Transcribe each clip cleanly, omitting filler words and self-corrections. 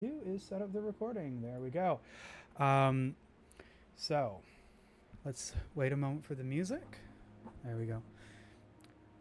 do is set up the recording. There we go. Um, so let's wait a moment for the music. There we go.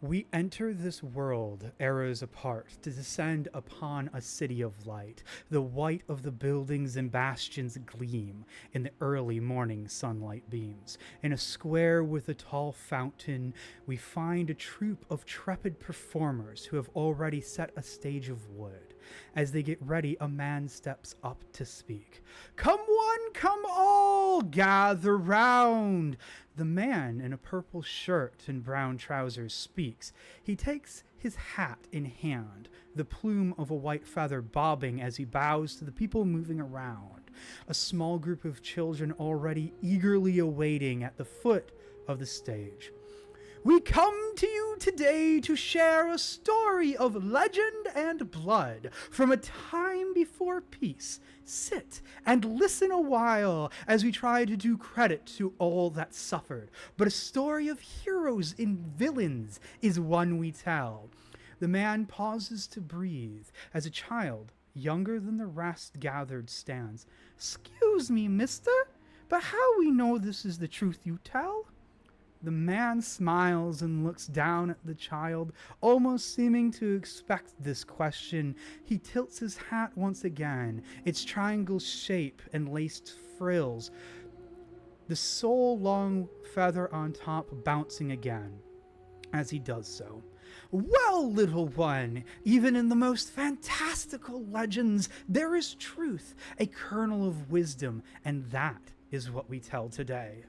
We enter this world, eras apart, to descend upon a city of light. The white of the buildings and bastions gleam in the early morning sunlight beams. In a square with a tall fountain, we find a troupe of trepid performers who have already set a stage of wood. As they get ready, a man steps up to speak. Come one, come all, gather round. The man in a purple shirt and brown trousers speaks. He takes his hat in hand, the plume of a white feather bobbing as he bows to the people moving around. A small group of children already eagerly awaiting at the foot of the stage. We come to you today to share a story of legend and blood from a time before peace. Sit and listen a while as we try to do credit to all that suffered. But a story of heroes and villains is one we tell. The man pauses to breathe as a child, younger than the rest gathered, stands. Excuse me, mister, but how we know this is the truth you tell? The man smiles and looks down at the child, almost seeming to expect this question. He tilts his hat once again, its triangle shape and laced frills, the sole long feather on top bouncing again as he does so. Well, little one, even in the most fantastical legends, there is truth, a kernel of wisdom, and that is what we tell today.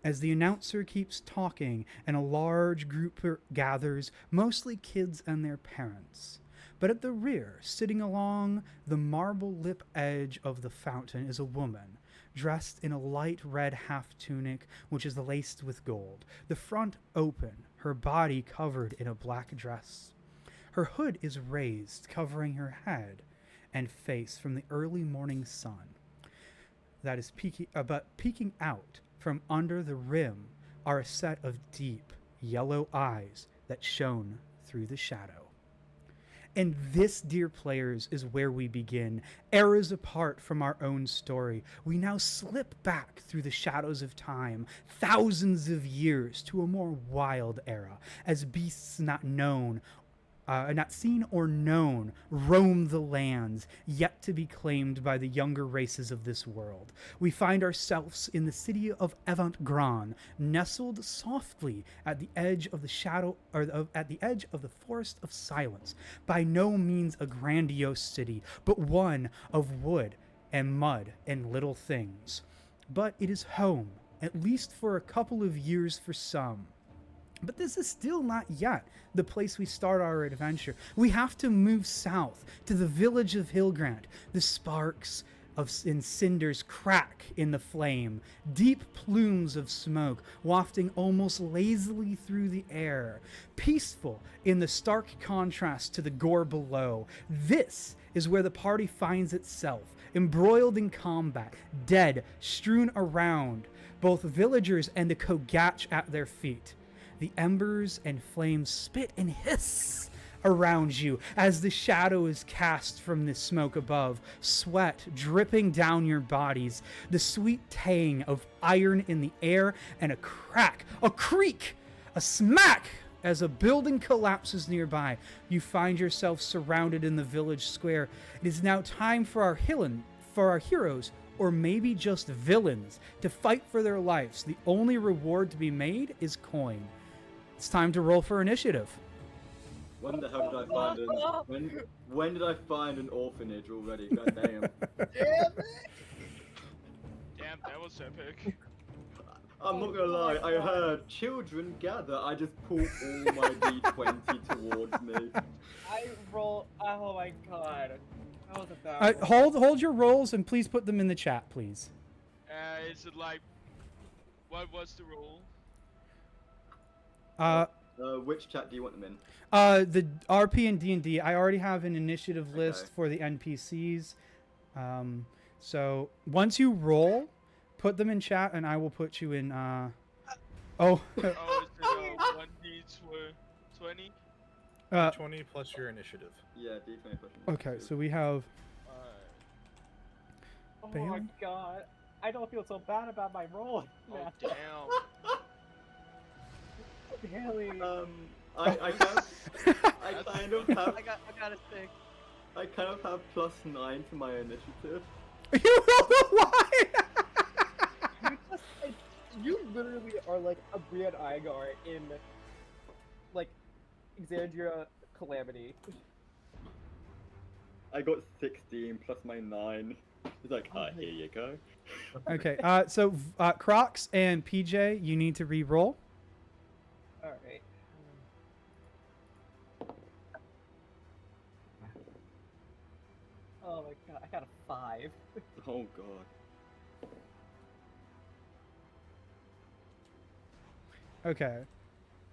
As the announcer keeps talking and a large group gathers, mostly kids and their parents. But at the rear, sitting along the marble lip edge of the fountain, is a woman, dressed in a light red half tunic which is laced with gold, the front open, her body covered in a black dress. Her hood is raised, covering her head and face from the early morning sun that is peeking out. From under the rim are a set of deep yellow eyes that shone through the shadow. And this, dear players, is where we begin. Eras apart from our own story, we now slip back through the shadows of time, thousands of years to a more wild era, as beasts not seen or known, roam the lands yet to be claimed by the younger races of this world. We find ourselves in the city of Avant-Gran, nestled softly at the edge of the at the edge of the Forest of Silence. By no means a grandiose city, but one of wood and mud and little things. But it is home, at least for a couple of years for some. But this is still not yet the place we start our adventure. We have to move south to the village of Hillgrant. The sparks and cinders crack in the flame, deep plumes of smoke wafting almost lazily through the air, peaceful in the stark contrast to the gore below. This is where the party finds itself, embroiled in combat, dead strewn around, both villagers and the Kogach at their feet. The embers and flames spit and hiss around you as the shadow is cast from the smoke above, sweat dripping down your bodies, the sweet tang of iron in the air, and a crack, a creak, a smack as a building collapses nearby. You find yourself surrounded in the village square. It is now time for our heroes, or maybe just villains, to fight for their lives. The only reward to be made is coin. It's time to roll for initiative. When the hell did I find when did I find an orphanage already? God damn. Damn it! Damn, that was epic. I'm not gonna lie, I heard children gather. I just pulled all my d20 towards me. I roll. Oh my god. That was a bad one. Hold your rolls and please put them in the chat, please. Is it like, what was the rule? Which chat do you want them in? The RP and D&D. I already have an initiative list for the NPCs. So once you roll, put them in chat, and I will put you in. Oh. Oh, is it 1d20? 20 plus your initiative. Yeah, d20 plus. Okay, so we have. Oh my Bailey? god. I don't feel so bad about my roll. Oh now. damn. Bailey. I kind of have I got a 6. I kind of have +9 to my initiative. You rolled a why? You literally are like a Brian Igar in like Exandria Calamity. I got 16 plus my 9. It's like, here you go. Okay, so Crocs and PJ, you need to re-roll. Alright. Oh my god, I got a 5. Oh god. Okay.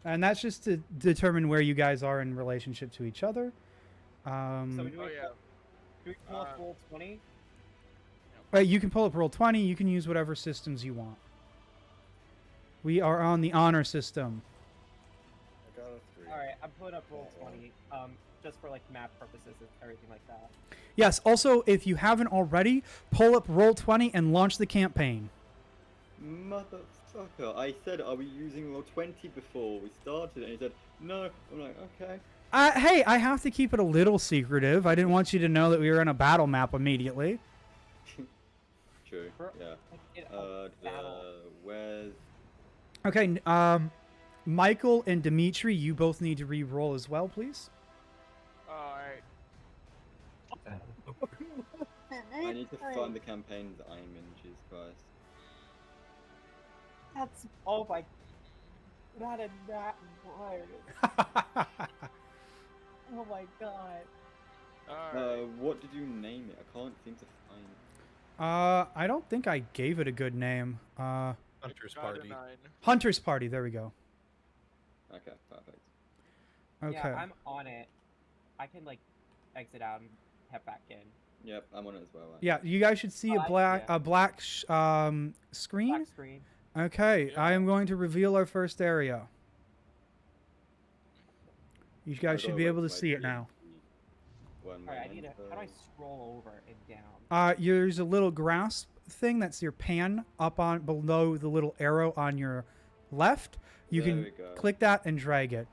And that's just to determine where you guys are in relationship to each other. So Oh do yeah. we pull up roll 20? You can pull up roll 20. You can use whatever systems you want. We are on the honor system. I got a 3. Alright, I'm pulling up roll 20. Just for like map purposes and everything like that. Yes, also, if you haven't already, pull up roll 20 and launch the campaign. Motherfucker, I said, are we using roll 20 before we started? And he said, no. I'm like, okay. Hey, I have to keep it a little secretive. I didn't want you to know that we were in a battle map immediately. True, yeah. Like, in a battle. Where's... Okay, Michael and Dimitri, you both need to re-roll as well, please. Alright. I need to find the campaign that I'm in, Jesus Christ. That's oh my not a that word. Oh my god. Alright. What did you name it? I can't seem to find... I don't think I gave it a good name. Hunter's Got a Party. 9. Hunter's Party, there we go. Okay, perfect. Okay. Yeah, I'm on it. I can like exit out and head back in. Yep, I'm on it as well. Yeah, you guys should see Oh, a black screen. Black screen. Okay, Yeah. I am going to reveal our first area. You guys should be able to see it now. Alright, I need to how do I scroll over and down? There's a little grasp thing that's your pan up on below the little arrow on your left. You There can we go. click that and drag it.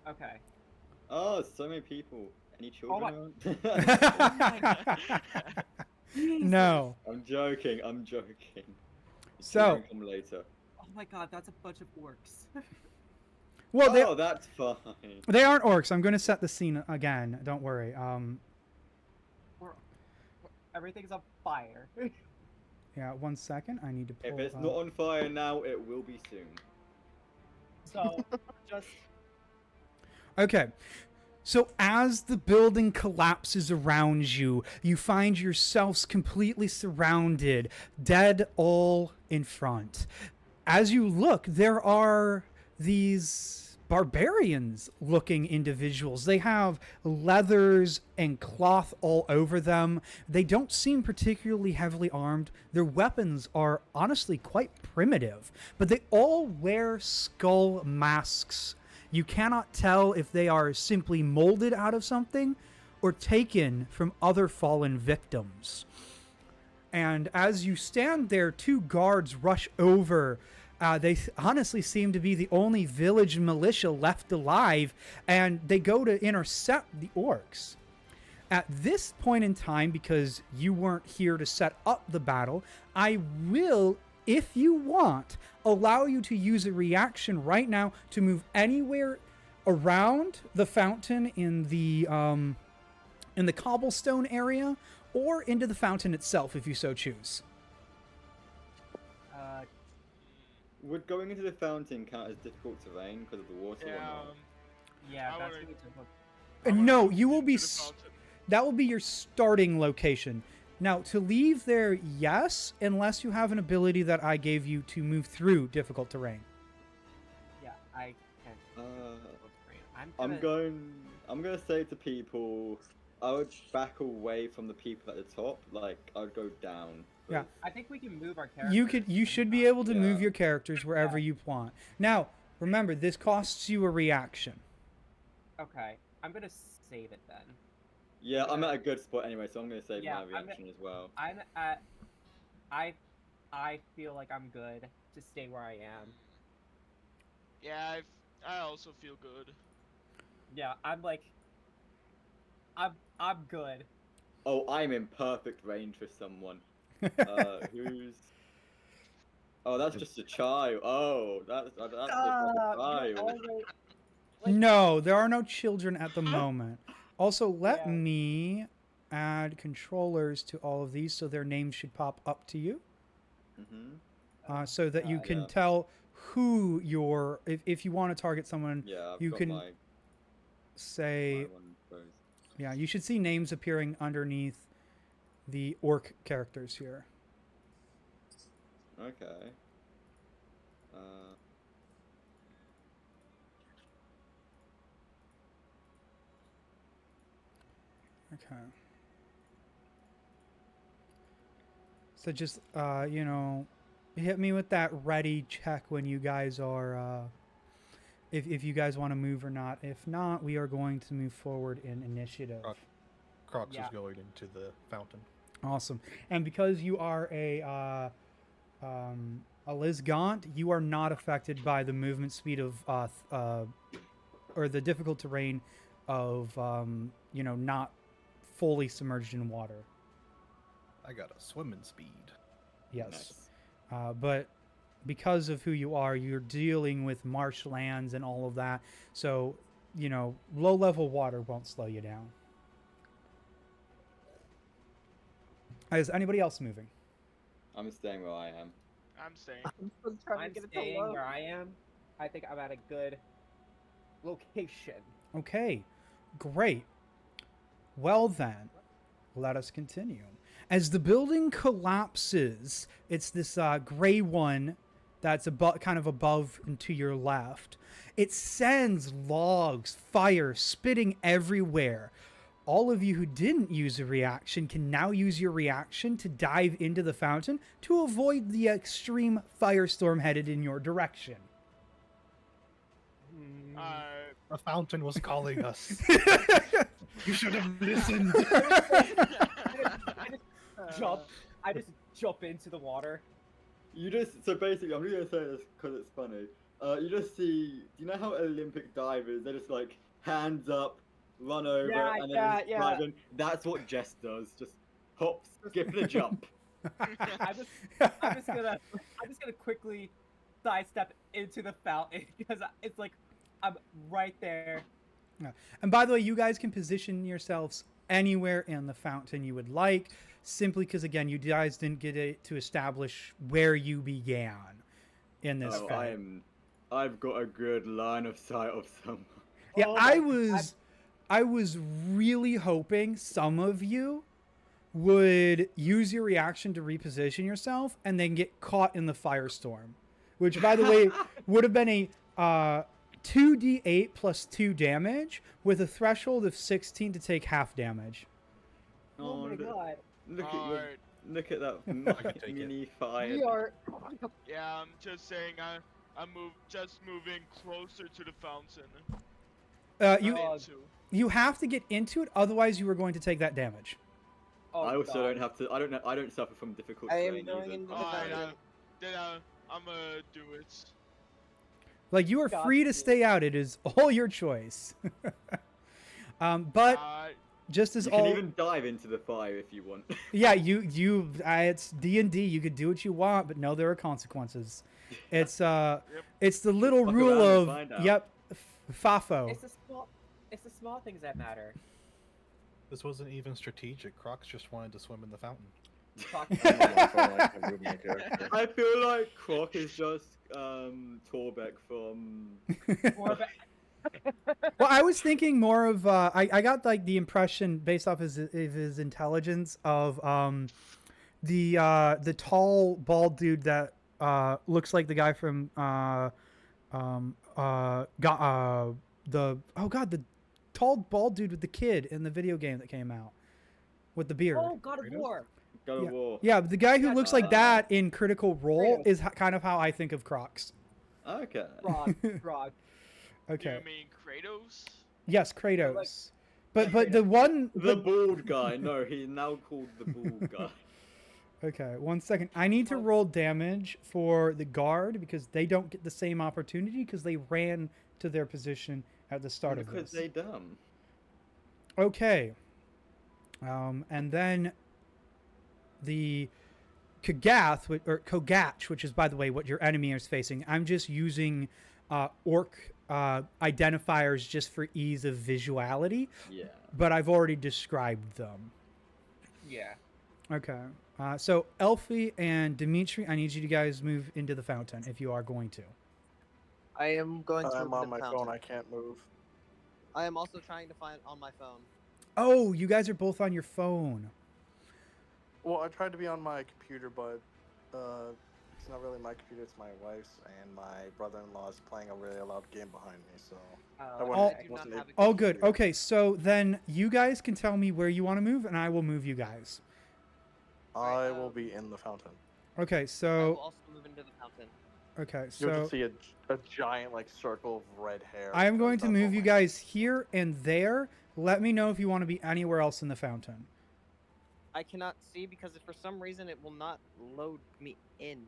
Okay. Oh, so many people. Any children my- around? No. I'm joking, I'm joking. The So- children come later. Oh my god, that's a bunch of orcs. Well, Oh, that's fine. they aren't orcs. I'm going to set the scene again. Don't worry. Everything's on fire. Yeah, 1 second. I need to pull If it's up. not on fire now, it will be soon. So just Okay. So as the building collapses around you, you find yourselves completely surrounded, dead all in front. As you look, there are these barbarians looking individuals. They have leathers and cloth all over them. They don't seem particularly heavily armed. Their weapons are honestly quite primitive, but they all wear skull masks. You cannot tell if they are simply molded out of something or taken from other fallen victims. And as you stand there, 2 guards rush over. They honestly seem to be the only village militia left alive, and they go to intercept the orcs. At this point in time, because you weren't here to set up the battle, I will, if you want, allow you to use a reaction right now to move anywhere around the fountain in the cobblestone area, or into the fountain itself, if you so choose. Would going into the fountain count as difficult terrain because of the water or Yeah, not? yeah, I that's wanna- what it's about. I wanna No, move you will into be the fountain. that will be your starting location. Now, to leave there, yes, unless you have an ability that I gave you to move through difficult terrain. Yeah, I can. I'm gonna say to people, I would back away from the people at the top. Like, I would go down. Yeah. I think we can move our characters. You should be able to move Yeah. your characters wherever you want. Now, remember, this costs you a reaction. Okay, I'm gonna save it then. Yeah, I'm at a good spot anyway, so I'm gonna save Yeah, my reaction as well. I'm at. I feel like I'm good to stay where I am. Yeah, I also feel good. Yeah, I'm like. I'm good. Oh, I'm in perfect range for someone. Who's? Oh, that's just a child. Oh, that's just like a child. Like- No, there are no children at the moment. Also, let Yeah. me add controllers to all of these so their names should pop up to you. So that you can yeah. tell who you're. If you want to target someone, Yeah, I've you got can my say. one of those. Yeah, you should see names appearing underneath the orc characters here. Okay. Okay. So just you know, hit me with that ready check when you guys are if you guys want to move or not. If not, we are going to move forward in initiative. Crocs Yeah. is going into the fountain. Awesome. And because you are a Lizgaunt, you are not affected by the movement speed of or the difficult terrain of you know, not fully submerged in water. I got a swimming speed. Yes. But because of who you are, you're dealing with marshlands and all of that. So, you know, low level water won't slow you down. Is anybody else moving? I'm staying where I am. I'm staying. I'm staying where I am. I think I'm at a good location. Okay, great. Well then, let us continue. As the building collapses, it's this gray one that's kind of above and to your left. It sends logs, fire, spitting everywhere. All of you who didn't use a reaction can now use your reaction to dive into the fountain to avoid the extreme firestorm headed in your direction. A fountain was calling us. You should have listened. I just jump into the water. So basically, I'm just gonna say this because it's funny. You just see, do you know how Olympic divers, they're just like hands up, run over, and then just dive in? That's what Jess does. Just hops, skip the jump. I'm just gonna quickly sidestep into the fountain because it's like I'm right there. Yeah. And by the way, you guys can position yourselves anywhere in the fountain you would like, simply because, again, you guys didn't get to establish where you began in this fight. I've got a good line of sight of someone. Yeah, I was really hoping some of you would use your reaction to reposition yourself and then get caught in the firestorm, which, by the way, would have been a 2d8 plus 2 damage with a threshold of 16 to take half damage. Oh my god. Look at that mini fire. We are. Yeah, I'm just saying. I'm just moving closer to the fountain. You have to get into it, otherwise you are going to take that damage. Oh, I also god. don't have to. I don't suffer from difficult I am terrain going either. into the Alright, fountain. then I'm gonna do it. Like, you are Got free to you. stay out. It is all your choice. But just as You can even dive into the fire if you want. yeah, it's D&D. You could do what you want, but no, there are consequences. It's it's the little Fuck rule around and of find out. yep, FAFO. It's the small things that matter. This wasn't even strategic. Crocs just wanted to swim in the fountain. I feel like Croc is just Torbeck from. Well, I was thinking more of I got like the impression based off his intelligence of the tall bald dude that looks like the guy from the tall bald dude with the kid in the video game that came out with the beard. Oh, God of War. God of War. Yeah, but the guy who Yeah, looks like that in Critical Role Kratos. is kind of how I think of Crocs. Okay. Frog. Okay. Do you mean Kratos? Yes, Kratos. But the one The bald guy. No, he's now called the bald guy. Okay, 1 second. I need to roll damage for the guard because they don't get the same opportunity because they ran to their position at the start of this. Because they dumb. Okay. And then the Kogach, which is, by the way, what your enemy is facing. I'm just using orc identifiers just for ease of visuality. Yeah. But I've already described them. Yeah. Okay. So Elfie and Dimitri, I need you to guys move into the fountain if you are going to. I am going to. I'm on my fountain. phone. I can't move. I am also trying to find on my phone. Oh, you guys are both on your phone. Well, I tried to be on my computer, but it's not really my computer. It's my wife's, and my brother-in-law is playing a really loud game behind me, so I wasn't able. Oh, good. Okay, so then you guys can tell me where you want to move, and I will move you guys. I will be in the fountain. Okay, I will so also move into the fountain. okay, You'll so just see a giant like circle of red hair. I am going to That's all move you my- guys here and there. Let me know if you want to be anywhere else in the fountain. I cannot see because for some reason it will not load me in.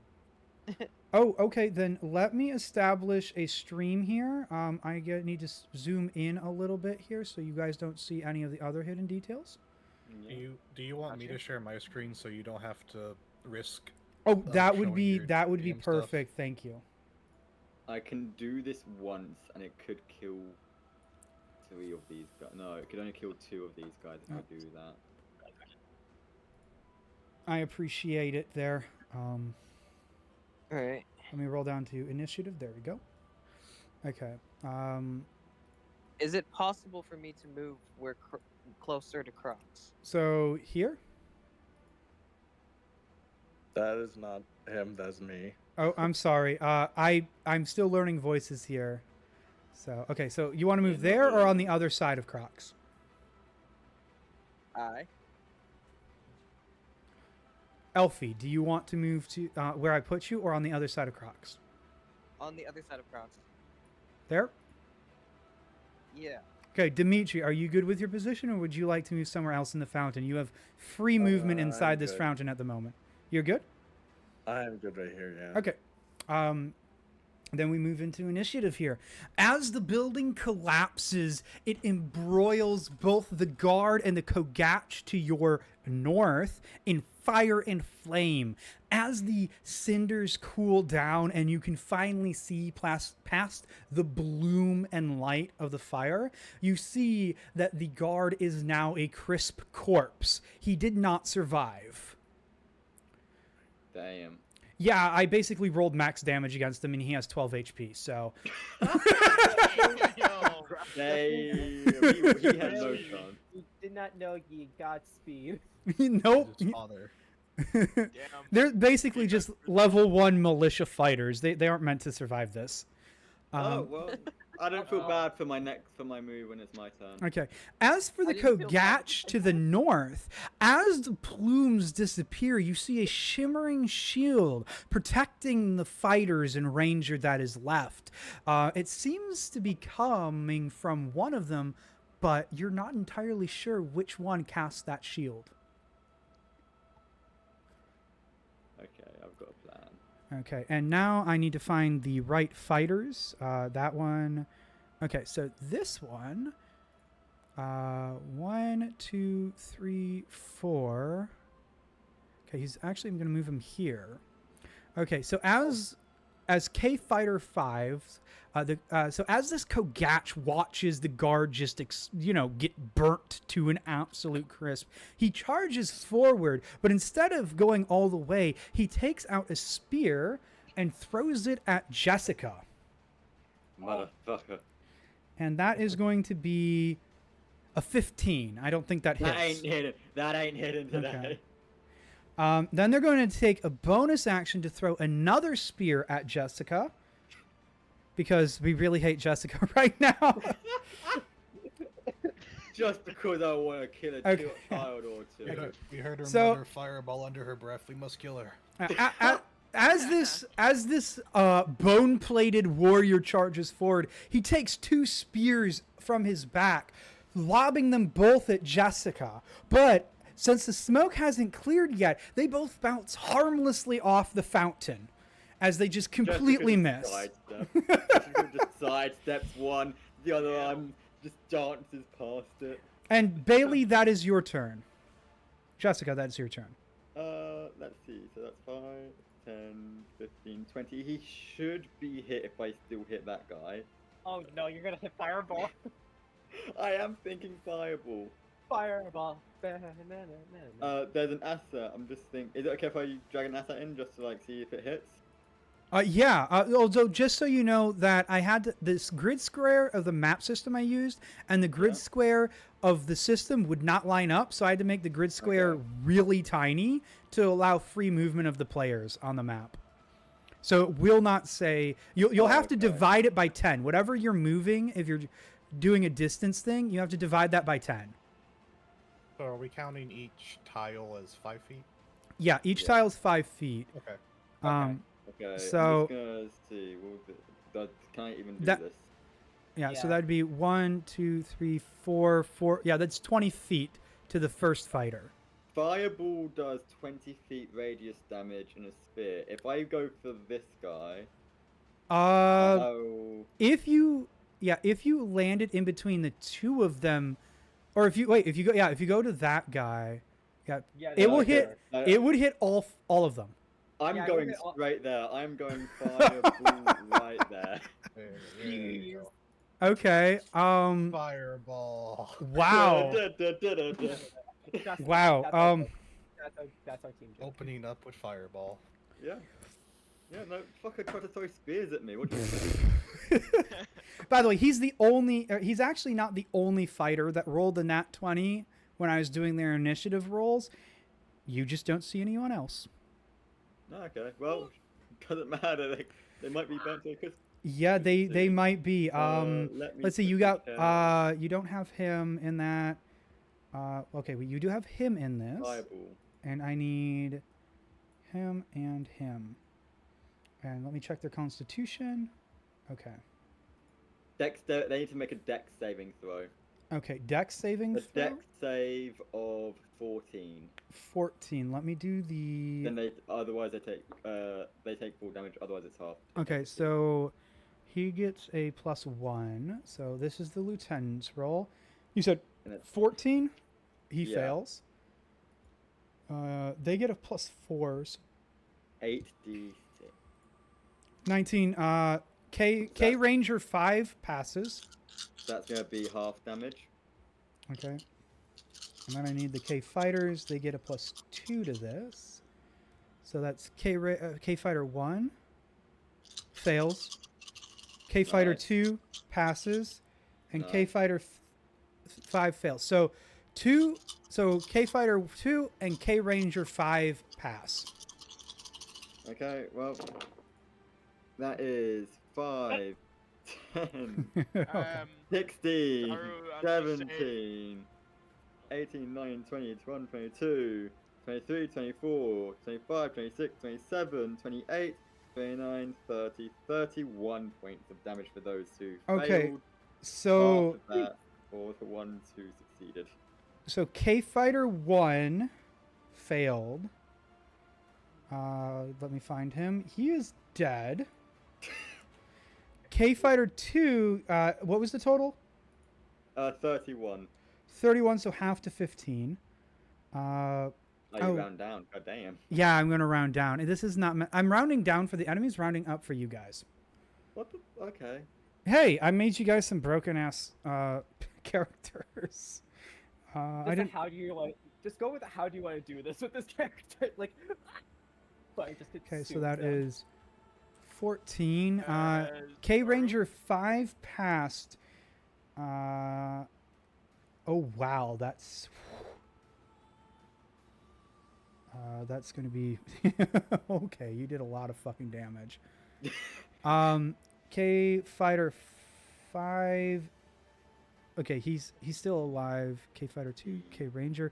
Oh, okay, then let me establish a stream here. Need to zoom in a little bit here so you guys don't see any of the other hidden details. Do you want me Gotcha. to share my screen so you don't have to risk? Oh, that would showing be your be game stuff? perfect. Thank you. I can do this once, and it could kill 3 of these guys. No, it could only kill 2 of these guys if I do that. I appreciate it there. Alright. Let me roll down to initiative. There we go. Okay. Is it possible for me to move closer to Crocs? So here. That is not him. That's me. Oh, I'm sorry. I'm still learning voices here. So okay. So you want to move there or on the other side of Crocs? Elfie, do you want to move to where I put you or on the other side of Crocs? On the other side of Crocs. There? Yeah. Okay, Dimitri, are you good with your position or would you like to move somewhere else in the fountain? You have free movement inside I'm this good. fountain at the moment. You're good? I am good right here. Yeah. Okay. Then we move into initiative here. As the building collapses, it embroils both the guard and the Kogach to your north in fire and flame. As the cinders cool down and you can finally see past the bloom and light of the fire, you see that the guard is now a crisp corpse. He did not survive. Damn. Yeah, I basically rolled max damage against him, and he has 12 HP, so... Damn. He had no chance. You did not know you got speed. Nope. His father. They're basically just level 1 militia fighters. They aren't meant to survive this. Oh, well, I don't feel bad for my move when it's my turn. Okay. As for the I didn't feel bad. Kogach to the north, as the plumes disappear, you see a shimmering shield protecting the fighters and ranger that is left. It seems to be coming from one of them, but you're not entirely sure which one casts that shield. Okay, I've got a plan. Okay, and now I need to find the right fighters. That one. Okay, so this one. 1, 2, 3, 4. Okay, he's actually. I'm going to move him here. Okay, so as K Fighter 5, so as this Kogach watches the guard just get burnt to an absolute crisp, he charges forward, but instead of going all the way, he takes out a spear and throws it at Jessica. Motherfucker. And that is going to be a 15. I don't think that hits. That ain't hidden today. Okay. Then they're going to take a bonus action to throw another spear at Jessica. Because we really hate Jessica right now. Just because I want to kill a child or two. We heard her So- mutter fireball under her breath. We must kill her. As this bone-plated warrior charges forward, he takes 2 spears from his back, lobbing them both at Jessica. But since the smoke hasn't cleared yet, they both bounce harmlessly off the fountain as they just completely miss. Jessica just sidesteps one, the other arm just dances past it. And Bailey, that is your turn. Jessica, that's your turn. Let's see. So that's 5, 10, 15, 20. He should be hit if I still hit that guy. Oh no, you're gonna hit fireball. I am thinking fireball. Fireball. There's an asset. I'm just thinking. Is it okay if I drag an asset in just to like see if it hits? Yeah. Although, just so you know that I had this grid square of the map system I used, and the grid square of the system would not line up, so I had to make the grid square really tiny to allow free movement of the players on the map. So it will not say you'll have to divide it by 10. Whatever you're moving, if you're doing a distance thing, you have to divide that by 10. So are we counting each tile as 5 feet? Yeah, each tile is 5 feet. Okay. Okay. So I'm just gonna see. Can I even do this? Yeah, so that'd be 1, 2, 3, 4. Yeah, that's 20 feet to the first fighter. Fireball does 20 feet radius damage in a sphere. If I go for this guy, if you landed in between the two of them, or if you go to that guy, it will hit. It would hit all of them. I'm going straight there. I'm going fireball right there. Okay. Fireball. Wow. Wow. That's our team. Opening up with fireball. Yeah. Yeah. No. Fucker tried to throw spears at me. What do you think? By the way, he's actually not the only fighter that rolled the nat 20 when I was doing their initiative rolls. You just don't see anyone else. Okay. Well, doesn't matter. They might be bent to a crisp. Yeah, they might be. Let's see. You got you don't have him in that. Okay, well, you do have him in this. Fireball. And I need him and him. And let me check their constitution. Okay. They need to make a dex saving throw. Okay, dex saving throw? Dex save of 14. 14. Let me do the... Then they take full damage, otherwise it's half. Okay, so he gets a +1. So this is the lieutenant's roll. You said 14? He fails. They get a +4. 8d6. 19. K Ranger 5 passes. That's going to be half damage. Okay. And then I need the K Fighters. They get a +2 to this. So that's K Fighter 1 fails. K Fighter 2 passes. And K Fighter 5 fails. So K Fighter 2 and K Ranger 5 pass. Okay, well, that is 5, 10, 16, 17, 18, 19, 20, 21, 22, 23, 24, 25, 26, 27, 28, 29, 30, 31 points of damage for those who failed. So half of that for the ones who succeeded. So K Fighter 1 failed. Let me find him. He is dead. K Fighter 2, what was the total? 31. 31, so half to 15. You round down. God damn. Yeah, I'm going to round down. This is not... I'm rounding down for the enemies, rounding up for you guys. What the... Okay. Hey, I made you guys some broken-ass characters. How do you want... Just go with how do you want to do this with this character? Like... Okay, so that is 14. K Ranger 5 passed. Oh wow, that's gonna be okay. You did a lot of fucking damage. K Fighter 5. Okay, he's still alive. K Fighter 2, K Ranger.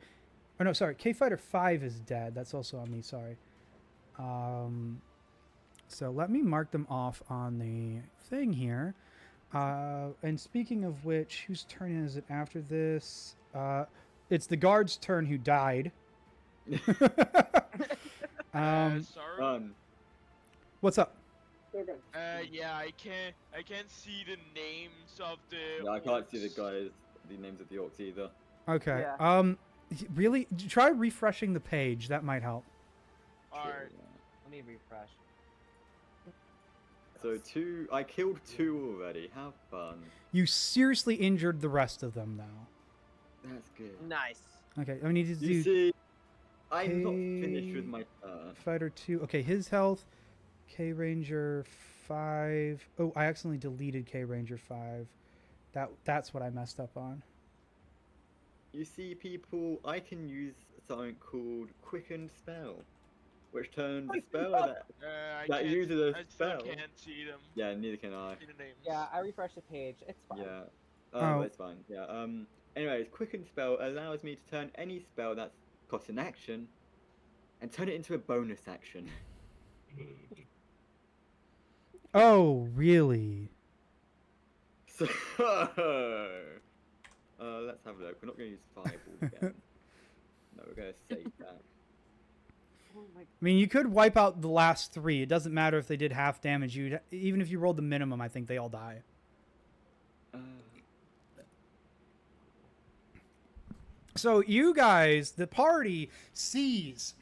Oh no, sorry. K Fighter 5 is dead. That's also on me. Sorry. So let me mark them off on the thing here. And speaking of which, whose turn is it after this? It's the guard's turn who died. Sorry. What's up? Yeah, I can't see the names of the. Yeah, I can't see orcs. the names of the orcs either. Okay. Yeah. Really, try refreshing the page. That might help. Alright. Let me refresh. So I killed 2 already. Have fun. You seriously injured the rest of them, though. That's good. Nice. Okay, I need to do. You see, I'm not finished with my turn. Fighter 2. Okay, his health. K Ranger 5. Oh, I accidentally deleted K Ranger 5. That's what I messed up on. You see, people, I can use something called Quicken Spell, which turns a spell that uses a spell. I still can't see them. Yeah, neither can I. See the names. Yeah, I refreshed the page. It's fine. Yeah. It's fine. Yeah. Anyways, Quicken Spell allows me to turn any spell that's cost an action and turn it into a bonus action. Oh, really? So, let's have a look. We're not going to use Fireball again. No, we're going to save that. Oh my. I mean, you could wipe out the last 3. It doesn't matter if they did half damage. Even if you rolled the minimum, I think they all die. So you guys, the party, sees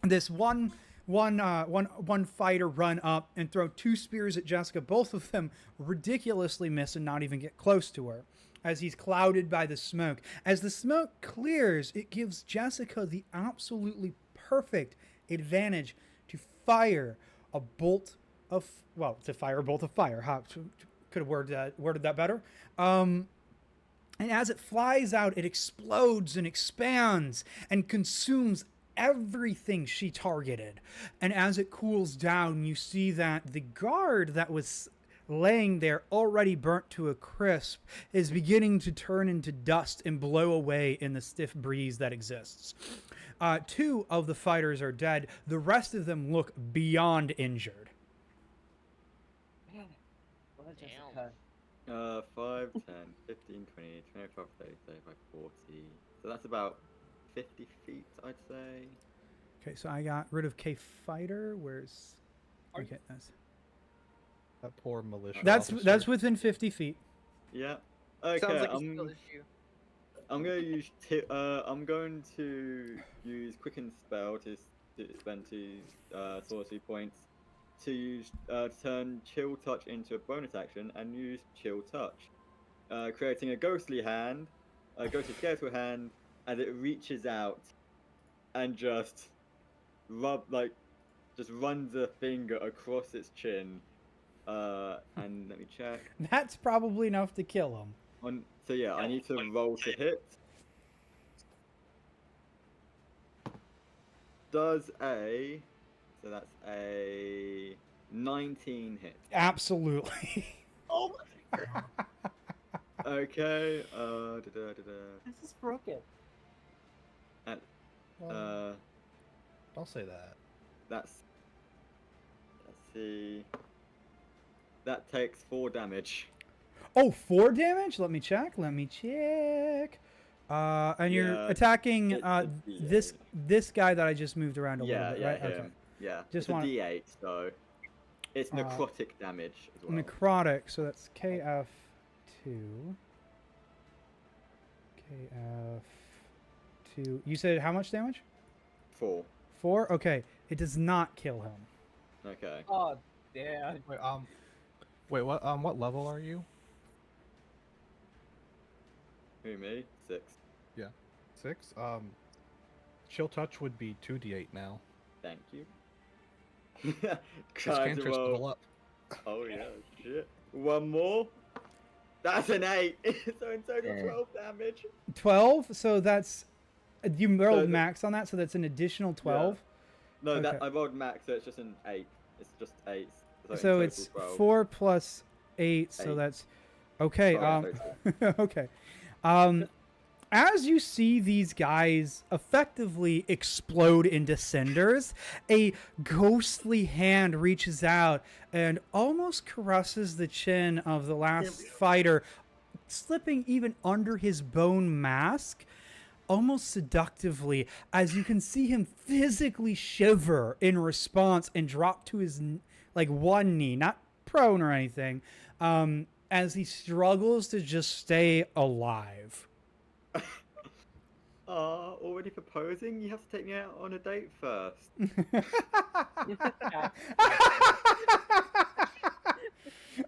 this one fighter run up and throw 2 spears at Jessica. Both of them ridiculously miss and not even get close to her, as he's clouded by the smoke. As the smoke clears, it gives Jessica the absolutely perfect advantage to fire a bolt of fire. Could have worded that better. And as it flies out, it explodes and expands and consumes everything she targeted. And as it cools down, you see that the guard that was laying there, already burnt to a crisp, is beginning to turn into dust and blow away in the stiff breeze that exists. 2 of the fighters are dead. The rest of them look beyond injured. Well, Jessica. 5, 10, 15, 20, 25, 30, 35, 40. So that's about 50 feet, I'd say. Okay, so I got rid of K Fighter. Where's... Okay, that poor militia That's officer. within 50 feet. Yeah. Okay. Sounds like a skill issue. I'm going to use Quicken Spell to spend 2 sorcery points to use turn Chill Touch into a bonus action and use Chill Touch, creating a ghostly skeletal hand as it reaches out and just runs a finger across its chin. And let me check. That's probably enough to kill him. So yeah, I need to roll to hit. So that's a 19 hit. Absolutely. Oh my god. Okay. This is broken. Don't say that. Let's see. That takes 4 damage. Oh, 4 damage? Let me check. And you're attacking this guy that I just moved around a little bit, right? Him. Okay. Yeah. Just it's a D8, so it's necrotic damage as well. Necrotic, so that's KF2. KF2. You said how much damage? 4. 4? Okay. It does not kill him. Okay. Oh, damn. Wait, what level are you? Who, me? 6. Yeah. 6? Chill Touch would be 2d8 now. Thank you. Just cantrips level up. Oh yeah, shit. 1 more. That's an 8. So in total 12 damage. 12? So that's... You rolled max on that, so that's an additional 12? Yeah. No, Okay. I rolled max, so it's just an 8. It's just 8. So it's 12. 4 plus 8, so that's... Okay, Sorry, okay. as you see these guys effectively explode into cinders, a ghostly hand reaches out and almost caresses the chin of the last fighter, slipping even under his bone mask, almost seductively, as you can see him physically shiver in response and drop to his one knee, not prone or anything, as he struggles to just stay alive. Already proposing? You have to take me out on a date first.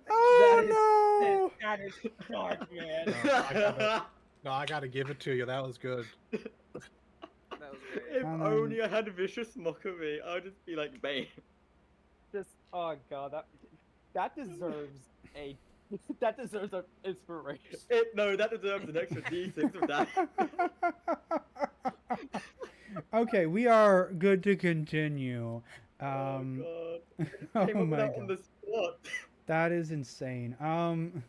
Oh, no! That is dark, man. No, I gotta give it to you. That was good. That was great. If only I had vicious mockery, I'd just be like, bam. Just, oh god, that deserves a that deserves an inspiration. No, that deserves an extra D6 of that. Okay, we are good to continue. Oh god. Oh Came up with my that god. on the spot. That is insane. I'm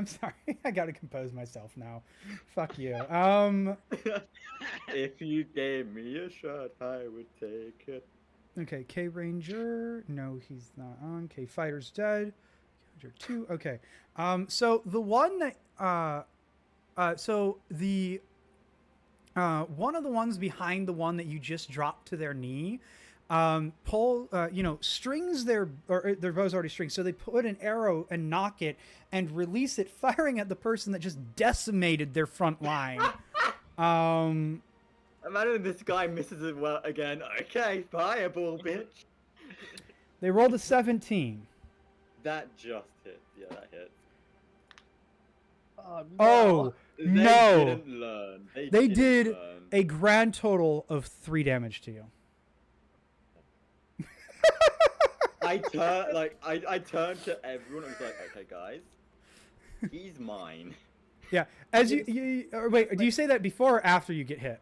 sorry. I gotta compose myself now. Fuck you. If you gave me a shot, I would take it. Okay, K Ranger. No, he's not on. K Fighter's dead. Ranger 2. Okay. So the one that one of the ones behind the one that you just dropped to their knee, strings their bow's already stringed, so they put an arrow and knock it and release it, firing at the person that just decimated their front line. Imagine this guy misses it well again. Okay, fireball, bitch. They rolled a 17. That just hit. Yeah, that hit. Oh, They no. didn't learn. They They didn't did learn. a grand total of 3 damage to you. I turned to everyone and was like, okay, guys, he's mine. Yeah. As wait, do you say that before or after you get hit?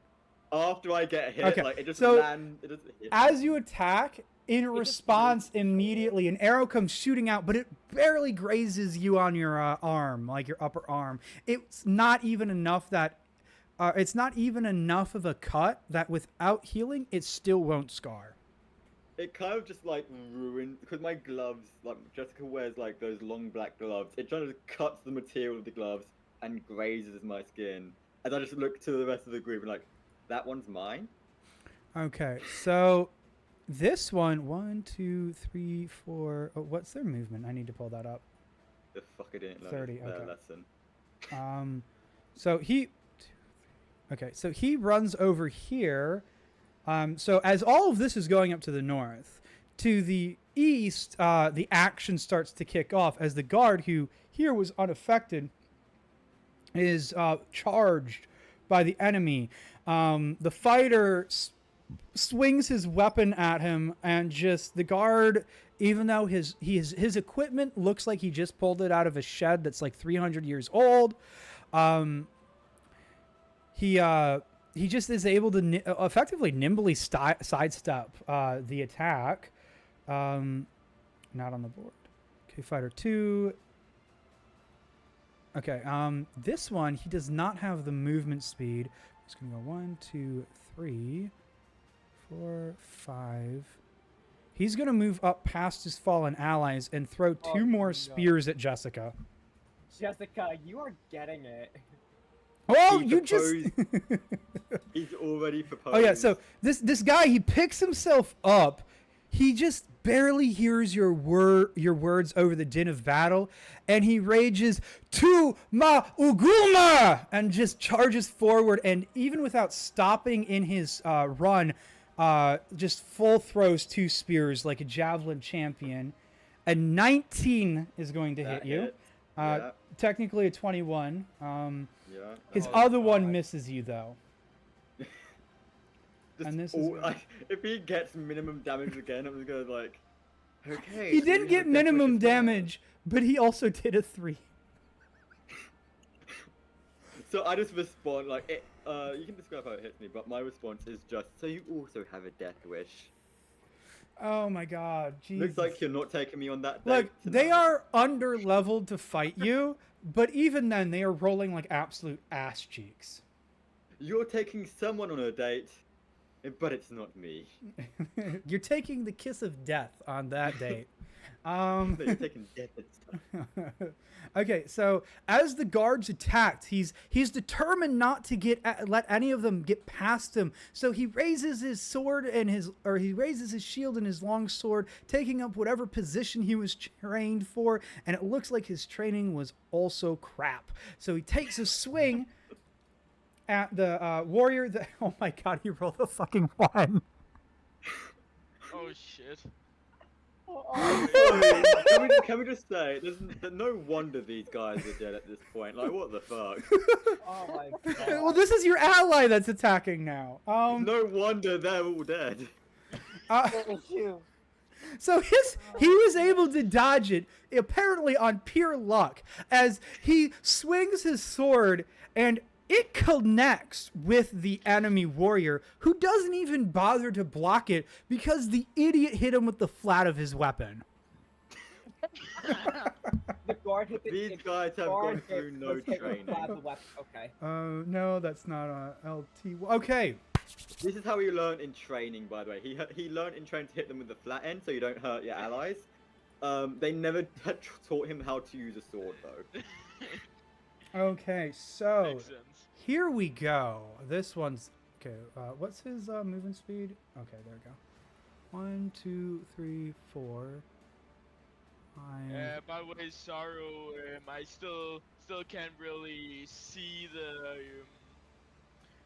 After I get hit, Okay, like it just so lands. It doesn't hit. As you attack, in response, immediately an arrow comes shooting out, but it barely grazes you on your arm, like your upper arm. It's not even enough that it's not even enough of a cut that without healing, it still won't scar. It kind of just like ruined because my gloves, like Jessica wears like those long black gloves. It kind of cuts the material of the gloves and grazes my skin. And I just look to the rest of the group and like, that one's mine. Okay, so this one, 1, 2, 3, 4. Oh, what's their movement? I need to pull that up. The fuck I didn't learn 30, their okay. lesson. So he. Okay, so he runs over here. So as all of this is going up to the north, to the east, the action starts to kick off as the guard, who here was unaffected, is charged by the enemy. The fighter swings his weapon at him, and just the guard, even though his equipment looks like he just pulled it out of a shed that's like 300 years old, he just is able to effectively nimbly sidestep the attack. Not on the board. Okay, fighter 2. Okay, this one, he does not have the movement speed. He's going to go 1, 2, 3, 4, 5. He's going to move up past his fallen allies and throw 2 more spears at Jessica. Jessica, you are getting it. Oh, He you proposed. just... He's already proposed. Oh yeah, so this guy, he picks himself up. He just barely hears your words over the din of battle, and he rages, "Tu ma uguma!" and just charges forward, and even without stopping in his run, just full throws 2 spears like a javelin champion. A 19 is going to hit you. Yeah. Technically a 21. Yeah. His other one misses you though. And this is if he gets minimum damage again, I'm just gonna like, okay. He so didn't we get have a minimum death wish as well. damage, but he also did a 3. So I just respond like, you can describe how it hits me, but my response is just, so you also have a death wish. Oh my god, Jesus. Looks like you're not taking me on that date. Look, they tonight. are under-leveled to fight you, but even then, they are rolling like absolute ass cheeks. You're taking someone on a date, but it's not me. You're taking the kiss of death on that date. No, you're taking death and stuff. Okay, so as the guards attacked, he's determined not to let any of them get past him. So he raises his sword and he raises his shield and his long sword, taking up whatever position he was trained for. And it looks like his training was also crap. So he takes a swing at the warrior. Oh my god, he rolled a fucking 1. Oh shit. Can we just say, there's no wonder these guys are dead at this point. Like, what the fuck? Oh my god. Well, this is your ally that's attacking now. No wonder they're all dead. So he was able to dodge it, apparently on pure luck, as he swings his sword and it connects with the enemy warrior, who doesn't even bother to block it because the idiot hit him with the flat of his weapon. The guard hit These guys have gone through no training. Okay. No, that's not a LT. Okay. This is how he learned in training, by the way. He learned in training to hit them with the flat end so you don't hurt your allies. They never taught him how to use a sword, though. Okay, so Makes sense. here we go. This one's okay. What's his movement speed? Okay, there we go. 1, 2, 3, 4, 5. By the way, Sorrow, I still can't really see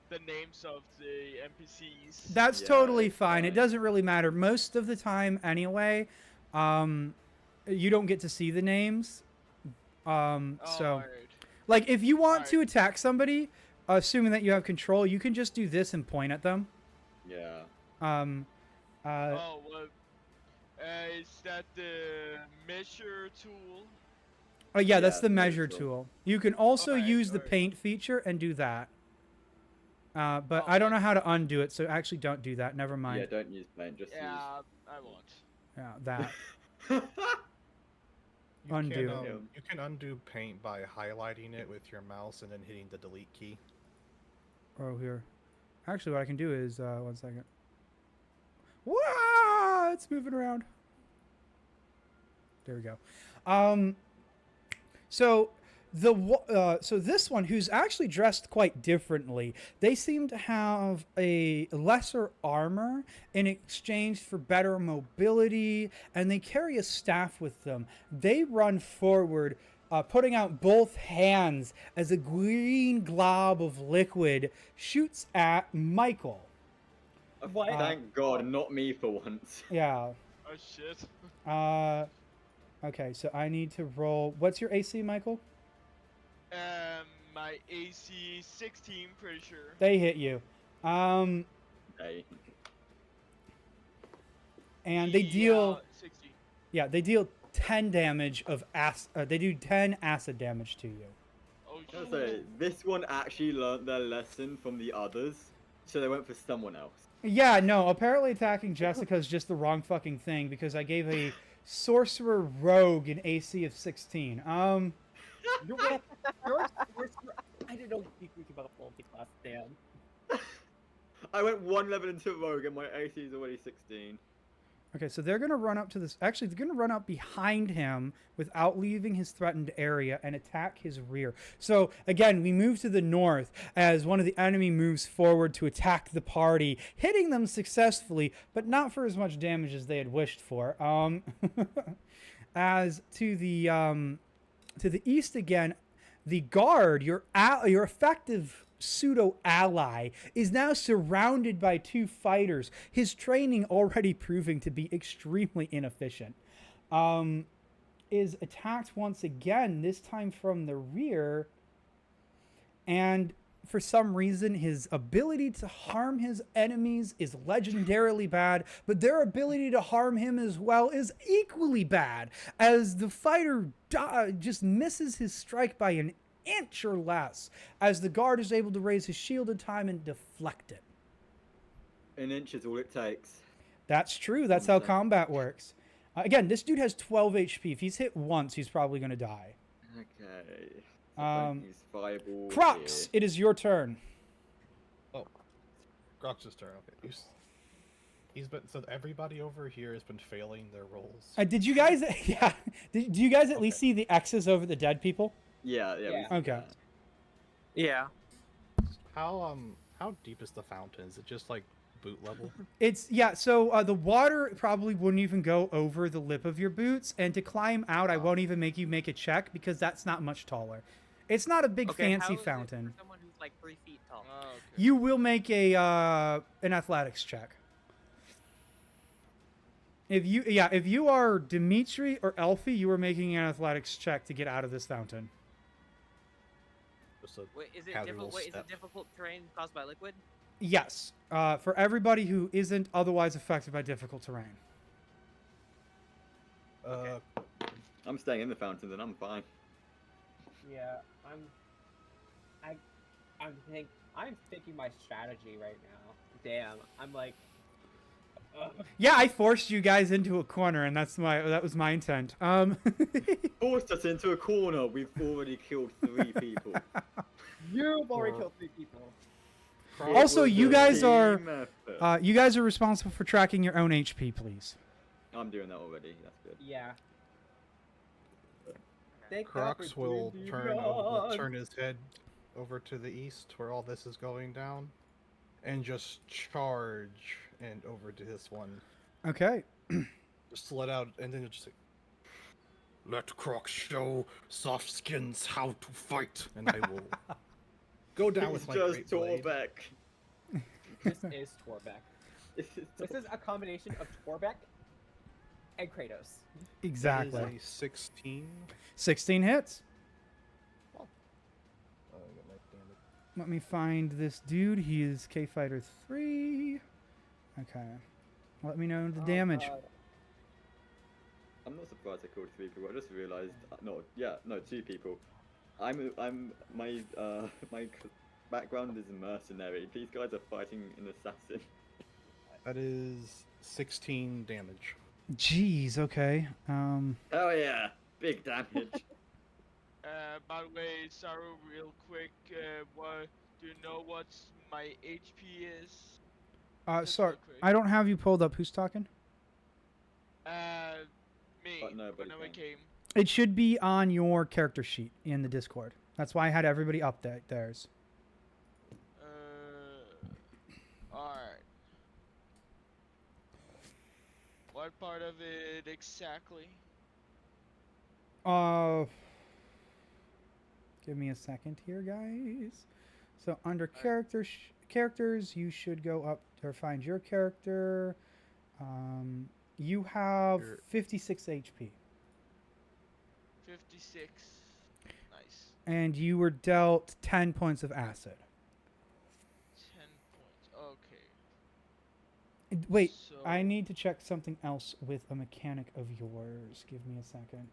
the names of the NPCs. That's Yeah, totally it's fine. It fine. doesn't really matter. Most of the time, anyway, you don't get to see the names. So, Alright. like, if you want to Alright. attack somebody, assuming that you have control, you can just do this and point at them. Yeah. Oh, well, is that the measure tool? Oh yeah, that's Yeah, the the measure tool. tool. You can also Alright, use the alright. paint feature and do that. But Oh, I don't know okay. how to undo it, so actually don't do that. Never Yeah, mind. don't use paint, just Yeah, I won't. Yeah, that. use... You Undo. Can, Yeah. you can undo paint by highlighting it with your mouse and then hitting the delete key. Oh, here. Actually, what I can do is, 1 second. Wow, it's moving around. There we go. So this one, who's actually dressed quite differently, they seem to have a lesser armor in exchange for better mobility, and they carry a staff with them. They run forward, putting out both hands as a green glob of liquid shoots at Michael. What? Thank God, not me for once. Yeah. Oh shit. Okay, so I need to roll. What's your AC, Michael? My AC 16, pretty sure. They hit you. Hey. And they deal. 16. Yeah, they deal 10 damage of they do 10 acid damage to you. Oh I was shit. gonna say, this one actually learned their lesson from the others, so they went for someone else. Yeah, no, apparently attacking Jessica is just the wrong fucking thing because I gave a sorcerer rogue an AC of 16. I didn't know we could about multi-class, damn. I went 1 level into rogue and my AC is already 16. Okay, so they're going to run up to this. Actually, they're going to run up behind him without leaving his threatened area and attack his rear. So, again, we move to the north as one of the enemy moves forward to attack the party, hitting them successfully, but not for as much damage as they had wished for. As to the east again, the guard, your effective pseudo ally, is now surrounded by 2 fighters, his training already proving to be extremely inefficient. Is attacked once again, this time from the rear, and for some reason his ability to harm his enemies is legendarily bad, but their ability to harm him as well is equally bad, as the fighter just misses his strike by an inch or less, as the guard is able to raise his shield in time and deflect it. An inch is all it takes. That's true. That's how combat works. Again, this dude has 12 HP. If he's hit once, he's probably going to die. Okay. He's viable Crocs, here. it is your turn. Oh, Crocs' turn. Okay. He's been, so everybody over here has been failing their rolls. Did you guys? Yeah. Do you guys at least see the X's over the dead people? Yeah. Okay. Yeah. How deep is the fountain? Is it just like boot level? So the water probably wouldn't even go over the lip of your boots, and to climb out, I won't even make you make a check because that's not much taller. It's not a big fancy fountain. It for someone who's like 3 feet tall. Oh, okay. You will make a an athletics check. If you are Dimitri or Elfie, you are making an athletics check to get out of this fountain. Wait, is it difficult terrain caused by liquid? Yes, for everybody who isn't otherwise affected by difficult terrain. I'm staying in the fountain, then I'm fine. Yeah, I'm thinking my strategy right now. Damn, I'm like. Yeah, I forced you guys into a corner, and that was my intent. Forced us into a corner. We've already killed 3 people. You've already killed 3 people. Also, you guys are responsible for tracking your own HP, please. I'm doing that already. That's good. Yeah. Crocs will turn his head over to the east where all this is going down, and just charge and over to this one. Okay. Just let out, and then you'll just say, "Let Crocs show soft skins how to fight," and I will go down with my great blade. This is Torbeck. This is a combination of Torbeck and Kratos. Exactly. That is a 16. 16 hits. Oh, I got my damage. Let me find this dude. He is K Fighter 3. Okay. Let me know the damage. I'm not surprised I killed 3 people. I just realized, 2 people. My background is a mercenary. These guys are fighting an assassin. That is 16 damage. Jeez. Okay. Oh yeah, big damage. By the way, Saru, real quick, what do you know what my HP is? Sorry, I don't have you pulled up. Who's talking? Me. But nobody when I came. It should be on your character sheet in the Discord. That's why I had everybody update theirs. Alright. What part of it exactly? Give me a second here, guys. So under characters, you should go up or find your character. You have 56 HP. 56. Nice. And you were dealt 10 points of acid. 10 points. Okay. Wait, So... I need to check something else with a mechanic of yours. Give me a second.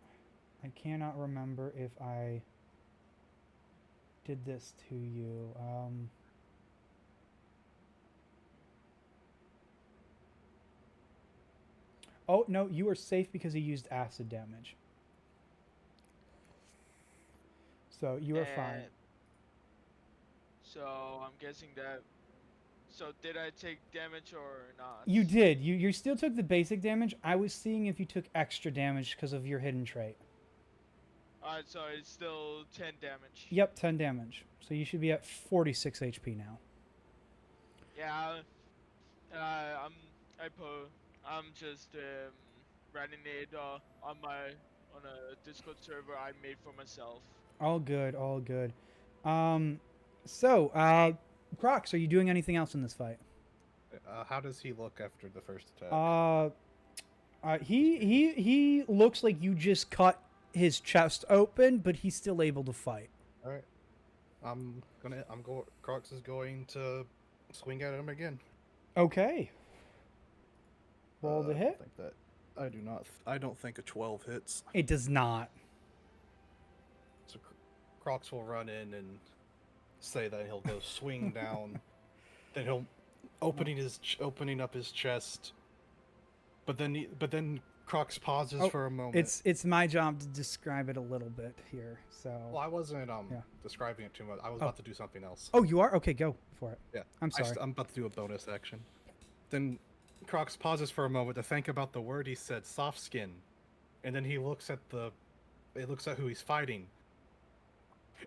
I cannot remember if I did this to you. Oh, no, you are safe because you used acid damage. So you are fine. So I'm guessing that... So did I take damage or not? You did. You still took the basic damage. I was seeing if you took extra damage because of your hidden trait. Alright, so it's still 10 damage. Yep, 10 damage. So you should be at 46 HP now. Yeah, I'm just running it on a Discord server I made for myself. All good, all good. Crocs, are you doing anything else in this fight? How does he look after the first attack? He looks like you just cut his chest open, but he's still able to fight. All right. Crocs is going to swing at him again. Okay. Roll the hit. I don't think a 12 hits. It does not. So Crocs will run in and say that he'll go swing down. Then he'll opening up his chest, But then Crocs pauses for a moment. It's my job to describe it a little bit here. So. Well, I wasn't describing it too much. I was about to do something else. Oh, you are? Okay, go for it. Yeah. I'm sorry. I'm about to do a bonus action. Then Crocs pauses for a moment to think about the word he said, soft skin. And then he looks at who he's fighting.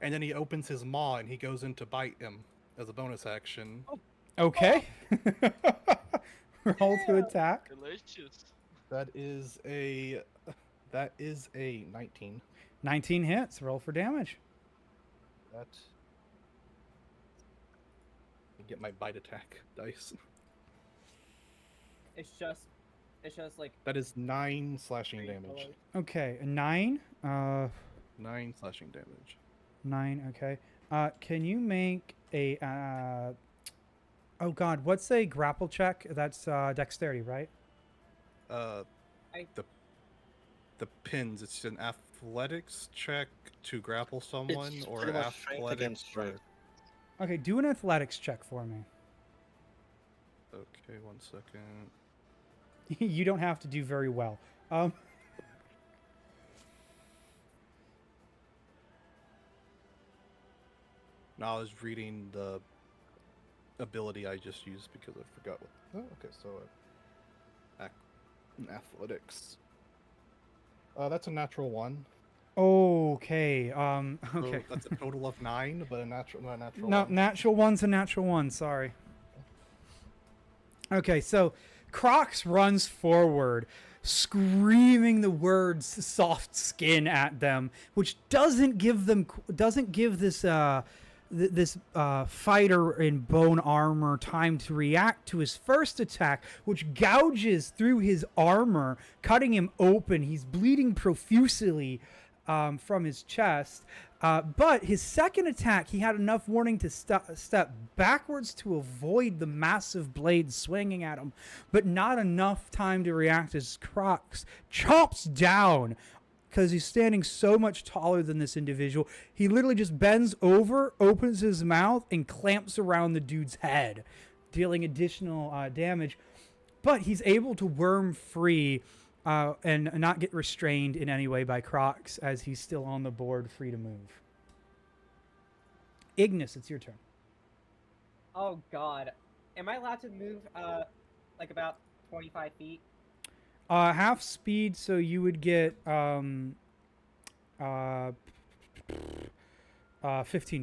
And then he opens his maw and he goes in to bite him as a bonus action. Okay. Roll to attack. Delicious. That is a 19. 19 hits. Roll for damage. That. Get my bite attack dice. It's just like. That is 9 slashing damage. Okay, a 9. 9 slashing damage. 9. Okay. Can you make a? Oh God, what's a grapple check? That's dexterity, right? The pins. It's an athletics check to grapple someone, It's or pretty much strength athletics. against strength. Okay, do an athletics check for me. Okay, 1 second. You don't have to do very well. No, I was reading the ability I just used because I forgot what. Oh, okay, so athletics. That's a natural 1. Okay. So Okay. that's a total of 9, but a natural No, 1. natural one's a natural 1. Sorry. Okay, so Crocs runs forward, screaming the words "soft skin" at them, which doesn't give this fighter in bone armor time to react to his first attack, which gouges through his armor, cutting him open. He's bleeding profusely from his chest. But his second attack, he had enough warning to step backwards to avoid the massive blade swinging at him, but not enough time to react as Crocs chomps down. Because he's standing so much taller than this individual, he literally just bends over, opens his mouth, and clamps around the dude's head, dealing additional damage. But he's able to worm free and not get restrained in any way by Crocs, as he's still on the board, free to move. Ignis, it's your turn. Oh God, am I allowed to move like about 25 feet? Half speed, so you would get 15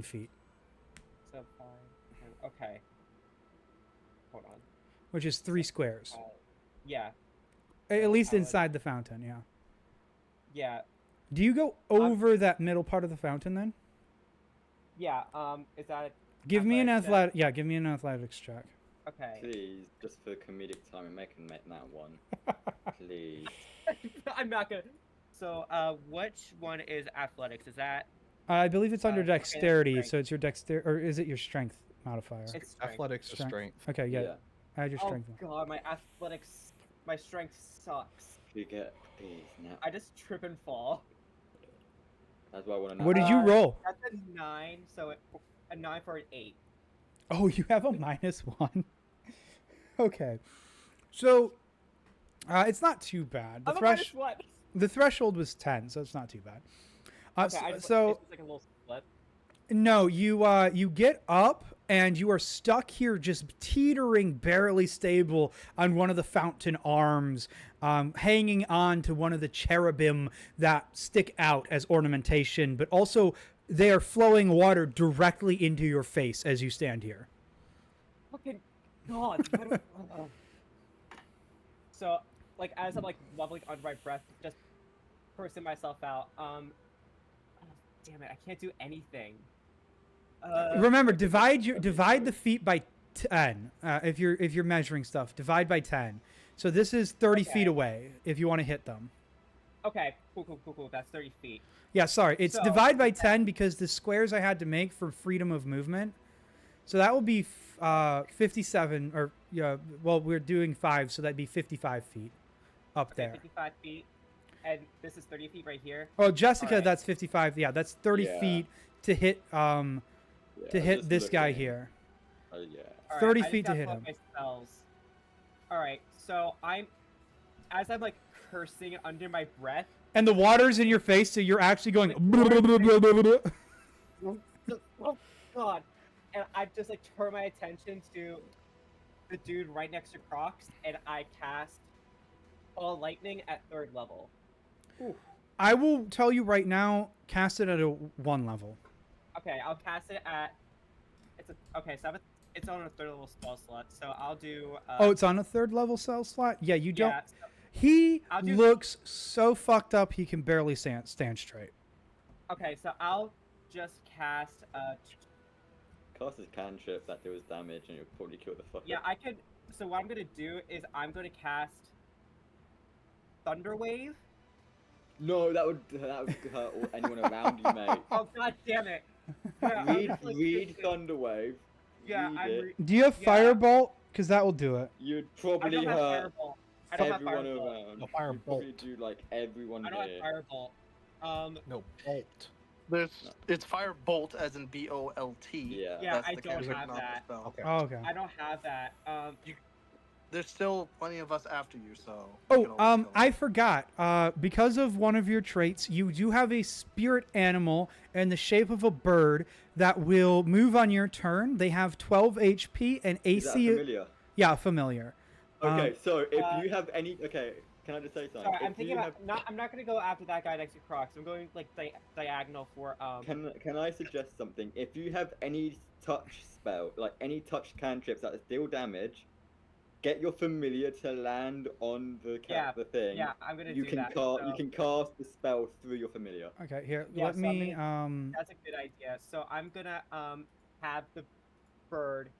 feet. So far, okay. Hold on. Which is 3 squares. Yeah. At least inside the fountain, yeah. Yeah. Do you go over that middle part of the fountain then? Yeah. Is that? Give me an athletic. Yeah, give me an athletics check. Okay. Please, just for comedic timing, make that one. Please. I'm not gonna. So, which one is athletics? Is that? I believe it's under dexterity, okay, so it's your dexterity, or is it your strength modifier? It's strength. Athletics to strength. Okay, yeah. Add your strength. Oh God, my athletics, my strength sucks. You get these now. I just trip and fall. That's what I want to know. What did you roll? That's a 9, so a 9 for an 8. Oh, you have a -1. Okay, so it's not too bad. The threshold was 10, so it's not too bad. Okay, so it's like a little split. No, you get up and you are stuck here, just teetering, barely stable on one of the fountain arms, hanging on to one of the cherubim that stick out as ornamentation, but also they are flowing water directly into your face as you stand here. Fucking God. So, like, as I'm like wobbling on my breath, just cursing myself out. Damn it, I can't do anything. Remember, divide the feet by 10. If you're measuring stuff, divide by 10. So this is 30 feet away. If you want to hit them. Okay, cool. That's 30 feet. Yeah, sorry. It's divide by 10 because the squares I had to make for freedom of movement. So that will be 57, or yeah. Well, we're doing 5, so that'd be 55 feet up there. 55 feet, and this is 30 feet right here. Oh, Jessica, that's 55. Yeah, that's 30 feet to hit. To hit this guy here. Yeah. 30 feet to hit him. All right, so I'm as I'm like cursing under my breath, And the water's in your face, so you're actually going. Oh God! And I just like turn my attention to the dude right next to Crocs, and I cast Ball Lightning at 3rd level. Ooh. I will tell you right now, cast it at a 1 level. Okay, I'll cast it at. It's on a 3rd level spell slot, so I'll do. Oh, it's on a 3rd level spell slot. Yeah, you don't. Yeah, so he looks so fucked up. He can barely stand straight. Okay, so I'll just cast. Cast his cantrip that deals damage, and you'll probably kill the fuck. Yeah, I could. So what I'm gonna do is I'm gonna cast Thunder Wave. No, that would hurt anyone around you, mate. Oh God damn it! Yeah, read Thunder Wave. Yeah, do you have Firebolt? Because that will do it. You'd probably hurt everyone around. No, Firebolt. Probably do like everyone I don't here. have Firebolt. No, Bolt. It's Firebolt as in B-O-L-T. Yeah. Yeah, That's I the don't cantrip, have not the that. spell. Okay. Oh, okay. I don't have that. There's still plenty of us after you, so. You can always kill I them. forgot. Because of one of your traits, you do have a spirit animal in the shape of a bird that will move on your turn. They have 12 HP and AC. Is that familiar? Yeah, familiar. Okay, so if you have any, can I just say something? Sorry, I'm thinking about. I'm not gonna go after that guy next to Crocs. I'm going like diagonal for. Can I suggest something? If you have any touch spell, like any touch cantrips that deal damage, get your familiar to land on the thing. Yeah, I'm gonna you do can that. You can cast the spell through your familiar. Okay, here. Yeah, let so me. That's a good idea. So I'm gonna have the bird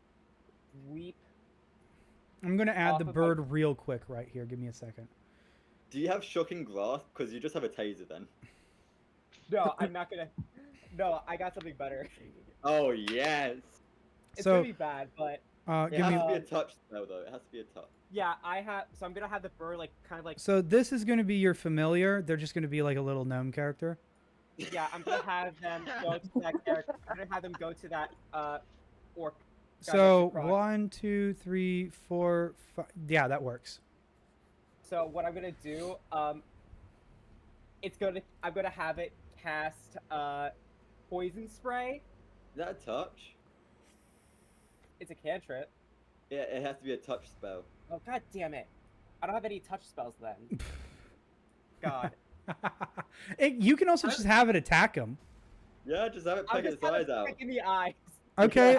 leap. I'm gonna add the bird real quick right here. Give me a second. Do you have shocking grasp? Because you just have a taser then. No, I'm not gonna. No, I got something better. Oh yes. It's gonna be bad, but. It has to be a touch spell though. It has to be a touch. Yeah, so I'm gonna have the bird like kind of like. So this is gonna be your familiar. They're just gonna be like a little gnome character. Yeah, I'm gonna have them go to that character. I'm gonna have them go to that orc. So 1, 2, 3, 4, 5. Yeah, that works. So what I'm gonna do, I'm gonna have it cast poison spray. Is that a touch? It's a cantrip. Yeah, it has to be a touch spell. Oh God damn it! I don't have any touch spells then. God. You can also just have it attack him. Yeah, just have it peck its eyes out. In the eyes. Okay.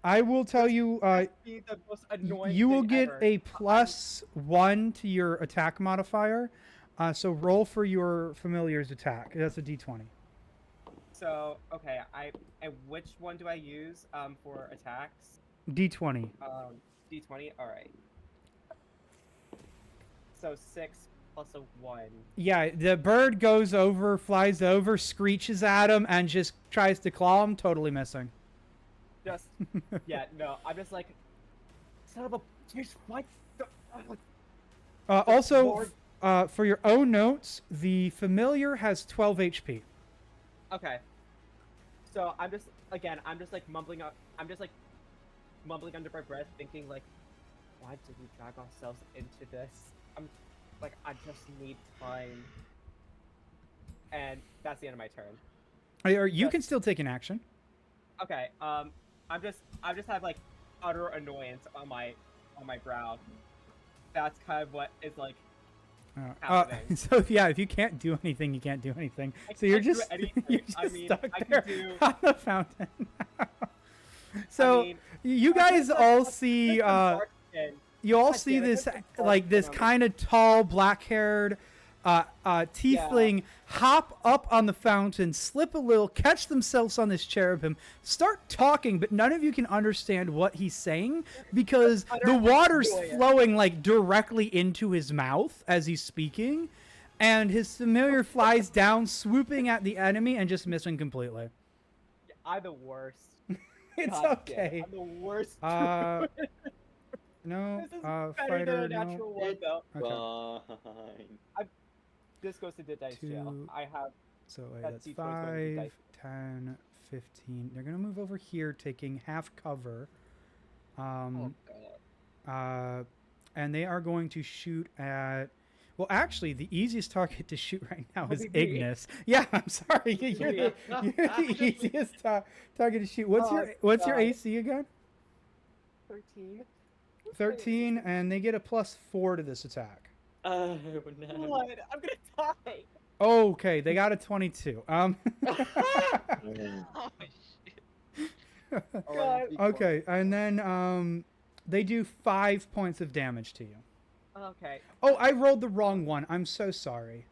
I will tell you. Be the most annoying you will thing get ever. a +1 to your attack modifier. So roll for your familiar's attack. That's a D20. So okay, and which one do I use for attacks? D20. D20. All right. So 6 plus a 1. Yeah, the bird flies over, screeches at him, and just tries to claw him. Totally missing. Just yeah, no. I'm just like, son of a bitch. What? Also, for your own notes, the familiar has 12 HP. Okay. So I'm just like mumbling under my breath, thinking like, why did we drag ourselves into this? I'm like, I just need time. And that's the end of my turn. Or you can still take an action. Okay. I just have like utter annoyance on my brow. That's kind of what is like happening. So yeah, if you can't do anything, you can't do anything. So you're just stuck there on the fountain. So you guys all see you all see this like this kind of tall, black-haired tiefling hop up on the fountain, slip a little, catch themselves on this cherubim, start talking, but none of you can understand what he's saying because the water's flowing like directly into his mouth as he's speaking, and his familiar flies down, swooping at the enemy and just missing completely. I'm the worst. It's God okay. I'm the worst. No, This is better fighter, than a natural one, though. Okay. Fine. This goes to the dice jail. I have. So wait, That that's D20 is going to be 5, dice. 10, 15. They're gonna move over here, taking half cover. Oh God. and they are going to shoot at. Well, actually, the easiest target to shoot right now is Be me. Ignis. Yeah, I'm sorry. You're the easiest target to shoot. What's your AC again? 13. 13, and they get a +4 to this attack. Oh no. Blood. I'm gonna die. Okay, they got a 22. Oh, God. Okay, and then they do 5 points of damage to you. Okay. Oh, I rolled the wrong one. I'm so sorry.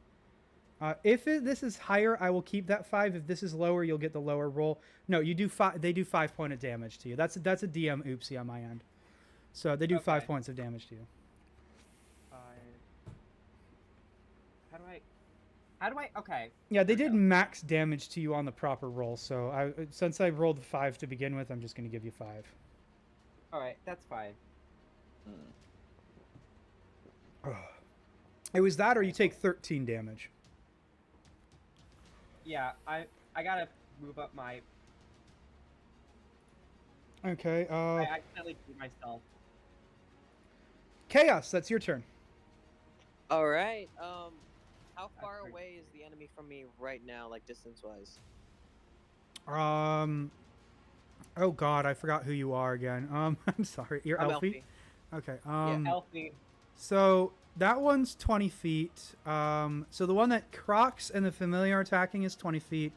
If this is higher, I will keep that 5. If this is lower, you'll get the lower roll. No, you do 5. They do 5 points of damage to you. That's a DM oopsie on my end. So they do 5 points of damage to you. How do I? Okay. Yeah, they did max damage to you on the proper roll. So since I rolled 5 to begin with, I'm just going to give you 5. All right, that's fine. It was that, or you take 13 damage. Yeah, I gotta move up my. Okay. I accidentally beat myself. Chaos, that's your turn. All right. How far away is the enemy from me right now, like distance-wise? Oh God, I forgot who you are again. I'm sorry. You're I'm Elfie. Okay. Yeah, Elfie. So that one's 20 feet. So the one that Crocs and the Familiar are attacking is 20 feet.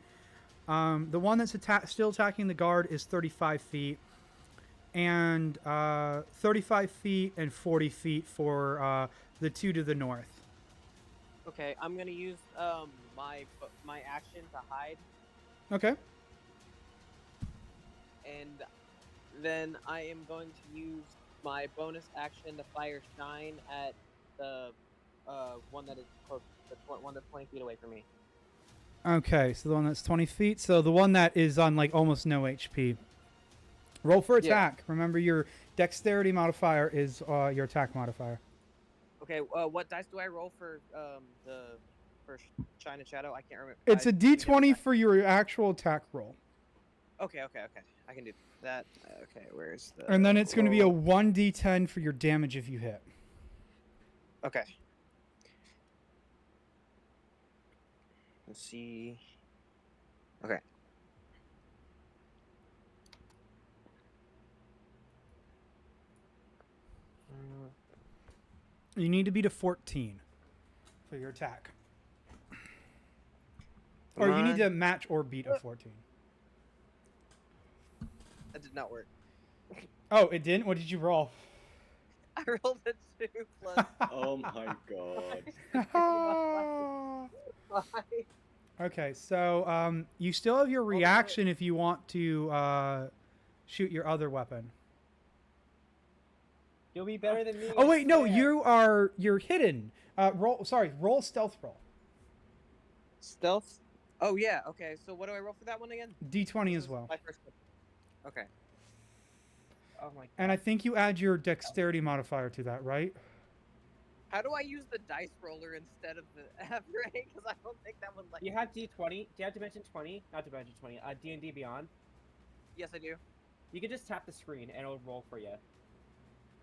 The one that's still attacking the guard is 35 feet. And 35 feet and 40 feet for the two to the north. Okay, I'm gonna use my action to hide, Okay. and then I am going to use my bonus action to fire shine at the one that is close, the one that's 20 feet away from me. Okay, so the one that's 20 feet. So the one that is on like almost no HP. Roll for attack. Yeah. Remember your dexterity modifier is your attack modifier. Okay, what dice do I roll for Shine and Shadow? I can't remember. It's a D20 for your actual attack roll. Okay. I can do that. Okay, where's the... And then it's going to be a 1d10 for your damage if you hit. Okay. Let's see... Okay. You need to beat a 14 for your attack. Or you need to match or beat a 14. That did not work. Oh, it didn't? What did you roll? I rolled a 2 plus... Oh my god. Okay, so you still have your reaction if you want to shoot your other weapon. You'll be better than me. Oh wait, no, you're hidden. Roll stealth roll. Stealth? Oh yeah, okay. So what do I roll for that one again? D20 as well. My first one. Okay. Oh my god. And I think you add your dexterity modifier to that, right? How do I use the dice roller instead of the F-ray? Because I don't think that would let you. Have D20. Do you have Dimension 20? Not Dimension 20. D&D Beyond. Yes, I do. You can just tap the screen and it'll roll for you.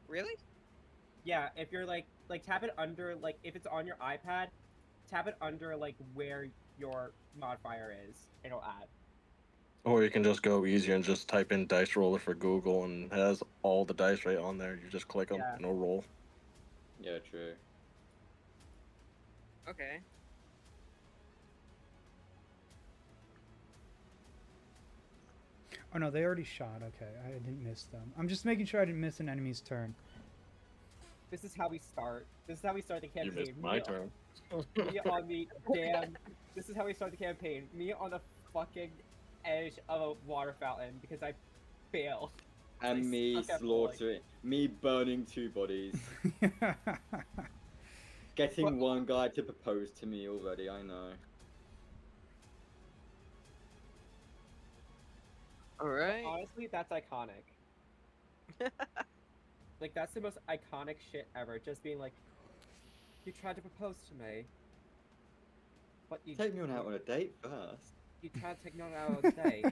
Really? Yeah, if you're like tap it under, like if it's on your iPad, tap it under like where your modifier is, it'll add. Or you can just go easier and just type in dice roller for Google and it has all the dice right on there. You just click them and it'll roll. Yeah, true. Okay. Oh no, they already shot. Okay, I didn't miss them. I'm just making sure I didn't miss an enemy's turn. This is how we start. This is how we start the campaign. You missed my turn. Me on the damn... This is how we start the campaign. Me on the fucking edge of a water fountain because I failed. And me slaughtering... Me burning 2 bodies. Getting one guy to propose to me already, I know. Alright. Honestly, that's iconic. Like, that's the most iconic shit ever. Just being like, you tried to propose to me. But you... Take me out on a date first. You tried to take me out on a date.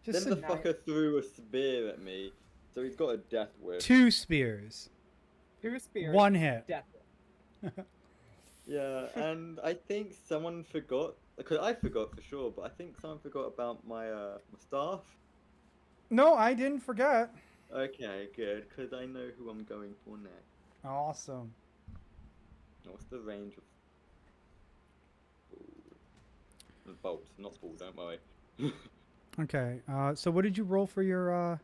Then the fucker threw a spear at me, so he's got a death wish. 2 spears. 2 spears. 1 hit. Death. Yeah, and I think someone forgot, because I forgot for sure, but I think someone forgot about my my staff. No, I didn't forget. Okay, good, because I know who I'm going for next. Awesome. What's the range of bolts? Not ball, don't worry. Okay, so what did you roll for your,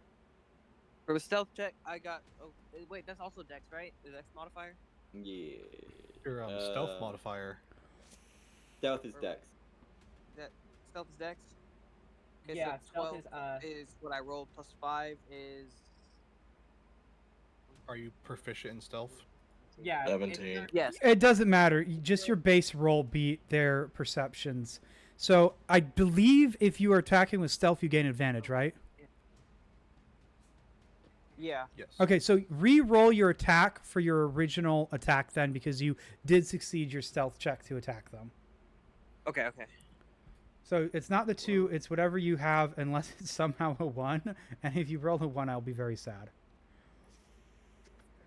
For a stealth check, I got... Oh, wait, that's also dex, right? The dex modifier? Yeah. Your stealth modifier. Stealth is Or dex. That stealth is dex? Okay, Yeah, so stealth 12 is what I rolled, plus 5 is... Are you proficient in stealth? Yeah. 17. Yes. It doesn't matter. Just your base roll beat their perceptions. So I believe if you are attacking with stealth, you gain advantage, right? Yeah. Yes. Okay, so re-roll your attack for your original attack then, because you did succeed your stealth check to attack them. Okay, okay. So it's not the 2, it's whatever you have, unless it's somehow a 1. And if you roll a 1, I'll be very sad.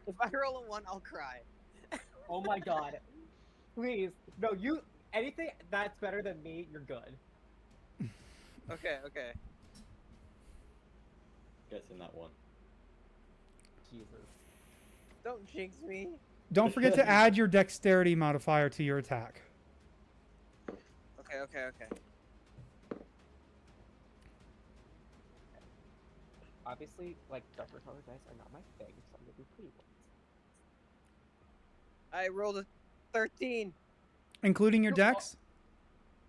If I roll a 1, I'll cry. Oh my god. Please. No, you... Anything that's better than me, you're good. Okay, okay. Gets in that one. Jesus. Don't jinx me. Don't forget to add your dexterity modifier to your attack. Okay, okay, okay. Obviously, like, darker colored dice are not my thing, so I'm gonna do pretty ones. I rolled a 13. Including your dex?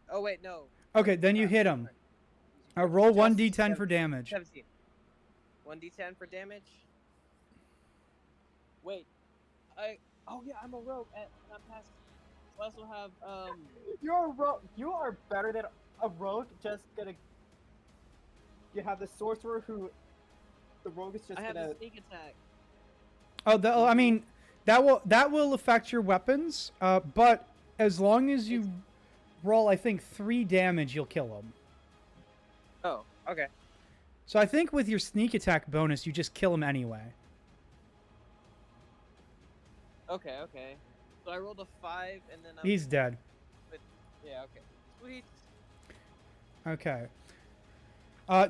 Oh, wait, no. Okay, then you hit him. Roll 1d10 for damage. 17. 1d10 for damage. Wait. Oh, yeah, I'm a rogue, and I'm past... I also have, You're a rogue. You are better than a rogue. Just gonna. You have the sorcerer who. The rogue is just I have gonna. a sneak attack. Oh, I mean, that will affect your weapons. But as long as you roll, I think 3 damage, you'll kill him. Oh, okay. So I think with your sneak attack bonus, you just kill him anyway. Okay, okay. So I rolled a 5, and then He's dead. Yeah, okay. Sweet. Okay.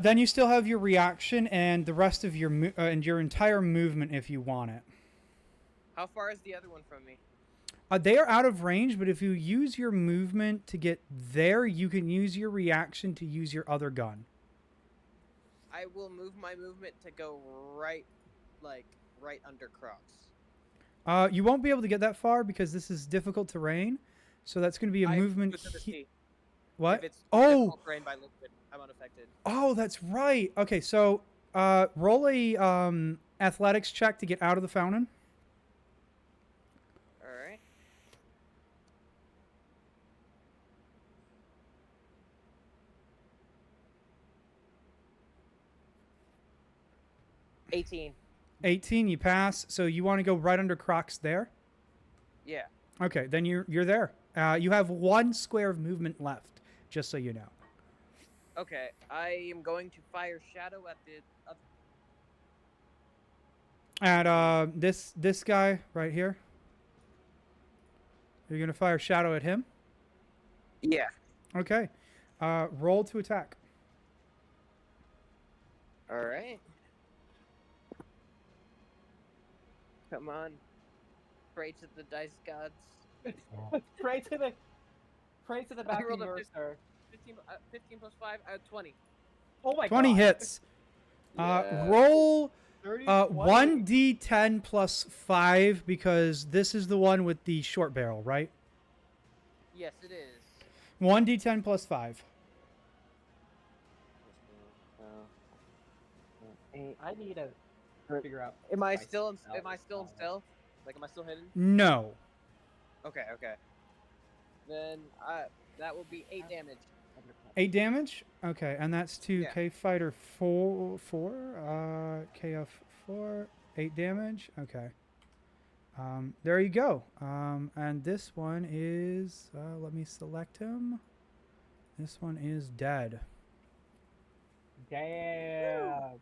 Then you still have your reaction and the rest of your and your entire movement if you want it. How far is the other one from me? They are out of range, but if you use your movement to get there, you can use your reaction to use your other gun. I will move my movement to go right under Crocs. You won't be able to get that far because this is difficult terrain. So that's going to be a movement. What? If it's oh! terrain by liquid, I'm unaffected. Oh, that's right. Okay, so roll a athletics check to get out of the fountain. All right. $18. 18, you pass. So you want to go right under Crocs there? Yeah. Okay, then you're there. You have 1 square of movement left, just so you know. Okay, I am going to fire Shadow at the... At this guy right here. You're gonna fire Shadow at him? Yeah. Okay. Roll to attack. All right. Come on. Pray to the dice gods. Pray to the back rolled a mercer. 15 plus 5, I have 20. Oh my 20 god. hits. Yeah. Roll 30, 1d10 plus 5 because this is the one with the short barrel, right? Yes, it is. 1d10 plus 5. I need to figure out. Am I my still in spell. stealth? Like, am I still hidden? No. Okay, okay. Then that will be 8 damage. 8 damage? Okay, and that's to Yeah. K Fighter 4, KF 4, 8 damage. Okay. There you go. And this one is, let me select him. This one is dead. Damn.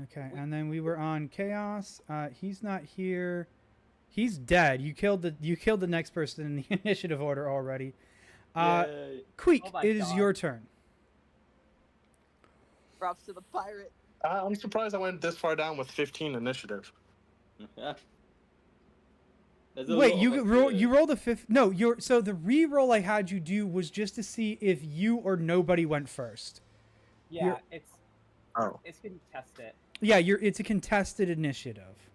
Okay, and then we were on Chaos. He's not here. He's dead. You killed the next person in the initiative order already. Queek, Oh my it is God. your turn. Props to the pirate. I'm surprised I went this far down with 15 initiative. Wait, you rolled a fifth. No, so the re-roll I had you do was just to see if you or nobody went first. Yeah, it's contested. Yeah, it's a contested initiative.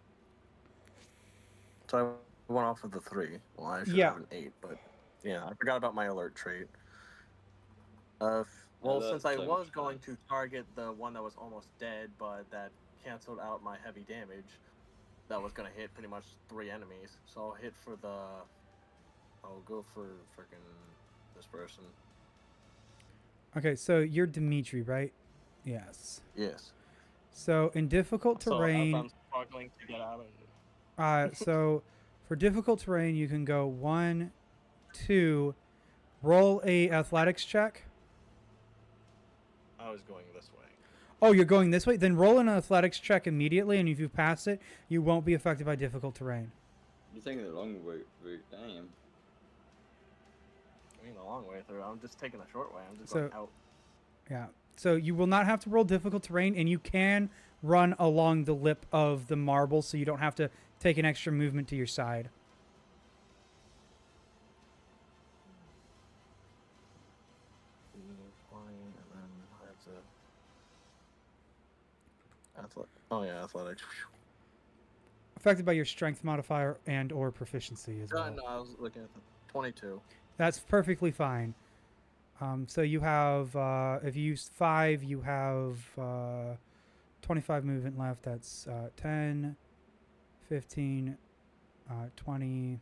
So I went off of the 3. Well, I should have an 8, but yeah, I forgot about my alert trait. Since I was going to target the one that was almost dead, but that canceled out my heavy damage, that was gonna hit pretty much 3 enemies. So I'll go for freaking this person. Okay, so you're Dimitri, right? Yes. Yes. So in difficult terrain, So I'm struggling to get out of it. So for difficult terrain, you can go 1, 2, roll a athletics check. I was going this way. Oh, you're going this way? Then roll an athletics check immediately, and if you pass it, you won't be affected by difficult terrain. You're taking the long route, damn. I mean, the long way through. I'm just taking a short way. I'm just going out. Yeah. So you will not have to roll difficult terrain, and you can run along the lip of the marble, so you don't have to take an extra movement to your side. Athletics. Affected by your strength modifier and or proficiency as well. No, I was looking at the 22. That's perfectly fine. So you have, if you used 5, you have 25 movement left. That's 10, 15, 20,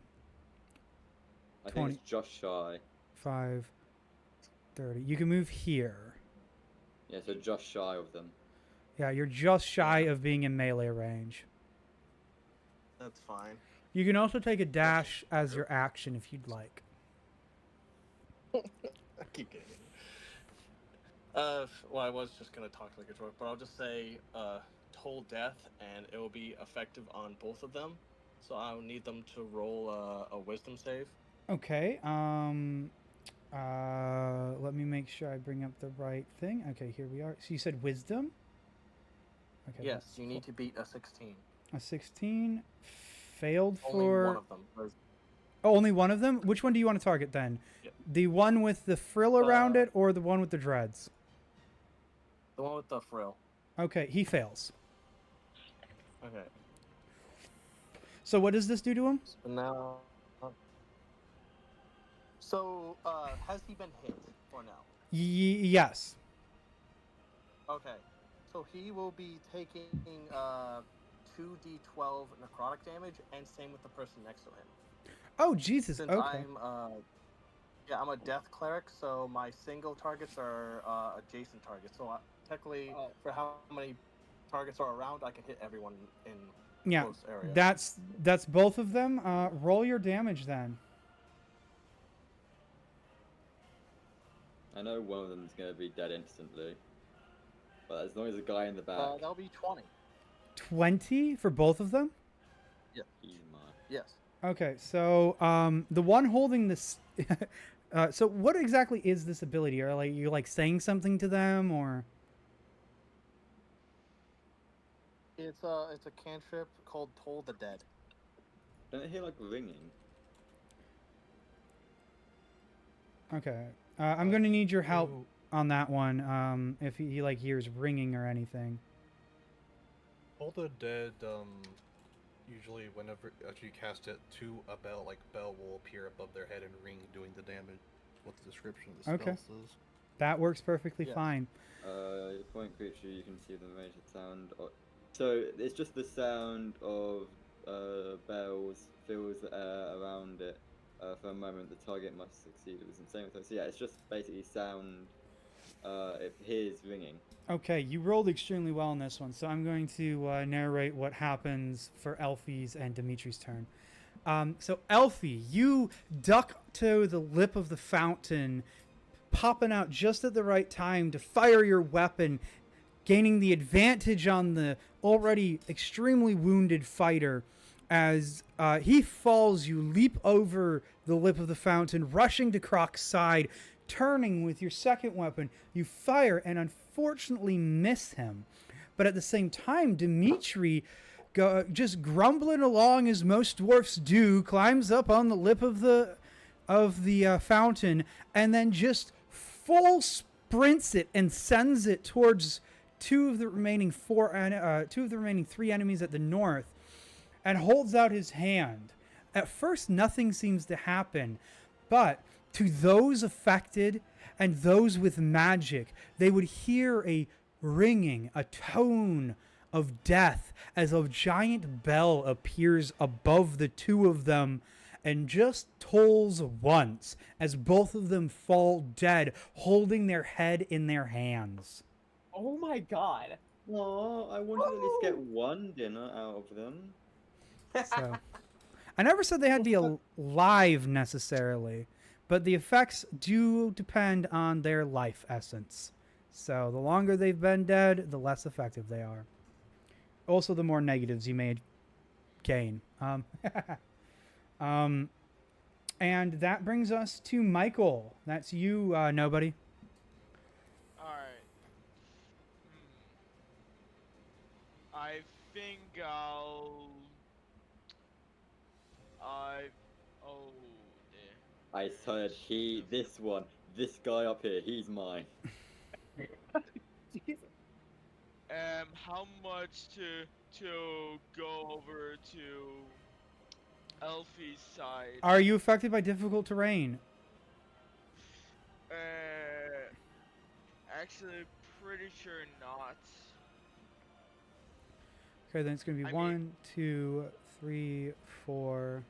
I think it's just shy. 5, 30. You can move here. Yeah, so just shy of them. Yeah, you're just shy of being in melee range. That's fine. You can also take a dash as your action if you'd like. I keep getting it. Well, I was just going to talk like a dork, but I'll just say Toll Death, and it will be effective on both of them. So I'll need them to roll a wisdom save. Okay. Let me make sure I bring up the right thing. Okay, here we are. So you said wisdom? Okay. Yes, you need to beat a 16. A 16 failed Only for... one of them. Oh, only one of them? Which one do you want to target then? Yep. The one with the frill around it or the one with the dreads? The one with the frill. Okay, he fails. Okay. So what does this do to him? So now... So, has he been hit or no? Yes. Okay. So he will be taking 2d12 necrotic damage, and same with the person next to him. Oh, Jesus. Since okay. I'm a death cleric, so my single targets are adjacent targets. So technically, for how many targets are around, I can hit everyone in close area. That's both of them. Roll your damage then. I know one of them is going to be dead instantly. But as long as the guy in the back... that'll be 20. 20 for both of them? Yeah. Yes. Okay, so the one holding this... so what exactly is this ability? Are you saying something to them, or...? It's a cantrip called Toll the Dead. Don't I hear ringing? Okay. I'm going to need your help on that one, if he hears ringing or anything. Toll the Dead, usually whenever you cast it, a bell will appear above their head and ring, doing the damage. What the description of the spell says. That works perfectly fine. Your point creature, you can see the range of sound. So it's just the sound of bells fills the air around it. For a moment, the target must succeed. It was insane with her. So yeah, it's just basically sound. It hears ringing. Okay, you rolled extremely well on this one, so I'm going to narrate what happens for Elfie's and Dimitri's turn. So Elfie, you duck to the lip of the fountain, popping out just at the right time to fire your weapon, gaining the advantage on the already extremely wounded fighter. As he falls, you leap over the lip of the fountain, rushing to Croc's side, turning with your second weapon. You fire and unfortunately miss him. But at the same time, Dimitri, just grumbling along as most dwarfs do, climbs up on the lip of the fountain and then just full sprints it and sends it towards two of the remaining three enemies at the north, and holds out his hand. At first, nothing seems to happen, but to those affected and those with magic, they would hear a ringing, a tone of death as a giant bell appears above the two of them and just tolls once as both of them fall dead, holding their head in their hands. Oh my god. Oh, I wanted to at least get one dinner out of them. So, I never said they had to be alive necessarily, but the effects do depend on their life essence. So the longer they've been dead, the less effective they are. Also, the more negatives you may gain. And that brings us to Michael. That's you, nobody. Alright. I think oh, dear. I said this guy up here, he's mine. How much to go over to Elfie's side? Are you affected by difficult terrain? Actually, pretty sure not. Okay, then it's going to be 1, 2, 3, 4.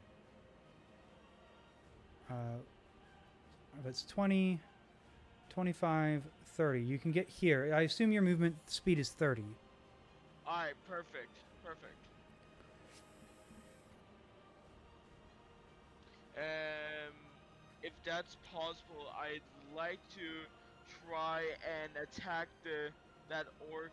That's 20, 25, 30. You can get here. I assume your movement speed is 30. Alright, perfect. If that's possible, I'd like to try and attack that orc.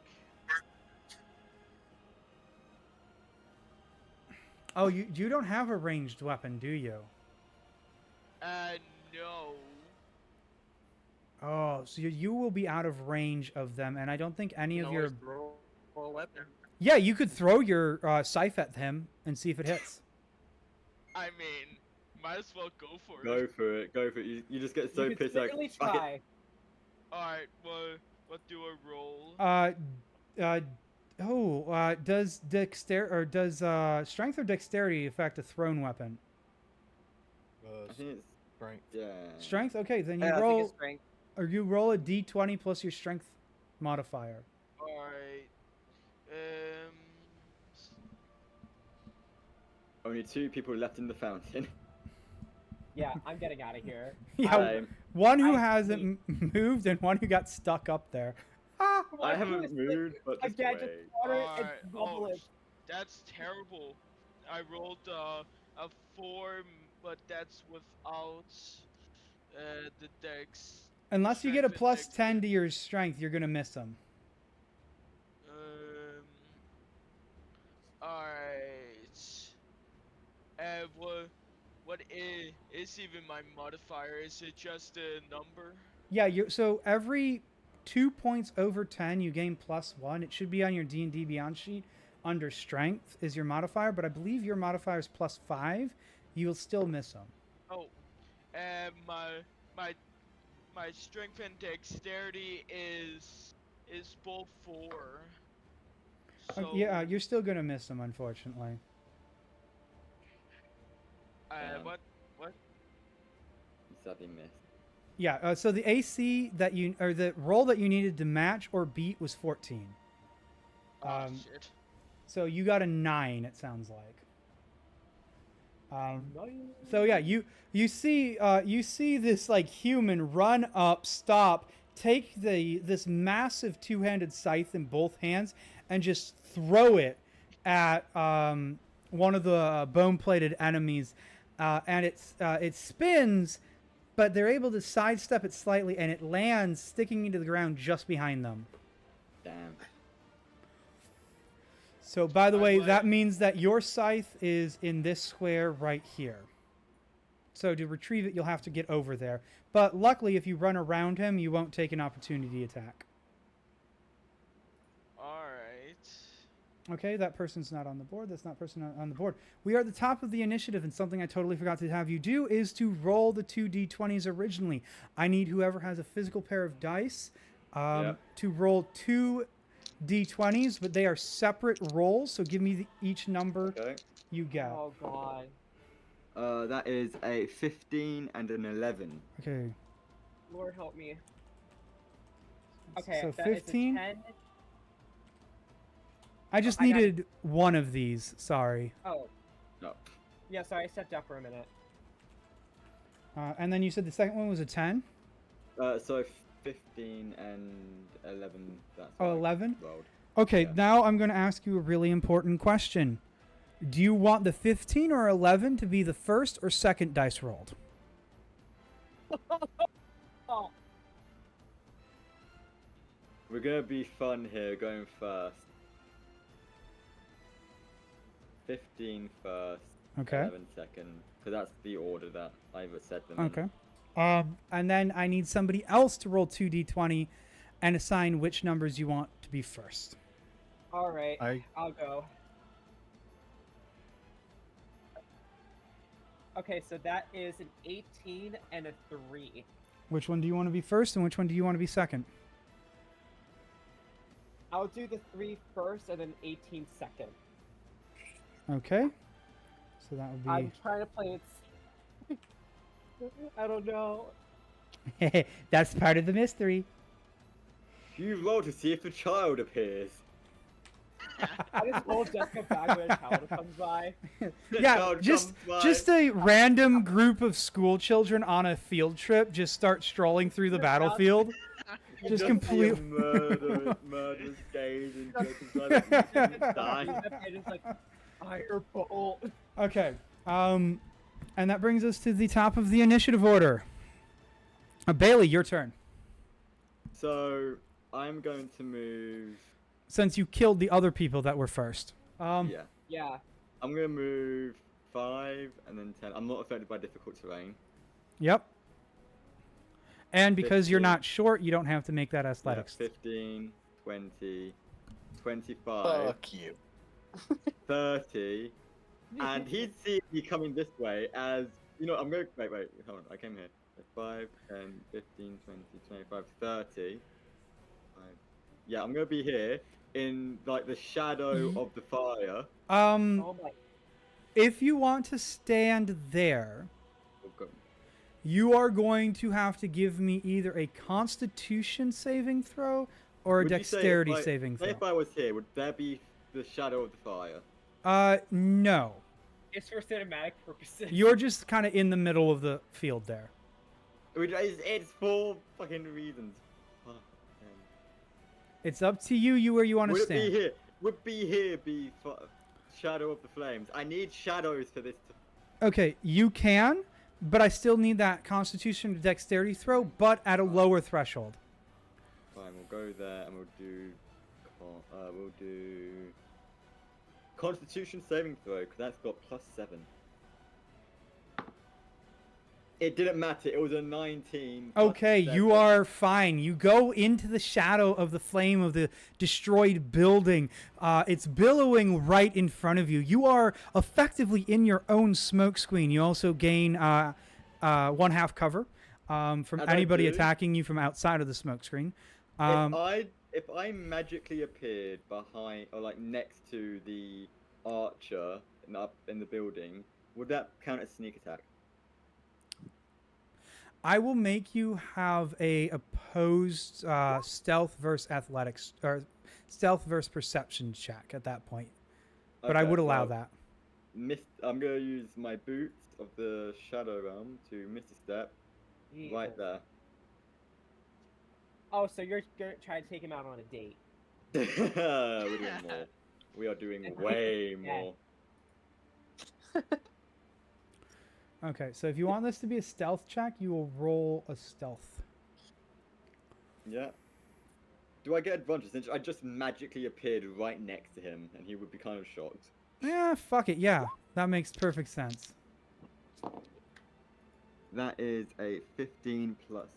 Oh, you don't have a ranged weapon, do you? No. Oh, so you will be out of range of them, and I don't think any of your... Roll a weapon. Yeah, you could throw your scythe at him and see if it hits. I mean, might as well go for it. Go for it. You just get so You pissed could like. really fuck it. try. Alright, well, what do I roll? Does strength or dexterity affect a thrown weapon? I think it's Strength. yeah. Strength? Okay, then you I think roll, it's strength. or you roll a d20 plus your strength modifier. Alright. Only 2 people left in the fountain. Yeah, I'm getting out of here. Yeah, one who I hasn't moved and one who got stuck up there. Ah! I haven't moved, but just Again, wait. just water and Alright, bubble it. that's terrible. I rolled a 4, but that's without the dex. Unless you get a Strength and plus dex. 10 to your strength, you're gonna miss them. Alright. What is even my modifier? Is it just a number? Yeah, so every 2 points over 10, you gain +1. It should be on your D&D Beyond sheet. Under strength is your modifier, but I believe your modifier is +5. You'll still miss them. Oh, my strength and dexterity is both 4. So, Yeah, you're still gonna miss them, unfortunately. what? Sadly missed. Yeah, so the AC that the roll that you needed to match or beat was 14. Shit. So you got a 9, it sounds like. So yeah, you see this like human run up, stop, take this massive 2-handed scythe in both hands and just throw it at one of the bone-plated enemies, and it spins, but they're able to sidestep it slightly, and it lands sticking into the ground just behind them. Damn. So, by the way, I'd that like- means that your scythe is in this square right here. So to retrieve it, you'll have to get over there. But luckily, if you run around him, you won't take an opportunity attack. Alright. Okay, that person's not on the board. That's not person on the board. We are at the top of the initiative, and something I totally forgot to have you do is to roll the 2d20s originally. I need whoever has a physical pair of dice to roll 2d20s, but they are separate rolls, so give me each number you get. Oh god. That is a 15 and an 11. Okay. Lord help me. Okay, So that is a 15? 10. I just I got needed one of these. Sorry. Oh. No. Yeah, sorry, I stepped out for a minute. And then you said the second one was a 10? So 15 and 11. That's Oh, what I 11? rolled. Okay, Yeah. now I'm going to ask you a really important question. Do you want the 15 or 11 to be the first or second dice rolled? Oh. We're gonna be fun here, going first. 15 first, Okay. 11 second, because that's the order that I've said them in. Okay. And then I need somebody else to roll 2d20 and assign which numbers you want to be first. Alright, I I'll go. Okay, so that is an 18 and a 3. Which one do you want to be first and which one do you want to be second? I'll do the 3 first and then 18 second. Okay. So that would I'm trying to play it. I don't know. be... That's part of the mystery. You roll to see if the child appears. I just roll Jessica back when a child comes by. The Yeah, child just comes by. just a random group of school children on a field trip just start strolling through the battlefield. You just see a complete- murderous gaze and Jacob's die. It is like firebolt. Okay. And that brings us to the top of the initiative order. Bailey, your turn. So I'm going to move. Since you killed the other people that were first. Yeah, Yeah. I'm gonna move 5 and then 10. I'm not affected by difficult terrain. Yep. And because you're 15. not short, you don't have to make that Yeah, athletics. 15, 20, 25, Fuck you. 30, and he'd see me coming this way as, you know, I'm going to, wait, hold on, I came here. 5, 10, 15, 20, 25, 30. Yeah, I'm going to be here in, like, the shadow of the fire. Oh my. If you want to stand there, Oh, God. you are going to have to give me either a Constitution saving throw or a Would you say Dexterity if I- saving say throw. if I was here, would there be the shadow of the fire? No. It's for cinematic purposes. You're just kind of in the middle of the field there. It's for fucking reasons. Fuck, man. It's up to you where you want to Would it stand. be here? Would be here be shadow of the flames? I need shadows for this to... Okay, you can, but I still need that Constitution to Dexterity throw, but at a lower threshold. Fine, we'll go there and we'll do Constitution saving throw, because that's got +7. It didn't matter, it was a 19. plus Okay, you 7. are fine. You go into the shadow of the flame of the destroyed building. It's billowing right in front of you. You are effectively in your own smoke screen. You also gain 1/2 cover from As I anybody do. attacking you from outside of the smoke screen. If I magically appeared behind or like next to the archer up in the building, would that count as sneak attack? I will make you have a opposed stealth versus athletics or stealth versus perception check at that point. But I Okay, would allow well, that. I'm gonna use my boots of the Shadow Realm to Misty Step right Jesus. there. Oh, so you're gonna try to take him out on a date. We're doing more. We are doing way Yeah. more. Okay, so if you want this to be a stealth check, you will roll a stealth. Yeah. Do I get advantage since I just magically appeared right next to him, and he would be kind of shocked? Yeah, fuck it. Yeah, that makes perfect sense. That is a 15 plus.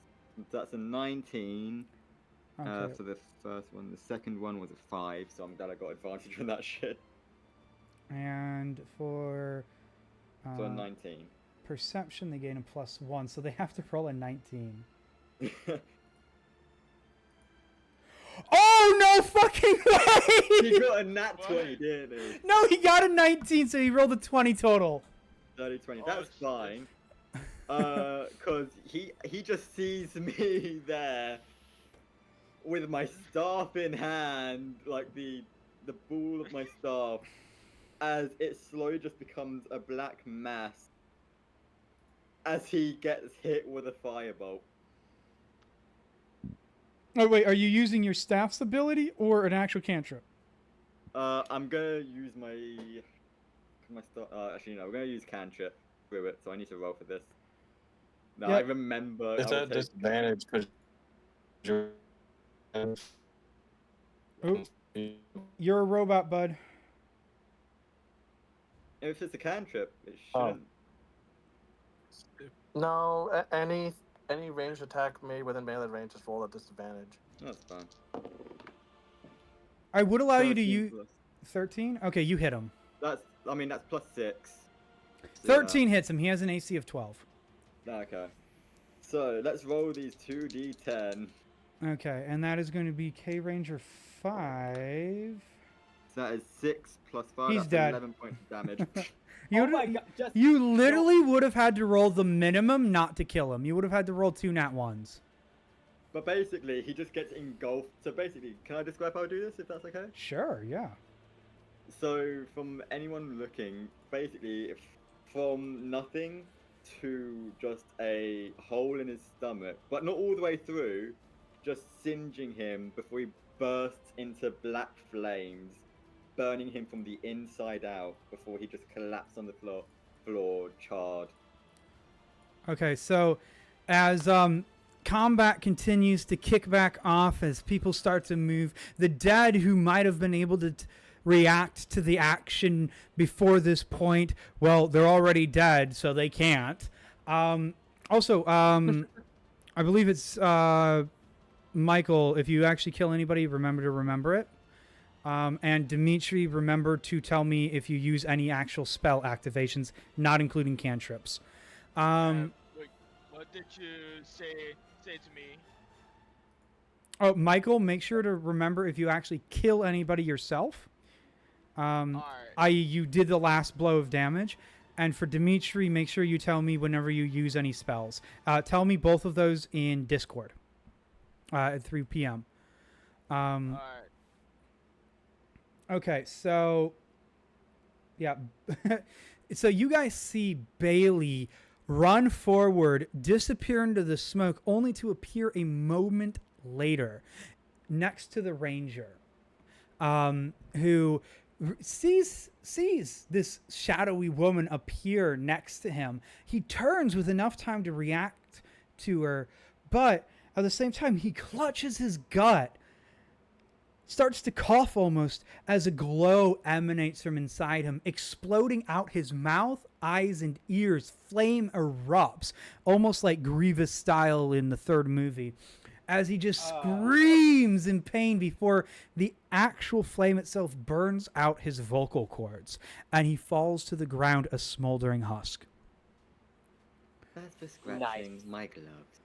That's a 19 Okay. for the first one. The second one was a 5, so I'm glad I got advantage on that shit. And for So a 19. perception, they gain a +1, so they have to roll a 19. Oh, no fucking way! He got a nat 20, didn't he? No, he got a 19, so he rolled a 20 total. 30, 20. Oh, That's shit. fine. Cause he just sees me there with my staff in hand, like the ball of my staff, as it slowly just becomes a black mass as he gets hit with a firebolt. Oh, wait, are you using your staff's ability or an actual cantrip? I'm gonna use my staff. Actually, no, we're gonna use cantrip through it, so I need to roll for this. No, Yep. I remember. Is that disadvantage because you're... Oh, you're a robot, bud. If it's a cantrip, it Oh. shouldn't. No, any ranged attack made within melee range is rolled at disadvantage. That's fine. I would allow you to 13 use plus- 13. Okay, you hit him. That's plus 6. So, 13 hits him. He has an AC of 12. Okay. So let's roll these 2d10. Okay, and that is going to be K Ranger 5. So that is 6 plus 5. He's That's dead. 11 points of damage. You Oh my god, just you literally would have had to roll the minimum not to kill him. You would have had to roll 2 nat 1s. But basically, he just gets engulfed. So basically, can I describe how I do this, if that's okay? Sure, yeah. So from anyone looking, basically, from nothing to just a hole in his stomach, but not all the way through, just singeing him before he bursts into black flames, burning him from the inside out before he just collapsed on the floor charred. Okay, so as combat continues to kick back off, as people start to move, the dead who might have been able to react to the action before this point, well, they're already dead, so they can't. Also, I believe it's Michael, if you actually kill anybody, remember to remember it. And Dimitri, remember to tell me if you use any actual spell activations, not including cantrips. Wait, what did you say to me? Oh, Michael, make sure to remember if you actually kill anybody yourself, Alright. i.e. you did the last blow of damage. And for Dimitri, make sure you tell me whenever you use any spells. Tell me both of those in Discord at 3 p.m. Alright. Okay, so yeah. So you guys see Bailey run forward, disappear into the smoke, only to appear a moment later next to the ranger, who sees this shadowy woman appear next to him. He turns with enough time to react to her, but at the same time he clutches his gut, starts to cough almost as a glow emanates from inside him, exploding out his mouth, eyes, and ears. Flame erupts, almost like Grievous style in the third movie, as he just screams in pain before the actual flame itself burns out his vocal cords, and he falls to the ground a smoldering husk. That's for scratching my gloves.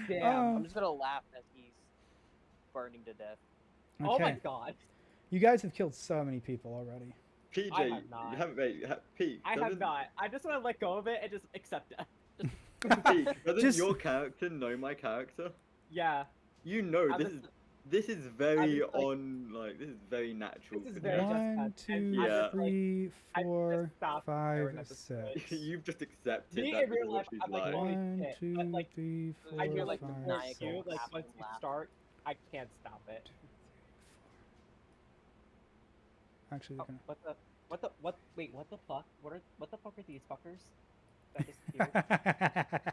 Damn, I'm just gonna laugh as he's burning to death. Okay. Oh my god. You guys have killed so many people already. PJ, I have not. you haven't Pete. I have not. I just want to let go of it and just accept it. Pete, doesn't Just- your character know my character? Yeah. You know I'm this is very just, like- this is very natural. This is for very him. just- 1, and 2, I'm just, 3, I just 4, stopped 5, staring at this 6. You've just accepted Me that in this is real what life, she's I'm like, like. holy 1, shit, 2, but, like, 3, 4, I feel like 5, before you, 6. like once you start, I can't stop it. Actually, Oh, what the fuck? What the fuck are these fuckers? that disappeared.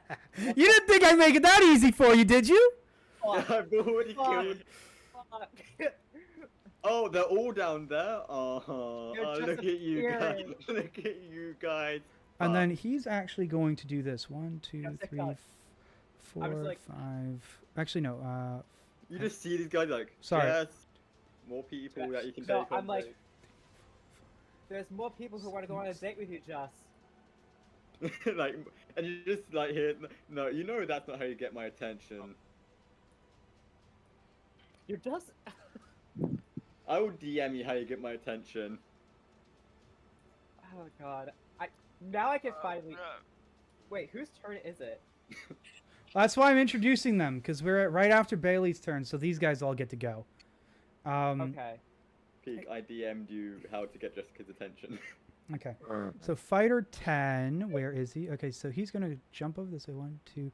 You didn't think I'd make it that easy for you, did you? Fuck, I've already fuck, killed. fuck. Oh, they're all down there. Oh, You're look at you guys. disappearing. Look at you guys. And then he's actually going to do this. 1, 2, Jessica. 3, I was 4, like- 5. Actually, no. You just see these guys like, Sorry. yes, more people that you can No, take on I'm like- dates. There's more people who want to go on a date with you, Jess. Like, and you just like hear, no, you know that's not how you get my attention. You're just. I will DM you how you get my attention. Oh god. Now I can finally. bruh. Wait, whose turn is it? That's why I'm introducing them, because we're right after Bailey's turn, so these guys all get to go. Okay. Peak, I DM'd you how to get Jessica's attention. Okay. So fighter 10, where is he? Okay, so he's gonna jump over this way. 1, 2,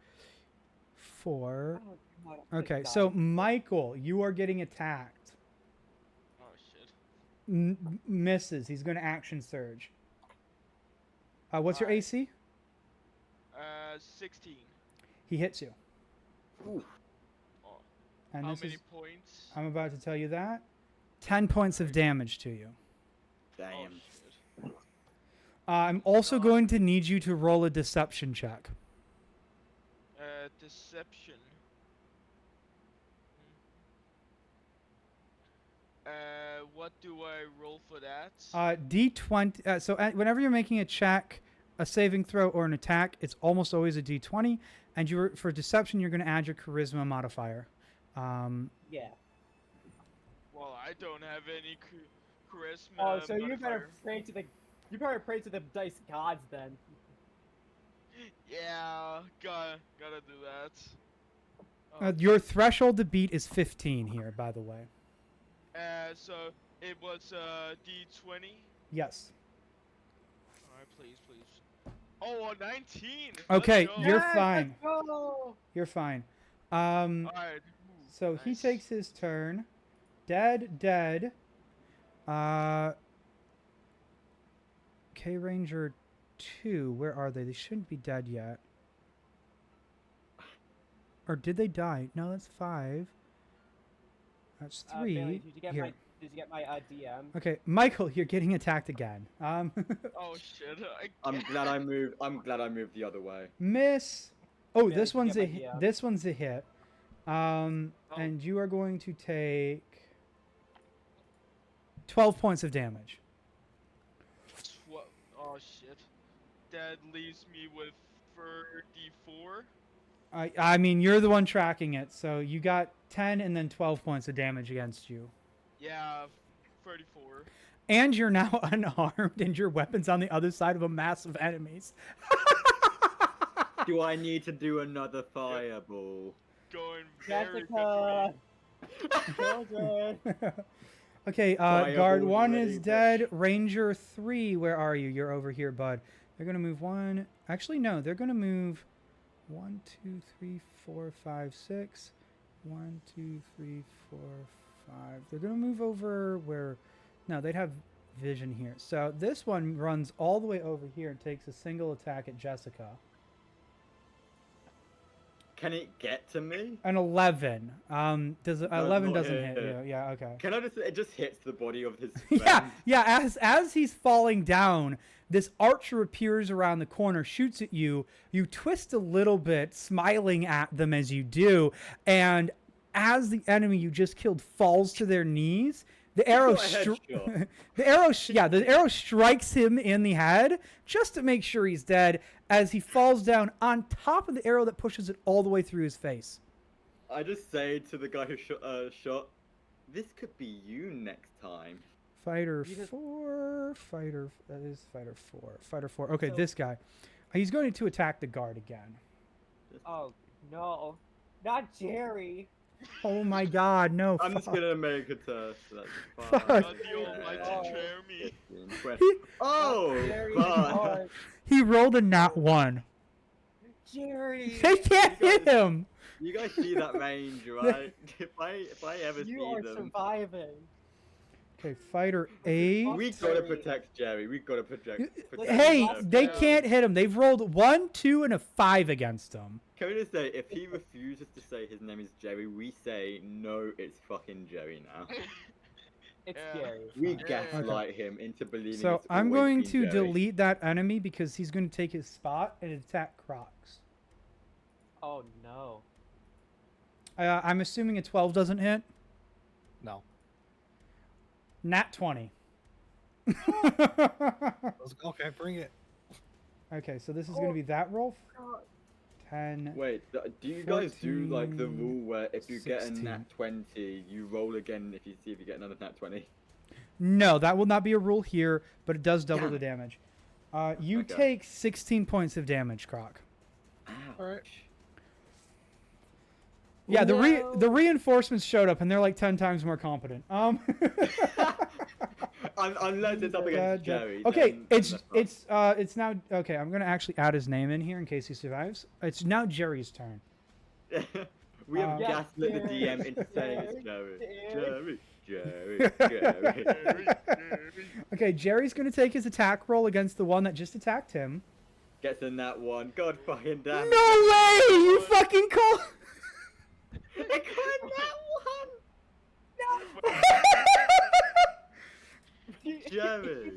4. Oh, God, thank Okay, God. so Michael, you are getting attacked. Oh shit. Misses. He's gonna action surge. What's your Alright. AC? 16. He hits you. Ooh. Oh. And How this many is. points? I'm about to tell you that. 10 points of damage to you. Oh Damn. shit. I'm also God. going to need you to roll a deception check. Deception. What do I roll for that? D20. Whenever you're making a check, a saving throw, or an attack, it's almost always a D20. And for deception, you're going to add your charisma modifier. Yeah. Well, I don't have any charisma. Oh, so you better modifier. pray to the. You better pray to the dice gods then. Yeah, gotta do that. Oh. Your threshold to beat is 15 here, by the way. So it was D20. Yes. Alright, please. Oh, a 19. Okay, Let's go. you're Yes, fine. let's go! You're fine. Alright. So he nice. takes his turn. Dead. K Ranger 2, where are they? They shouldn't be dead yet. Or did they die? No, that's 5. That's 3. Bailey, did you get Here. my DM? Okay, Michael, you're getting attacked again. Oh shit. I'm glad I moved. I'm glad I moved the other way. Miss. Oh, Yeah, this you one's get a my DM. this one's a hit. And you are going to take 12 points of damage. Oh shit. That leaves me with 34. I mean, you're the one tracking it, so you got 10 and then 12 points of damage against you. Yeah, 34. And you're now unarmed, and your weapon's on the other side of a mass of enemies. Do I need to do another fireball? Going very Jessica! good Children! Okay, Fireball guard 1 ready, is bitch. dead. Ranger 3, where are you? You're over here, bud. They're gonna move 1. Actually, no, they're gonna move 1, 2, 3, 4, 5, 6. 1, 2, 3, 4, 5. They're gonna move over where? No, they'd have vision here. So this one runs all the way over here and takes a single attack at Jessica. Can it get to me? An 11. Does 11 not doesn't hit. hit you? Yeah. Okay. Can I just? It just hits the body of his. Yeah, friend. yeah. As he's falling down, this archer appears around the corner, shoots at you. You twist a little bit, smiling at them as you do, and as the enemy you just killed falls to their knees, the arrow got a headshot. the arrow strikes him in the head just to make sure he's dead. As he falls down on top of the arrow that pushes it all the way through his face. I just say to the guy who shot, this could be you next time. Fighter You just- 4, fighter. That is fighter 4. Fighter 4. Okay, So- this guy. He's going to attack the guard again. Oh no. Not Jerry! Oh my God! No. I'm just fuck. gonna make a test. That's Fuck. fine. Not the almighty Oh. Jeremy. 15, 20. He, Oh, Jerry! fuck. Oh, he rolled a nat 1. Jerry! They can't hit him. You guys see that range, right? if I ever You see are them, surviving. Okay, fighter A. We gotta protect Jerry. We gotta protect Hey, Jerry. they can't hit him. They've rolled 1, 2, and a 5 against him. Can we just say, if he refuses to say his name is Jerry, we say, no, it's fucking Jerry now. It's Jerry. We gaslight him into believing So it's I'm always going been to Jerry. delete that enemy because he's going to take his spot and attack Crocs. Oh no. I'm assuming a 12 doesn't hit. No. Nat 20. Okay, bring it. Okay, so this is going to be that roll. 10. Wait, do you guys do like the 14, rule where if you get a 16. nat 20, you roll again if you see if you get another nat 20? No, that will not be a rule here, but it does double Damn the it. damage. You Okay. take 16 points of damage, Croc. Alright. Yeah, the No. reinforcements showed up and they're like 10 times more competent. Unless it's up against Jerry. Okay, then it's that's fine. it's now okay. I'm gonna actually add his name in here in case he survives. It's now Jerry's turn. We have Yeah, gaslit the Jerry, DM into saying it's Jerry, Jerry. Jerry. Okay, Jerry's gonna take his attack roll against the one that just attacked him. Gets in that one. God fucking damn No it. way! You fucking call. I got that Jerry.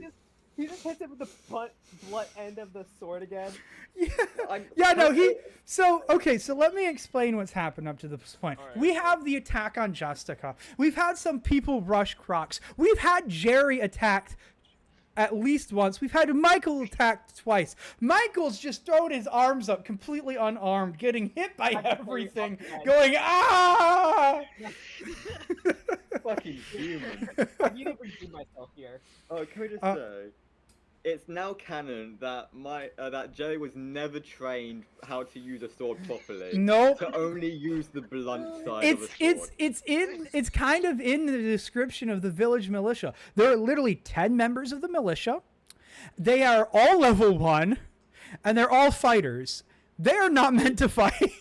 He just hits it with the blunt end of the sword again. Yeah, no, he. So, okay, so let me explain what's happened up to this point. Alright. We have the attack on Justica. We've had some people rush Crocs. We've had Jerry attacked at least once. We've had Michael attacked twice. Michael's just throwing his arms up, completely unarmed, getting hit by everything, going, ah! Fucking human. I need to redeem myself here. Oh, can we just say, it's now canon that that Jerry was never trained how to use a sword properly. No. To only use the blunt side It's of a sword. it's kind of in the description of the village militia. There are literally 10 members of the militia. They are all level 1, and they're all fighters. They are not meant to fight.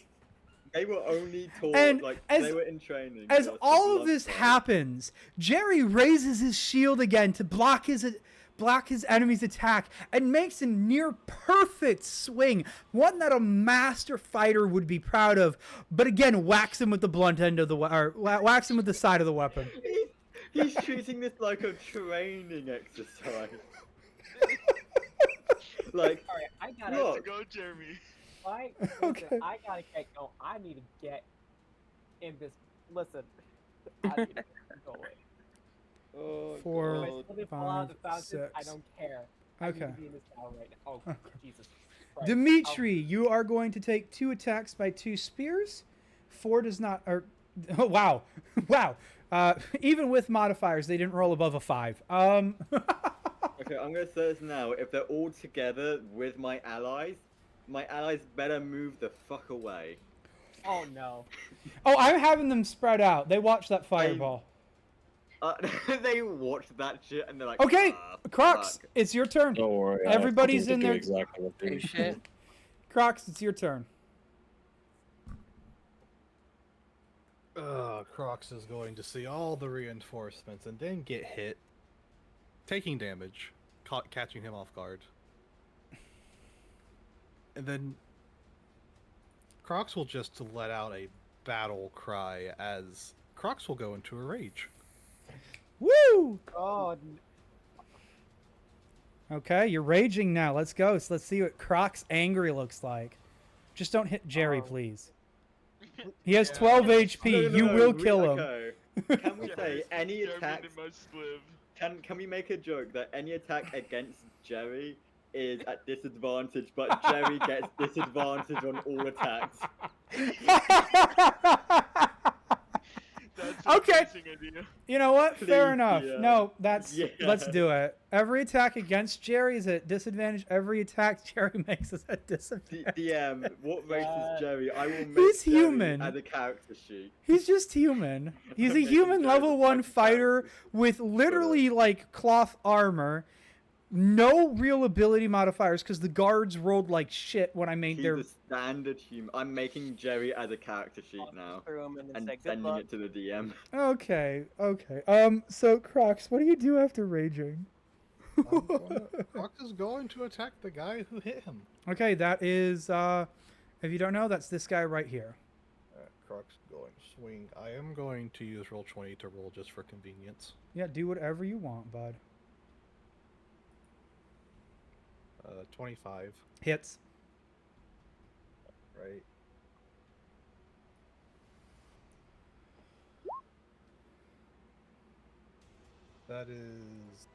They were only taught, And like, as- they were in training. As just the all of blunt this side. happens, Jerry raises his shield again to block his enemy's attack and makes a near perfect swing, one that a master fighter would be proud of. But again, whacks him with the blunt end of the whacks him with the side of the weapon. He's treating this like a training exercise. Like, Alright, I gotta. look, Go, Jeremy. Okay. I gotta get going. I need to get in this. Listen, I need to get going. oh, 4, If I God. still didn't fall out of the 5, fountain, I 6. don't care. I need to Okay. be in this tower right now. Oh, Jesus Christ. Dimitri, you are going to take 2 attacks by 2 spears. 4 does not. Or, oh, wow, wow. Even with modifiers, they didn't roll above a 5. Okay, I'm gonna say this now. If they're all together with my allies better move the fuck away. Oh no. Oh, I'm having them spread out. They watch that fireball. They watch that shit and they're like, Okay, "Ah, Crocs, fuck." it's your turn. Don't worry. Everybody's I in do there. Exactly what they Shit. Crocs, it's your turn. Crocs is going to see all the reinforcements and then get hit, taking damage, catching him off guard. And then Crocs will just let out a battle cry as Crocs will go into a rage. Woo! Oh, Okay, you're raging now. Let's go. So let's see what Crocs angry looks like. Just don't hit Jerry, please. He has 12 HP. You will kill him. Okay. Can we say any Jeremy attacks? must live. Can we make a joke that any attack against Jerry is at disadvantage, but Jerry gets disadvantage on all attacks? That's Okay. an amazing idea. You know what? Fair Please, enough. yeah. No, that's Yeah. let's do it. Every attack against Jerry is at disadvantage. Every attack Jerry makes is at disadvantage. DM, what race is Jerry? I will make He's Jerry human. as a character sheet. He's just human. He's a Making human Jerry level the 1 fucking fighter character. with literally like cloth armor no real ability modifiers because the guards rolled like shit when I made He's their. a standard human. I'm making Jerry as a character sheet now Through 'em and then and say, "Good sending luck." it to the DM. Okay. So Crocs, what do you do after raging? Crocs is going to attack the guy who hit him. Okay, that is. If you don't know, that's this guy right here. Crocs going to swing. I am going to use Roll20 to roll just for convenience. Yeah, do whatever you want, bud. 25. Hits. Right. That is.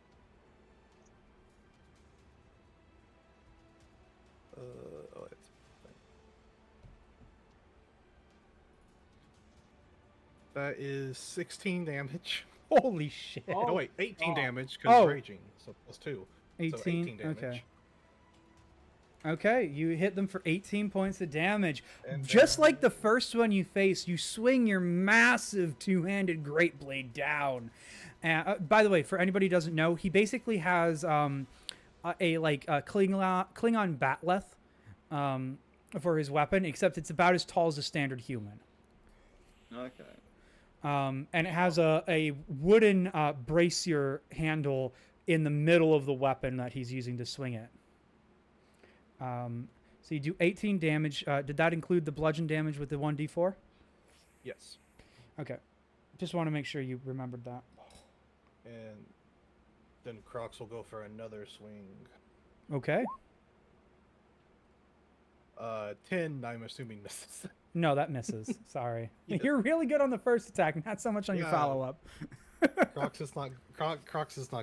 Oh, it's. That is 16 damage. Holy shit. Oh, wait, 18 Oh. damage because Oh. raging. So plus 2. 18. So 18 damage. Okay. Okay, you hit them for 18 points of damage. And Just then- like the first one you faced, you swing your massive two-handed great blade down. By the way, for anybody who doesn't know, he basically has a Klingon batleth for his weapon, except it's about as tall as a standard human. Okay. And it has a wooden bracier handle in the middle of the weapon that he's using to swing it. So you do 18 damage. Did that include the bludgeon damage with the 1d4? Yes. Okay. Just want to make sure you remembered that. And then Crocs will go for another swing. Okay. 10, I'm assuming misses. No, that misses. Sorry. Yeah. You're really good on the first attack, not so much on your Yeah. follow-up. Crocs is not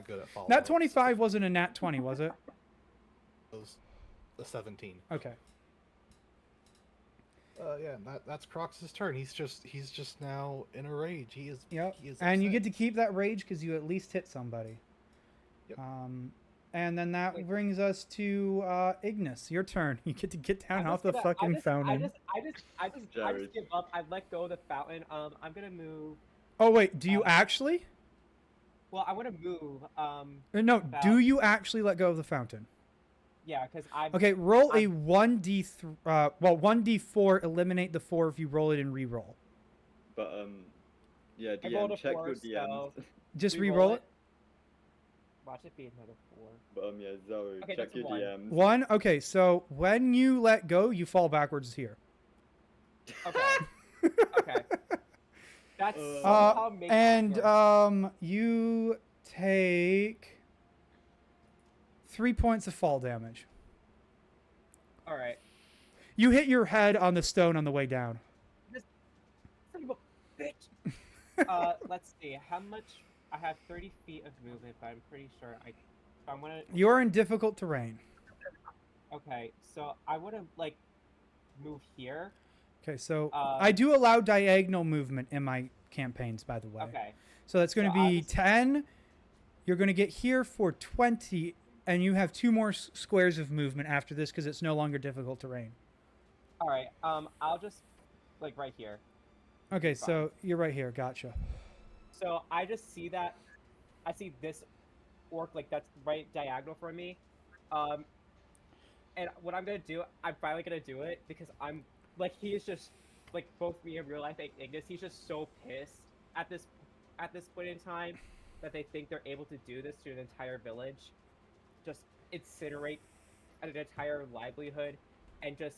good at follow. That 25 wasn't a nat 20, was it? It was a 17. Okay. Yeah, that's Crocs' turn. He's just now in a rage. He is. Yep. He is And you get upset. to keep that rage because you at least hit somebody. Yep. And then that brings us to Ignis. Your turn. You get to get down I'm off just the gonna- fucking fountain. I just Jared. give up. I let go of the fountain. I'm gonna move. Oh wait, do you actually? Well, I want to move. No, about- do you actually let go of the fountain? Yeah, because I'm. Okay, roll a 1d4, eliminate the 4 if you roll it and re-roll. But yeah, I rolled DM, a check 4, your DMs. Just Re-roll re-roll it. Watch it be another 4. But yeah, Zoe, Okay, check that's your one. DMs. 1. Okay, so when you let go, you fall backwards here. Okay. Okay. That's somehow makes it And worse. you take 3 points of fall damage. All right. You hit your head on the stone on the way down. Son of a bitch. Let's see. How much? I have 30 feet of movement, but I'm pretty sure I want to. You're in difficult terrain. Okay, so I want to like move here. Okay, so Um, I do allow diagonal movement in my campaigns, by the way. Okay. So that's going to So be obviously- 10. You're going to get here for 20, and you have 2 more squares of movement after this because it's no longer difficult terrain. All right. I'll just like right here. Okay, Fine. so you're right here. Gotcha. So I just see that. I see this orc like that's right diagonal from me. And what I'm gonna do, I'm finally gonna do it because I'm like he is just like both me and real life Ignis. He's just so pissed at this point in time that they think they're able to do this to an entire village, just incinerate an entire livelihood, and just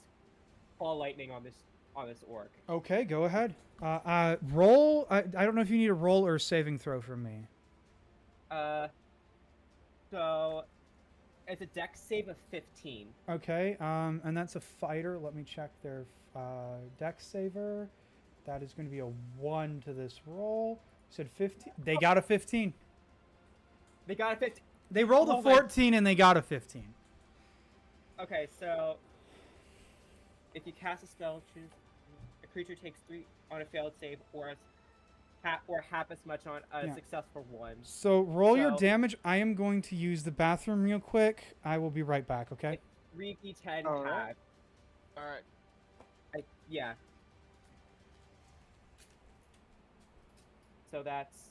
fall lightning on this orc. Okay, go ahead. Roll. I don't know if you need a roll or a saving throw from me. So it's a dex save of 15. Okay, and that's a fighter. Let me check their dex saver. That is going to be a 1 to this roll. You said 15. They got a 15. They got a 15. They rolled Oh a my- 14 and they got a 15. Okay, so if you cast a spell, choose a creature takes 3 on a failed save, or half as much on a Yeah. successful one. So roll your So- damage. I am going to use the bathroom real quick. I will be right back, okay? 3d10 Alright. half. All right. Yeah. So that's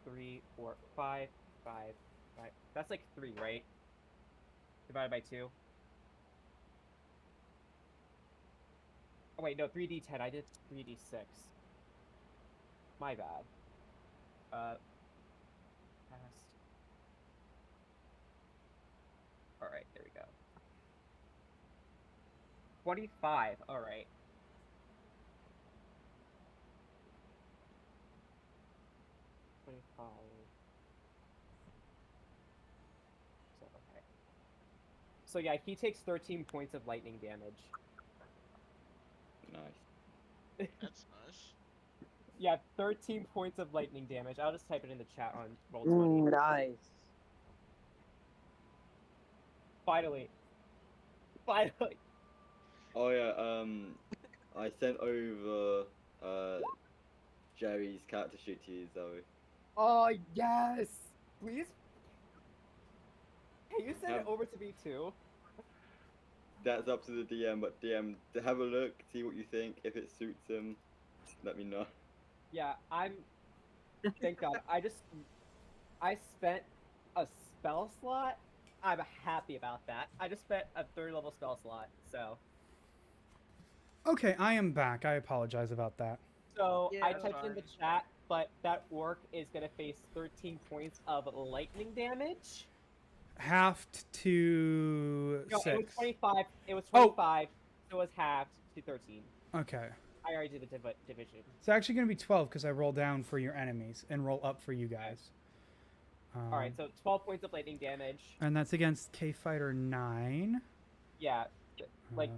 3, 4, 5, 5, 5. That's like 3, right? divided by 2. Oh wait, no, 3d10. I did 3d6. My bad. Past. Alright, there we go. 25, alright. So, okay. So yeah, he takes 13 points of lightning damage. Nice. That's nice. Yeah, 13 points of lightning damage. I'll just type it in the chat on Roll20. Nice. Finally. Finally. Oh yeah, I sent over Jerry's character sheet to you, Zoe. Oh, yes! Please? Hey, you send it over to me too? That's up to the DM, but DM, to have a look, see what you think. If it suits him, let me know. Yeah, thank God. I spent a spell slot. I'm happy about that. I just spent a 3rd level spell slot, so. Okay, I am back. I apologize about that. So, Yeah, I typed in the chat, but that orc is going to face 13 points of lightning damage. Halved to No, 6. it was 25. It was 25, so it was halved to 13. Okay. I already did the division. It's actually going to be 12 because I roll down for your enemies and roll up for you guys. Alright, so 12 points of lightning damage. And that's against K Fighter 9. Yeah, like...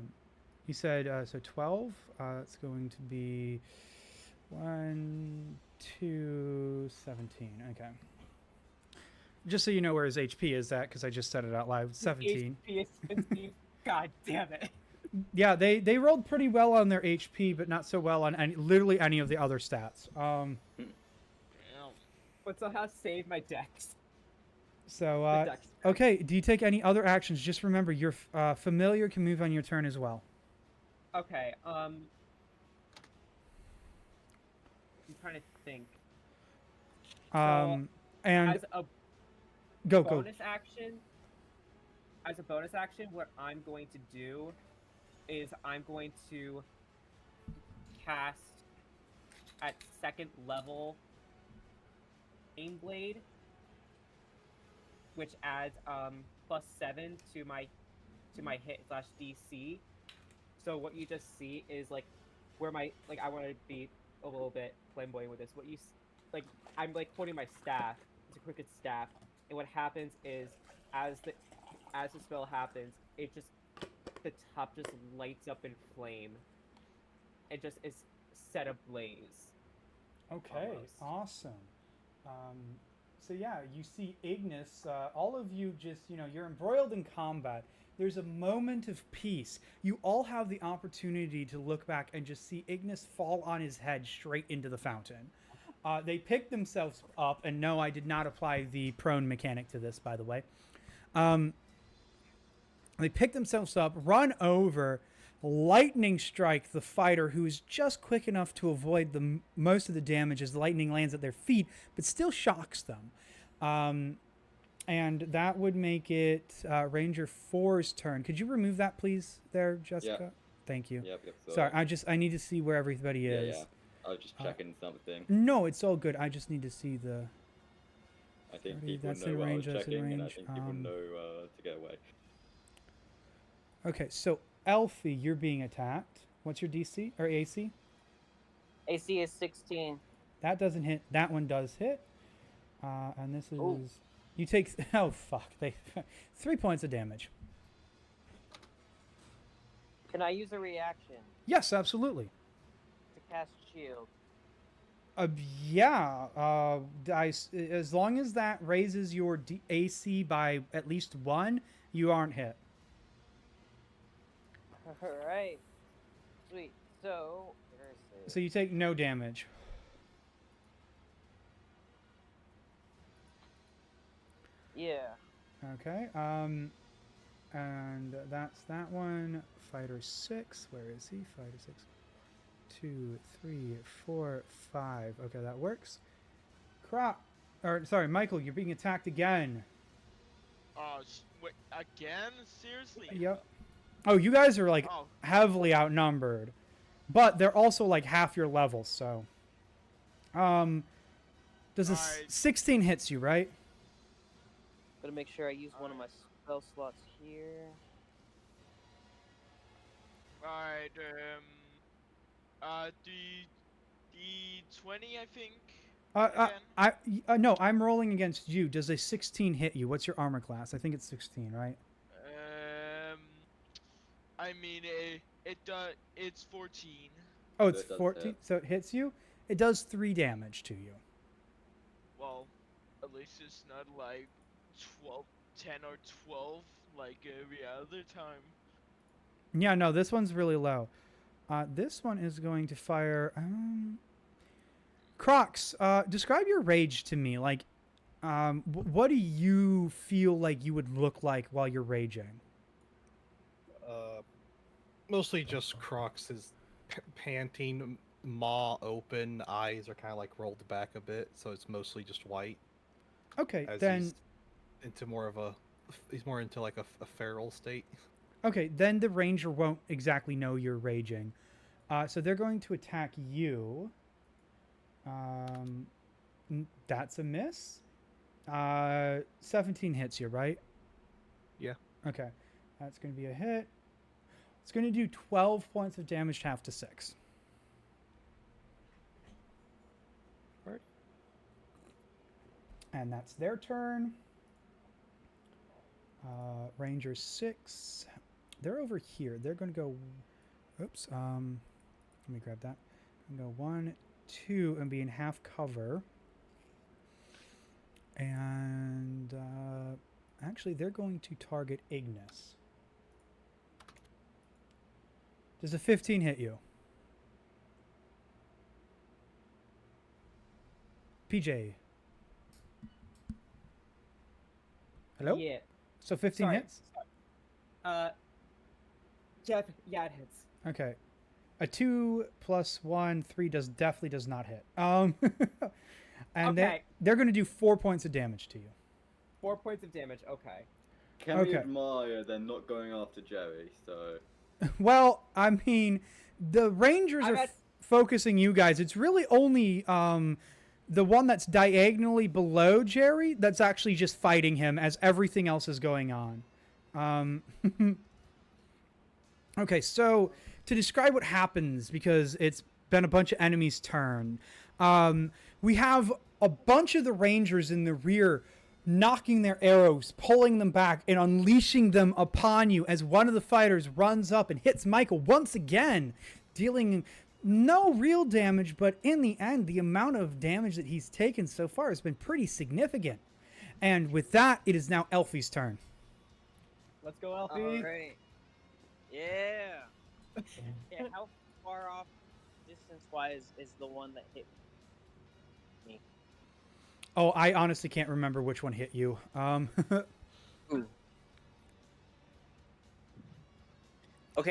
You said, so 12. That's going to be 1, 2, 17. Okay. Just so you know where his HP is at, because I just said it out loud. 17. HP is 17. God damn it. Yeah, they rolled pretty well on their HP, but not so well on literally any of the other stats. But somehow saved my dex. So, okay, do you take any other actions? Just remember, your familiar can move on your turn as well. Okay, I'm trying to think. And as a go. Action, as a bonus action, what I'm going to do is I'm going to cast at 2nd level Aim Blade, which adds +7 to my hit / DC. So what you just see is like where my I want to be a little bit flamboyant with this. What you I'm like holding my staff. It's a crooked staff, and what happens is as the spell happens, it just the top just lights up in flame. It just is set ablaze. Okay, almost. awesome. So yeah, you see Ignis. All of you just you're embroiled in combat. There's a moment of peace. You all have the opportunity to look back and just see Ignis fall on his head straight into the fountain. They pick themselves up, and no, I did not apply the prone mechanic to this, by the way. They pick themselves up, run over, lightning strike the fighter, who is just quick enough to avoid most of the damage as the lightning lands at their feet, but still shocks them. And that would make it Ranger 4's turn. Could you remove that, please, there, Jessica? Yeah. Thank you. Yep, Sorry, I need to see where everybody is. Yeah. I was just checking something. No, it's all good. I just need to see the... I think 30, people that's know in what I range, was that's in checking, and I range. think people know to get away. Okay, so Elfie, you're being attacked. What's your DC or AC? AC is 16. That doesn't hit. That one does hit. And this is... Ooh. You take... Oh, fuck. 3 points of damage. Can I use a reaction Yes, absolutely. to cast shield? Yeah. As long as that raises your AC by at least 1, you aren't hit. Alright. Sweet. So, where is it? So you take no damage. Yeah. Okay. And that's that one. Fighter 6. Where is he? Fighter 6. 2, 3, 4, 5. Okay, that works. Michael, you're being attacked again. Wait, again? Seriously? Yep. Oh, you guys are like Oh, heavily outnumbered, but they're also like half your level. So, does a Alright. 16 hits you, right? Gotta make sure I use one of my spell slots here. Alright, the 20, I think. No, I'm rolling against you. Does a 16 hit you? What's your armor class? I think it's 16, right? I mean, it's 14. Oh, it's It does 14. hit. So it hits you. It does 3 damage to you. Well, at least it's not like 10 or 12 like every other time. Yeah, no, this one's really low. This one is going to fire. Crocs, describe your rage to me. Like, what do you feel like you would look like while you're raging? Mostly just Crocs is panting, maw open, eyes are kind of like rolled back a bit, so it's mostly just white. Okay, As then. He's more into like a feral state. Okay, then the ranger won't exactly know you're raging. So they're going to attack you. That's a miss. 17 hits you, right? Yeah. Okay, that's going to be a hit. It's going to do 12 points of damage, half to 6. Right. And that's their turn. Ranger 6. They're over here. They're going to go. Oops. Let me grab that. I'm going to go 1, 2, and be in half cover. And actually, they're going to target Ignis. Does a 15 hit you? PJ. Hello? Yeah. So 15 Sorry. hits? Jeff, yeah, it hits. Okay. A 2 plus 1, 3 definitely does not hit. And Okay. they're going to do 4 points of damage to you. 4 points of damage. Okay. Can we Okay. admire they're not going after Jerry? So Well, I mean, the Rangers I'm are at- focusing you guys. It's really only the one that's diagonally below Jerry that's actually just fighting him as everything else is going on. Okay, so to describe what happens, because it's been a bunch of enemies' turn, we have a bunch of the Rangers in the rear knocking their arrows, pulling them back, and unleashing them upon you as one of the fighters runs up and hits Michael once again, dealing no real damage, but in the end, the amount of damage that he's taken so far has been pretty significant. And with that, it is now Elfie's turn. Let's go, Elfie. All right. Yeah. Yeah. How far off, distance-wise, is the one that hit me? Oh, I honestly can't remember which one hit you. Okay,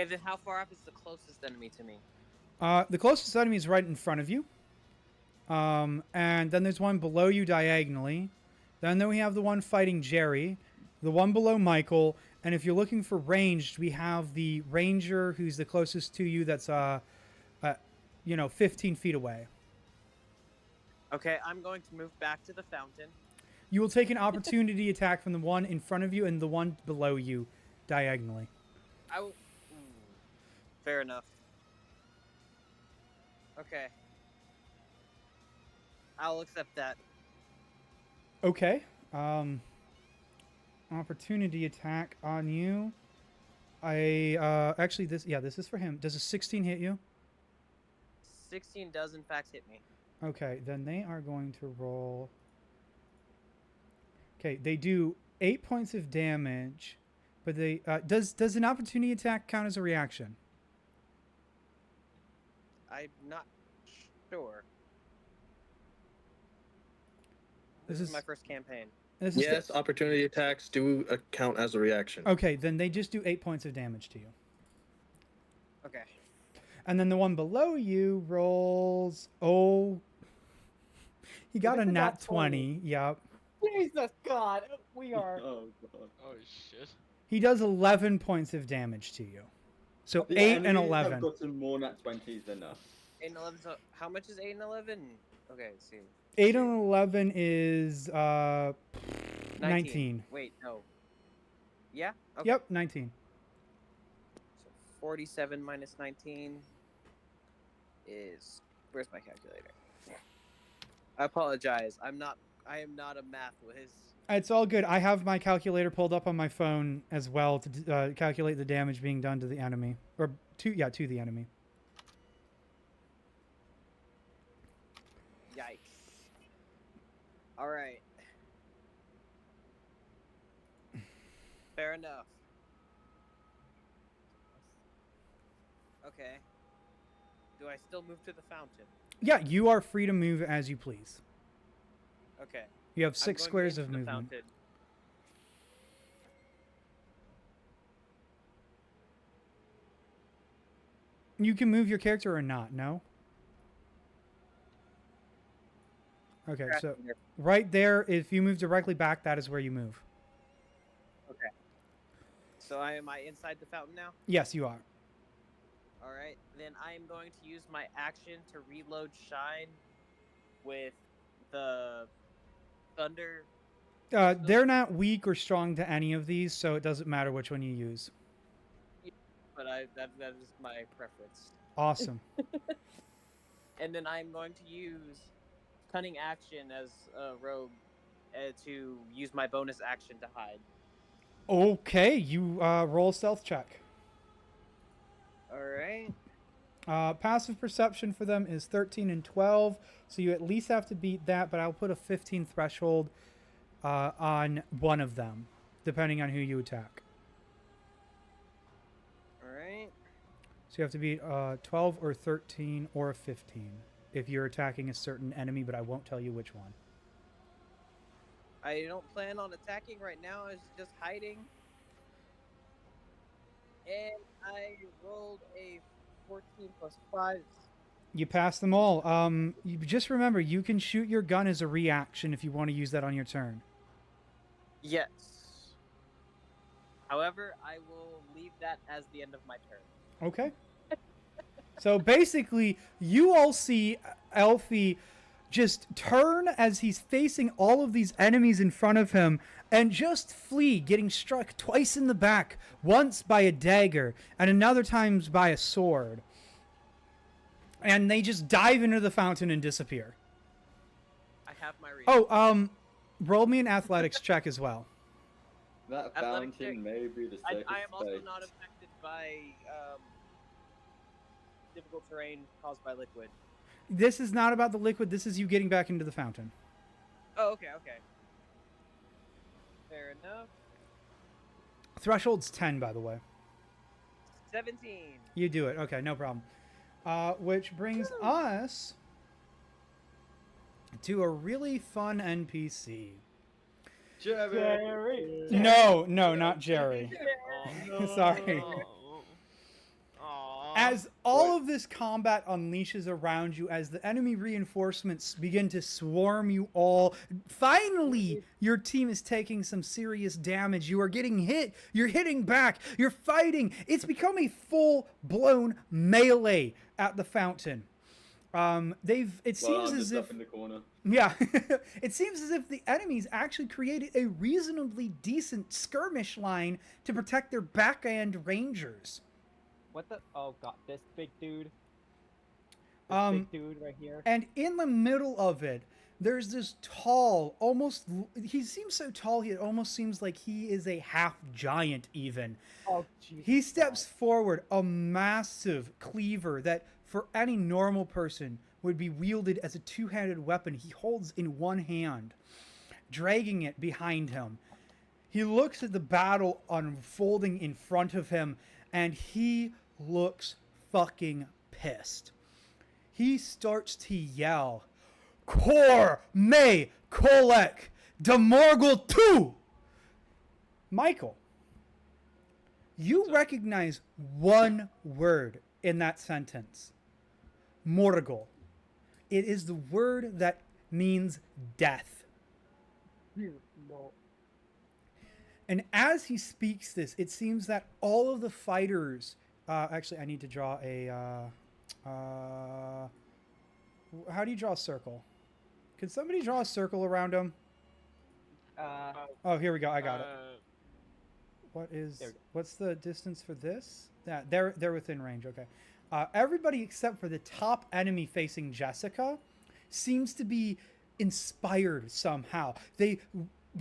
then how far off is the closest enemy to me? The closest enemy is right in front of you. And then there's one below you diagonally. Then we have the one fighting Jerry. The one below Michael. And if you're looking for ranged, we have the ranger who's the closest to you that's, 15 feet away. Okay, I'm going to move back to the fountain. You will take an opportunity attack from the one in front of you and the one below you diagonally. I will... Fair enough. Okay. I'll accept that. Okay. Opportunity attack on you. Actually, this is for him. Does a 16 hit you? 16 does in fact hit me. Okay, then they are going to roll. Okay, they do 8 points of damage, but they does an opportunity attack count as a reaction? I'm not sure. This is my first campaign. Yes, opportunity attacks do count as a reaction. Okay, then they just do 8 points of damage to you. Okay. And then the one below you rolls. Oh, he got a This is nat nat 20. Yep. Jesus God, we are. Oh god. Oh shit. He does 11 points of damage to you. So The 8 and enemies 11. have gotten more nat 20s than us. 8 and 11. So how much is 8 and 11? Okay, let's see. 8 and 11 is 19. Wait, no. Yeah. Okay. Yep, 19. So 47 minus 19 is. Where's my calculator? I apologize. I am not a math whiz. It's all good. I have my calculator pulled up on my phone as well to calculate the damage being done to the enemy, or to the enemy. Yikes. All right. Fair enough. Okay. Do I still move to the fountain? Yeah, you are free to move as you please. Okay. You have I'm 6 going squares into of the movement. fountain. You can move your character or not, no? Okay, so right there, if you move directly back, that is where you move. Okay. So am I inside the fountain now? Yes, you are. All right. Then I am going to use my action to reload Shine with the Thunder. They're not weak or strong to any of these, so it doesn't matter which one you use. But that is my preference. Awesome. And then I'm going to use Cunning Action as a rogue to use my bonus action to hide. Okay, you roll a stealth check. All right. Passive perception for them is 13 and 12, so you at least have to beat that, but I'll put a 15 threshold on one of them, depending on who you attack. All right. So you have to beat 12 or 13 or 15 if you're attacking a certain enemy, but I won't tell you which one. I don't plan on attacking right now. I was just hiding. And I rolled a 14 plus 5. You pass them all. You just remember, you can shoot your gun as a reaction if you want to use that on your turn. Yes. However, I will leave that as the end of my turn. Okay. So basically, you all see Elfie just turn as he's facing all of these enemies in front of him and just flee, getting struck twice in the back, once by a dagger and another times by a sword. And they just dive into the fountain and disappear. I have my reason. Oh, roll me an athletics check as well. That Athletic check. fountain may be the safest I am also space. not affected by difficult terrain caused by liquid. This is not about the liquid. This is you getting back into the fountain. Oh, okay. Fair enough. Threshold's 10, by the way. 17. You do it. Okay, no problem. Which brings us to a really fun NPC. Jerry. No, not Jerry. Sorry. Aww. As all of this combat unleashes around you, as the enemy reinforcements begin to swarm you all, finally, your team is taking some serious damage. You are getting hit. You're hitting back. You're fighting. It's become a full-blown melee at the fountain. It seems as if... in the corner. Yeah, it seems as if the enemies actually created a reasonably decent skirmish line to protect their back-end rangers. What the? Oh god, this big dude. Big dude right here. And in the middle of it, there's this tall, he seems so tall, it almost seems like he is a half giant even. Oh, Jesus. He steps forward, a massive cleaver that for any normal person would be wielded as a two-handed weapon. He holds in one hand, dragging it behind him. He looks at the battle unfolding in front of him, and he looks fucking pissed. He starts to yell, Kor me kolek demorgul tu! Michael, you recognize one word in that sentence. Morgul. It is the word that means death. No. And as he speaks this, it seems that all of the fighters. Actually, I need to draw a. How do you draw a circle? Can somebody draw a circle around him? Oh, here we go. I got it. What's the distance for this? Yeah, they're within range. Okay. Everybody except for the top enemy facing Jessica seems to be inspired somehow. They,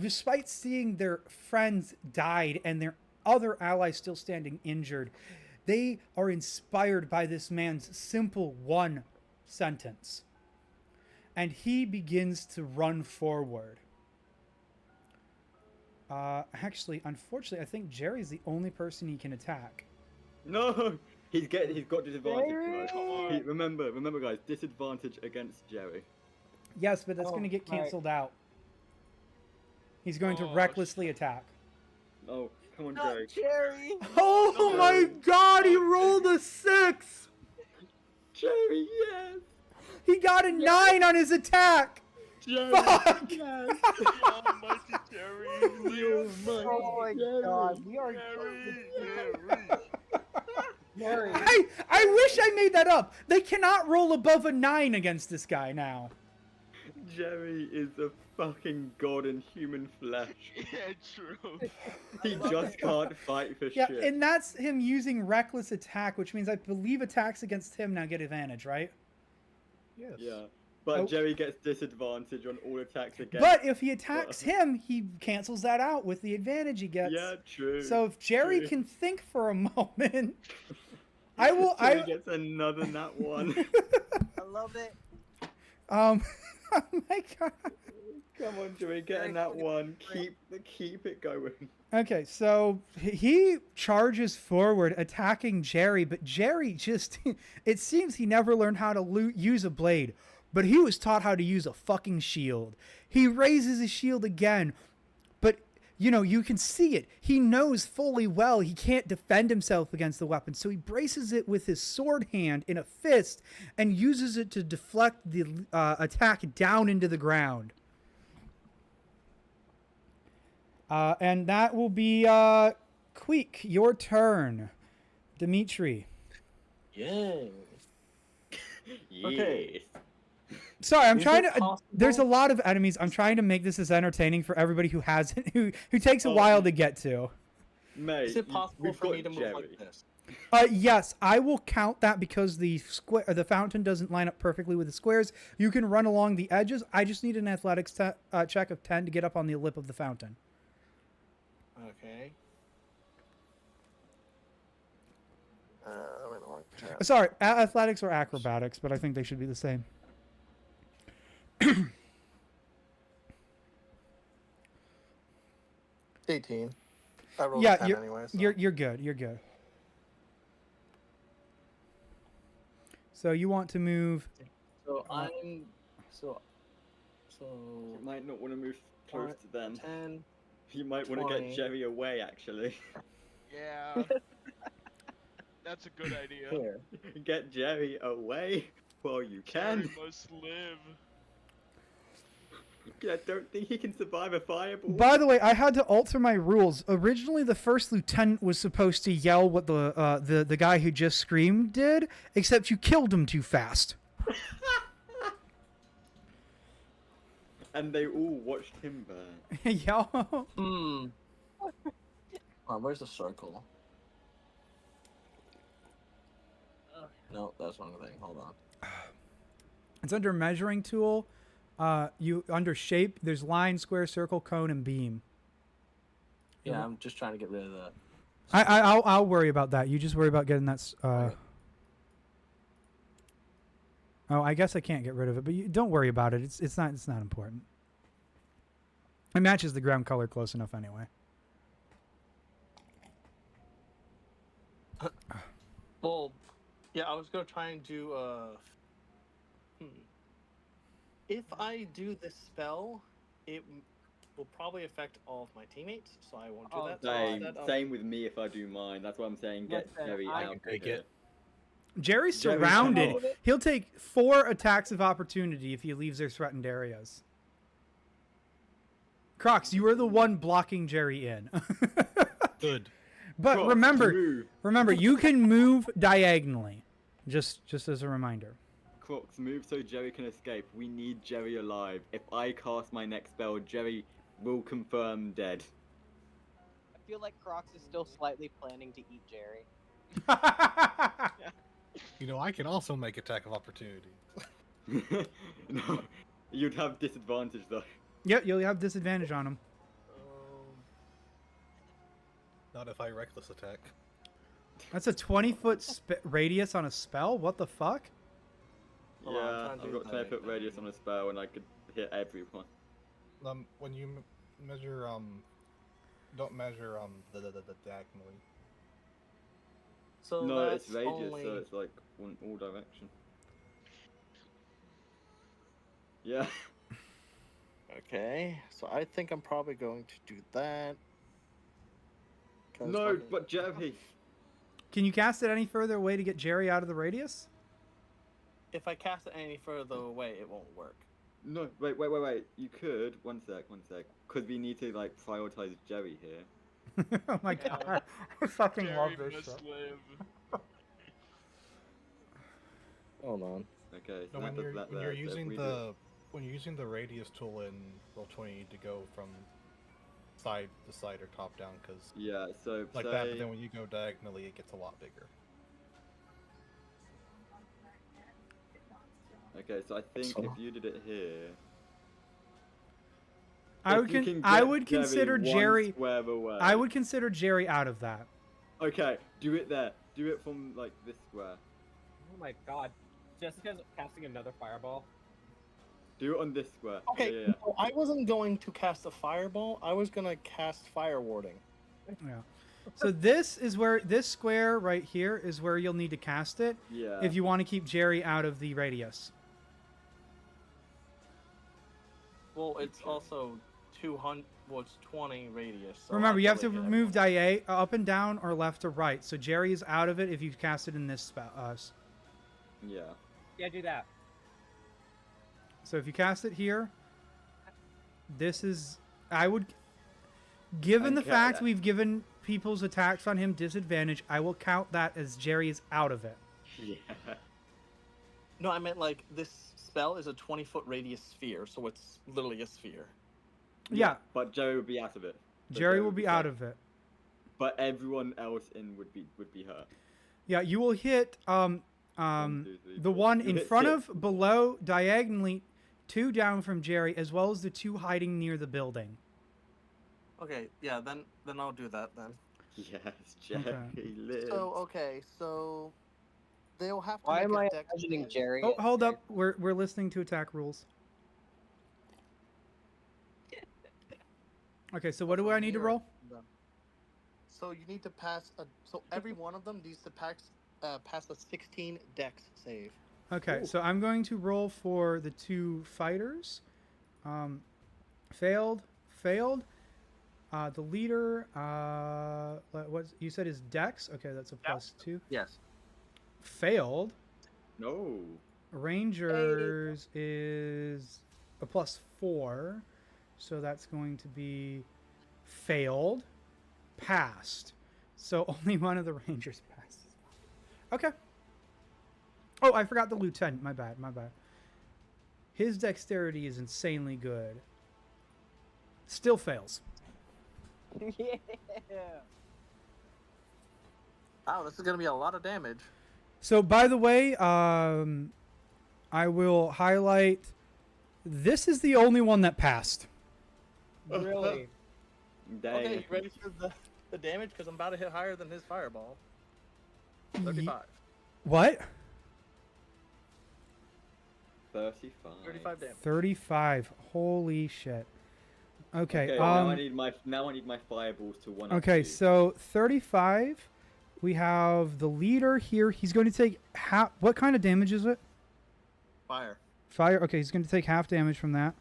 despite seeing their friends died and their other allies still standing injured, they are inspired by this man's simple one sentence. And he begins to run forward. Actually, unfortunately, I think Jerry's the only person he can attack. No, he's got disadvantage. Guys. Remember, guys, disadvantage against Jerry. Yes, but that's going to get canceled out. He's going to recklessly attack. Oh, come on, Not Jerry. Jerry. Oh my God! He rolled a 6. Jerry, yes. He got a 9 on his attack. Jerry, Fuck! yes. Almighty Jerry, Oh my God, we are Jerry. I wish I made that up. They cannot roll above a 9 against this guy now. Jerry is a fucking god in human flesh. Yeah, true. He just can't fight for Yeah, shit. and that's him using reckless attack, which means I believe attacks against him now get advantage, right? Yes. Yeah. But Oh. Jerry gets disadvantage on all attacks against. But if he attacks him, he cancels that out with the advantage he gets. Yeah, true. So if Jerry true. can think for a moment, Jerry gets another nat 1. I love it. oh my God. Come on, Jerry, get a nat 1. Keep it going. Okay, so he charges forward, attacking Jerry, but Jerry just, it seems he never learned how to use a blade, but he was taught how to use a fucking shield. He raises his shield again, but, you know, you can see it. He knows fully well he can't defend himself against the weapon, so he braces it with his sword hand in a fist and uses it to deflect the attack down into the ground. And that will be, Queek, your turn. Dimitri. Yay. Yes. Sorry, I'm Is trying it to, possible- there's a lot of enemies. I'm trying to make this as entertaining for everybody who hasn't, who takes a while to get to. Mate, Is it possible we've for got me to move Jerry. like this? Yes, I will count that because the fountain doesn't line up perfectly with the squares. You can run along the edges. I just need an athletics check of 10 to get up on the lip of the fountain. Okay. Sorry, athletics or acrobatics, but I think they should be the same. 18. I rolled Yeah, a 10 anyway. So. You're good. You're good. So you want to move? So I'm so You might not want to move close to them. 10. You might want to 20. get Jerry away, actually. Yeah. That's a good idea. Here. Get Jerry away while you can. Jerry must live. I don't think he can survive a fireball. By the way, I had to alter my rules. Originally, the first lieutenant was supposed to yell what the guy who just screamed did, except you killed him too fast. And they all watched him burn. Yeah. Hmm. Oh, where's the circle? No, that's the wrong thing. Hold on. It's under measuring tool. You under shape. There's line, square, circle, cone, and beam. Yeah, I'm just trying to get rid of the. I'll worry about that. You just worry about getting that. Okay. Oh, I guess I can't get rid of it, but you don't worry about it. It's not important. It matches the ground color close enough anyway. Well, yeah, I was gonna try and do. If I do this spell, it will probably affect all of my teammates, so I won't do Oh, that. So instead, I'll- Same with me if I do mine. That's why I'm saying get Listen, Jerry I out. can take of it. Jerry's Jerry's surrounded. out. He'll take 4 attacks of opportunity if he leaves their threatened areas. Crocs, you are the one blocking Jerry in. Good. But Crocs, remember, move. you can move diagonally. Just as a reminder. Crocs, move so Jerry can escape. We need Jerry alive. If I cast my next spell, Jerry will confirm dead. I feel like Crocs is still slightly planning to eat Jerry. You know, I can also make attack of opportunity. No, you'd have disadvantage though. Yep, you'll have disadvantage on him. Not if I reckless attack. That's a 20-foot radius on a spell? What the fuck? Hold on, I'm Yeah, trying to I've do got the 10-foot radius on a spell and I could hit everyone. When you measure, don't measure, the diagonally. So No, that's it's radius, only... so it's like all direction. Yeah. Okay, so I think I'm probably going to do that. 'Cause No, fucking- but Jerry. Can you cast it any further away to get Jerry out of the radius? If I cast it any further away, it won't work. No, wait. You could. One sec. Because we need to, like, prioritize Jerry here. Oh my Yeah. god. I fucking love Jerry this must shit. live. Hold on. Okay, so No, when that you're, does that when there. you're So if using we when you're using the radius tool in Roll20, you need to go from side to side or top down, because Yeah, so like say... that. But then when you go diagonally, it gets a lot bigger. Okay, so I think So- if you did it here... I if would you can I get would consider one Jerry square away. I would consider Jerry out of that. Okay, do it there. Do it from, like, this square. Oh my god. Jessica's casting another fireball. Do it on this square. Okay, Yeah. no, I wasn't going to cast a fireball. I was gonna cast fire warding. Yeah. So this square right here is where you'll need to cast it Yeah. if you want to keep Jerry out of the radius. Well, it's also 200. Well, it's 20 radius. So Remember, I you have feel to like remove up and down or left or right. So Jerry is out of it if you cast it in this spell. Yeah. Yeah, do that. So if you cast it here, this is... I would... Given the Okay, fact yeah. we've given people's attacks on him disadvantage, I will count that as Jerry is out of it. Yeah. No, I meant like this spell is a 20-foot radius sphere, so it's literally a sphere. Yeah, But Jerry would be out of it. So Jerry will be out safe. of it. But everyone else in would be hurt. Yeah, you will hit One, two, three, the four. one You in hit front 6. of, below, diagonally, 2 down from Jerry, as well as the 2 hiding near the building. Okay, yeah, then I'll do that then. Yes, Jerry lives. So they'll have to Why make am a I dex imagining save. Jerry? Oh, as hold Jerry? up. We're listening to attack rules. Okay, so what do I need to roll? So you need to pass a. So every one of them needs to pass a 16 dex save. Okay, Ooh. so I'm going to roll for the 2 fighters. Failed. The leader, what you said is Dex? Okay, that's a +2. Yes. Failed. No. Rangers is a +4. So that's going to be failed. Passed. So only one of the Rangers passed. Okay. Oh, I forgot the lieutenant. My bad. His dexterity is insanely good. Still fails. Yeah. Wow, this is gonna be a lot of damage. So, by the way, I will highlight. This is the only one that passed. Really? Dang. Okay, you ready for the damage? Because I'm about to hit higher than his fireball. 35. What? 35. 35 damage. 35. Holy shit. Okay. Now I need my fireballs to 1. Okay, so 35. We have the leader here. He's going to take half. What kind of damage is it? Fire. Fire. Okay, he's going to take half damage from that.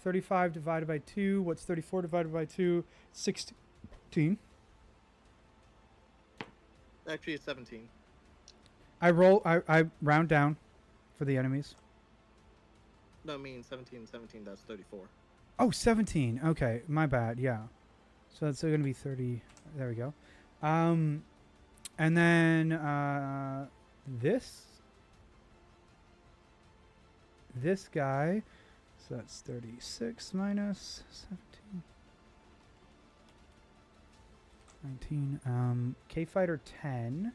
35 divided by 2. What's 34 divided by 2? 16. Actually, it's 17. I round down for the enemies. No, I mean 17, that's 34. Oh, 17. Okay, my bad. Yeah. So that's going to be 30. There we go. And then this guy. So that's 36 minus 17. 19. K Fighter 10.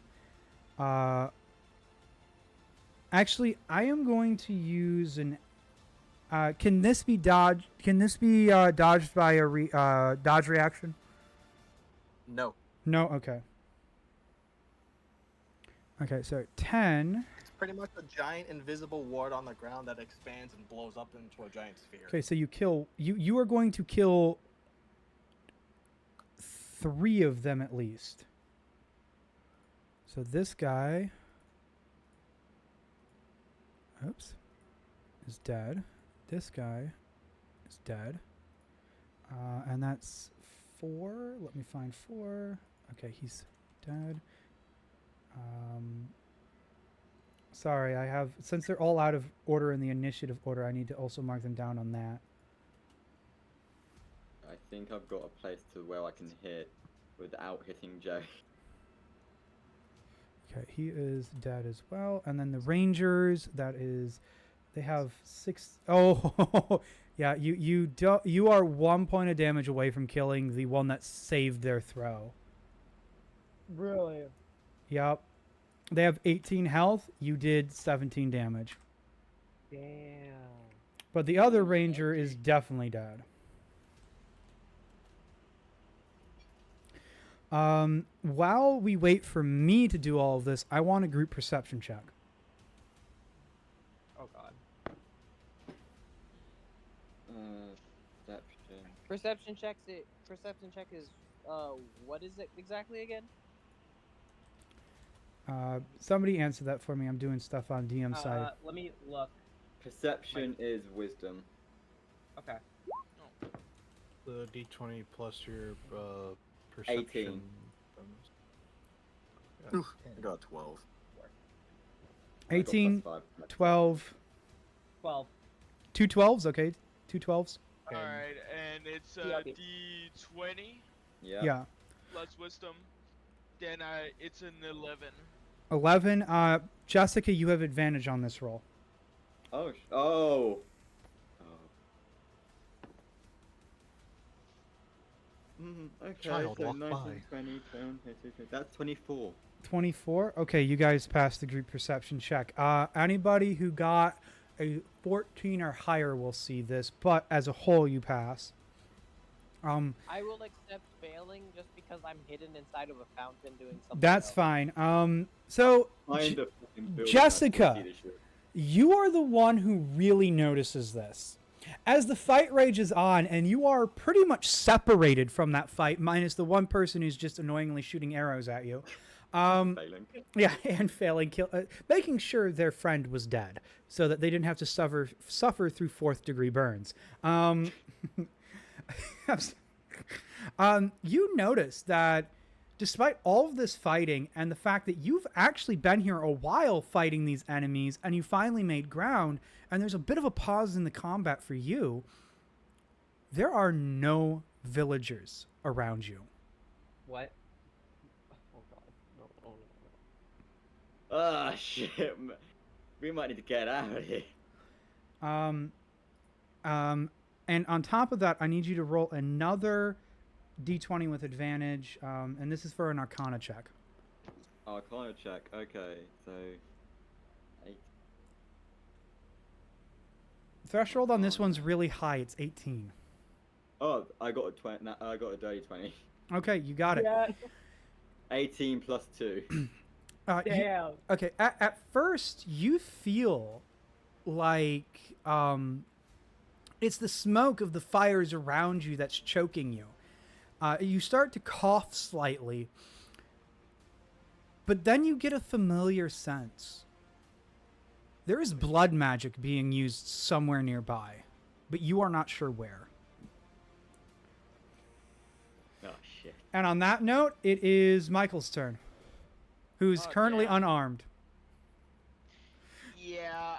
Actually, I am going to use an. Can this be dodged? Can this be dodged by a dodge reaction? No. No. Okay. Okay. So 10. It's pretty much a giant invisible ward on the ground that expands and blows up into a giant sphere. Okay. So you kill. You are going to kill 3 of them at least. So this guy. Oops. Is dead. This guy is dead. And that's 4. Let me find 4. Okay, he's dead. Sorry, I have... Since they're all out of order in the initiative order, I need to also mark them down on that. I think I've got a place to where I can hit without hitting Jay. Okay, he is dead as well. And then the Rangers, that is... They have 6... Oh, yeah, you are 1 point of damage away from killing the one that saved their throw. Really? Yep. They have 18 health. You did 17 damage. Damn. But the other ranger is definitely dead. While we wait for me to do all of this, I want a group perception check. Oh god. Perception. Perception check is what is it exactly again? Somebody answer that for me. I'm doing stuff on DM side. Let me look. Perception is wisdom. Okay. The D20 plus your perception. 18. I got 12. 18, I got +5. 12. 12. 2 12s, okay. 2 12s. Alright, and it's Yeah. D20 Yeah. plus wisdom. Then it's an 11. 11. Jessica, you have advantage on this roll. Oh. Okay, Child, so walk 19, by. 20, 20, that's 24. 24. Okay, you guys passed the group perception check. Anybody who got a 14 or higher will see this, but as a whole, you pass. I will accept failing just because I'm hidden inside of a fountain doing something. That's else. fine. So Kind of fucking building Jessica, that leadership. you are the one who really notices this. As the fight rages on, and you are pretty much separated from that fight, minus the one person who's just annoyingly shooting arrows at you. Failing. Yeah, and failing, making sure their friend was dead, so that they didn't have to suffer through 4th degree burns. You notice that despite all of this fighting and the fact that you've actually been here a while fighting these enemies, and you finally made ground, and there's a bit of a pause in the combat for you, there are no villagers around you. What? Oh god. No. Oh no. Ah, shit. We might need to get out of here. And on top of that, I need you to roll another D20 with advantage, and this is for an Arcana check. Arcana check. Okay, so 8. Threshold on this one's really high. It's 18. Oh, I got a 20. I got a dirty 20. Okay, you got it. Yeah. 18 plus 2. Damn. Okay, at first you feel like it's the smoke of the fires around you that's choking you. You start to cough slightly, but then you get a familiar sense. There is blood magic being used somewhere nearby, but you are not sure where. Oh, shit. And on that note, it is Michael's turn, who's currently damn. unarmed. Yeah,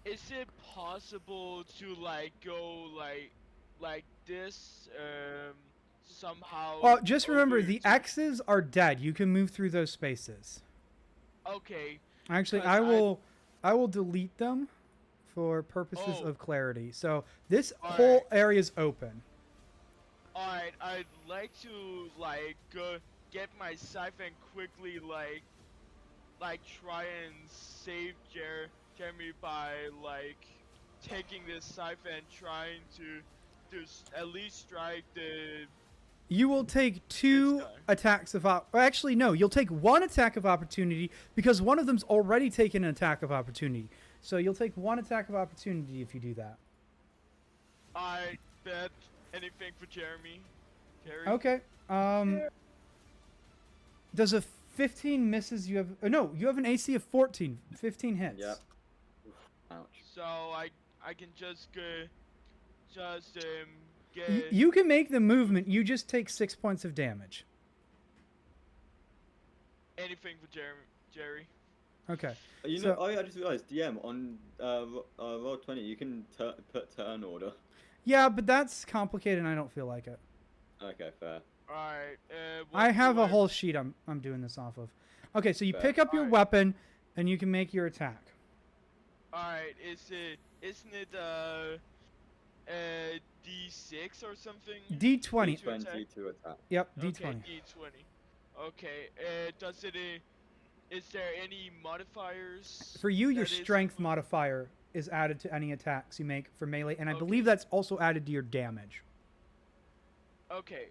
is it possible to like go like like this somehow. Well, just remember over the to- X's are dead. You can move through those spaces. Okay. Actually, 'Cause I will delete them for purposes Oh. of clarity. So this Alright. whole area is open. Alright, I'd like to like get my siphon quickly, like try and save Jeremy by like taking this siphon, trying to at least strike the. You will take 2 guy. attacks of actually no, you'll take 1 attack of opportunity because one of them's already taken an attack of opportunity. So you'll take 1 attack of opportunity if you do that. I bet anything for Jeremy. Terry. Okay. Does a 15 misses? You have no. You have an AC of 14. 15 hits. Yep. Ouch. So I can just get. You can make the movement. You just take 6 points of damage. Anything for Jerry. Okay. You So- know, I just realized DM on Roll20 you can put turn order. Yeah, but that's complicated, and I don't feel like it. Okay, fair. Alright. I have a whole sheet I'm doing this off of. Okay, so you Fair. pick up your Alright. weapon, and you can make your attack. Alright. Isn't it D6 or something? D20. To 20 attack? to attack. Yep, Okay, D20. D20. Okay. Does it? Is there any modifiers? For you, your that is- strength modifier is added to any attacks you make for melee, and I Okay. believe that's also added to your damage. Okay.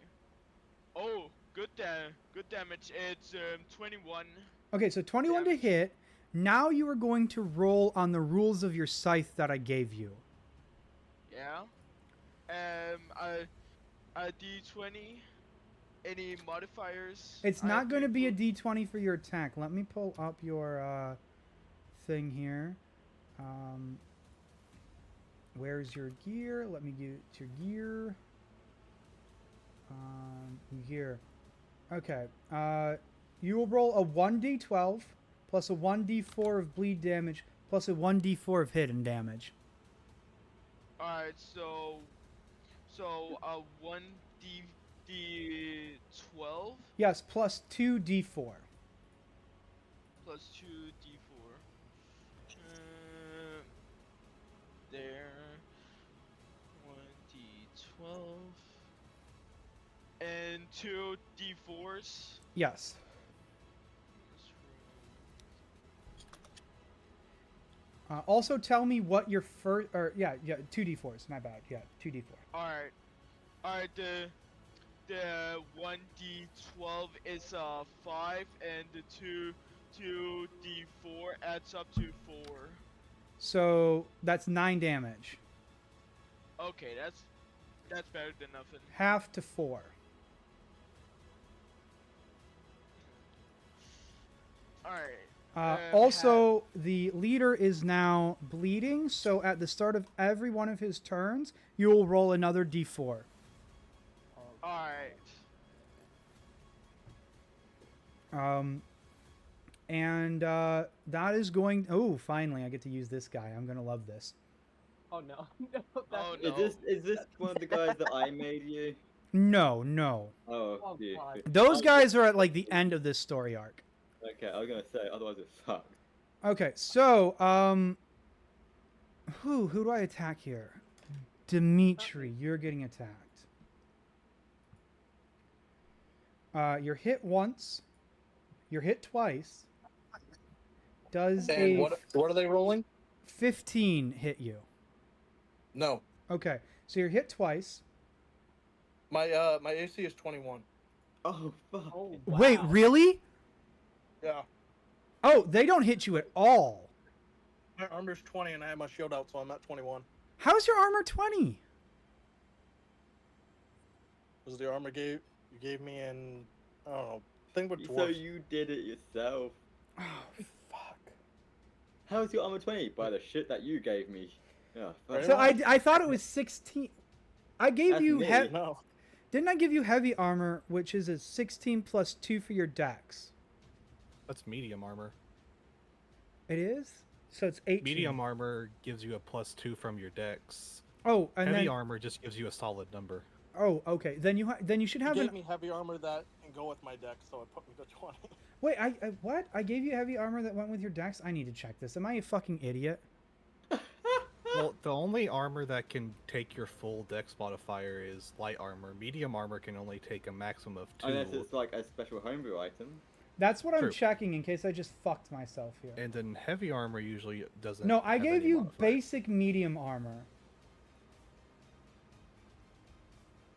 Oh, good damage. It's 21. Okay, so 21 to Damage. hit. Now you are going to roll on the rules of your scythe that I gave you. Yeah. A D20. Any modifiers? It's I not have going to be a include- D20 for your attack. Let me pull up your thing here. Where's your gear? Let me get your gear. Here. Okay. You will roll a 1d12 plus a 1d4 of bleed damage plus a 1d4 of hidden damage. Alright, so a 1d12 Yes, plus 2d4. plus 2d4. There. 1d12 and 2d4s. Yes. Also, tell me what your first, or yeah, 2d4s. My bad. Yeah, 2d4. Alright. The 1d12 is 5 and the 2d4 adds up to 4. So that's 9 damage. Okay, that's better than nothing. Half to 4. Alright. Also, the leader is now bleeding, so at the start of every one of his turns, you will roll another d4. Alright. And that is going. Oh, finally, I get to use this guy. I'm gonna love this. Oh no. No, that's Oh, Is no. this one of the guys that I made you? No, no. Oh, Oh, yeah. God. Those guys are at like the end of this story arc. Okay, I was gonna say, otherwise it sucks. Okay, so who do I attack here? Dimitri, you're getting attacked. You're hit once. You're hit twice. Does And a what are they rolling? 15 hit you? No. Okay, so you're hit twice. My AC is 21. Oh, fuck. Oh, Wait, wow. really? Yeah. Oh, they don't hit you at all. My armor's 20 and I have my shield out, so I'm at 21. How's your armor 20? Was the armor you gave me in, I don't know, thing with So dwarves. you did it yourself. Oh, fuck. How's your armor 20? By the shit that you gave me. Yeah, fuck. So I thought it was 16. I gave That's you me. No. Didn't I give you heavy armor, which is a 16 plus 2 for your dex? That's medium armor. It is? So it's 18. Medium armor gives you a +2 from your dex. Oh, and Heavy then armor just gives you a solid number. oh, okay. Then you should He have gave an. me heavy armor that can go with my deck, so it put me to 20. Wait, I what? I gave you heavy armor that went with your dex. I need to check this. Am I a fucking idiot? Well, the only armor that can take your full dex modifier is light armor. Medium armor can only take a maximum of 2. Unless it's like a special homebrew item. That's what I'm True. checking in case I just fucked myself here. And then heavy armor usually doesn't. No, I have gave any you modifier. basic medium armor.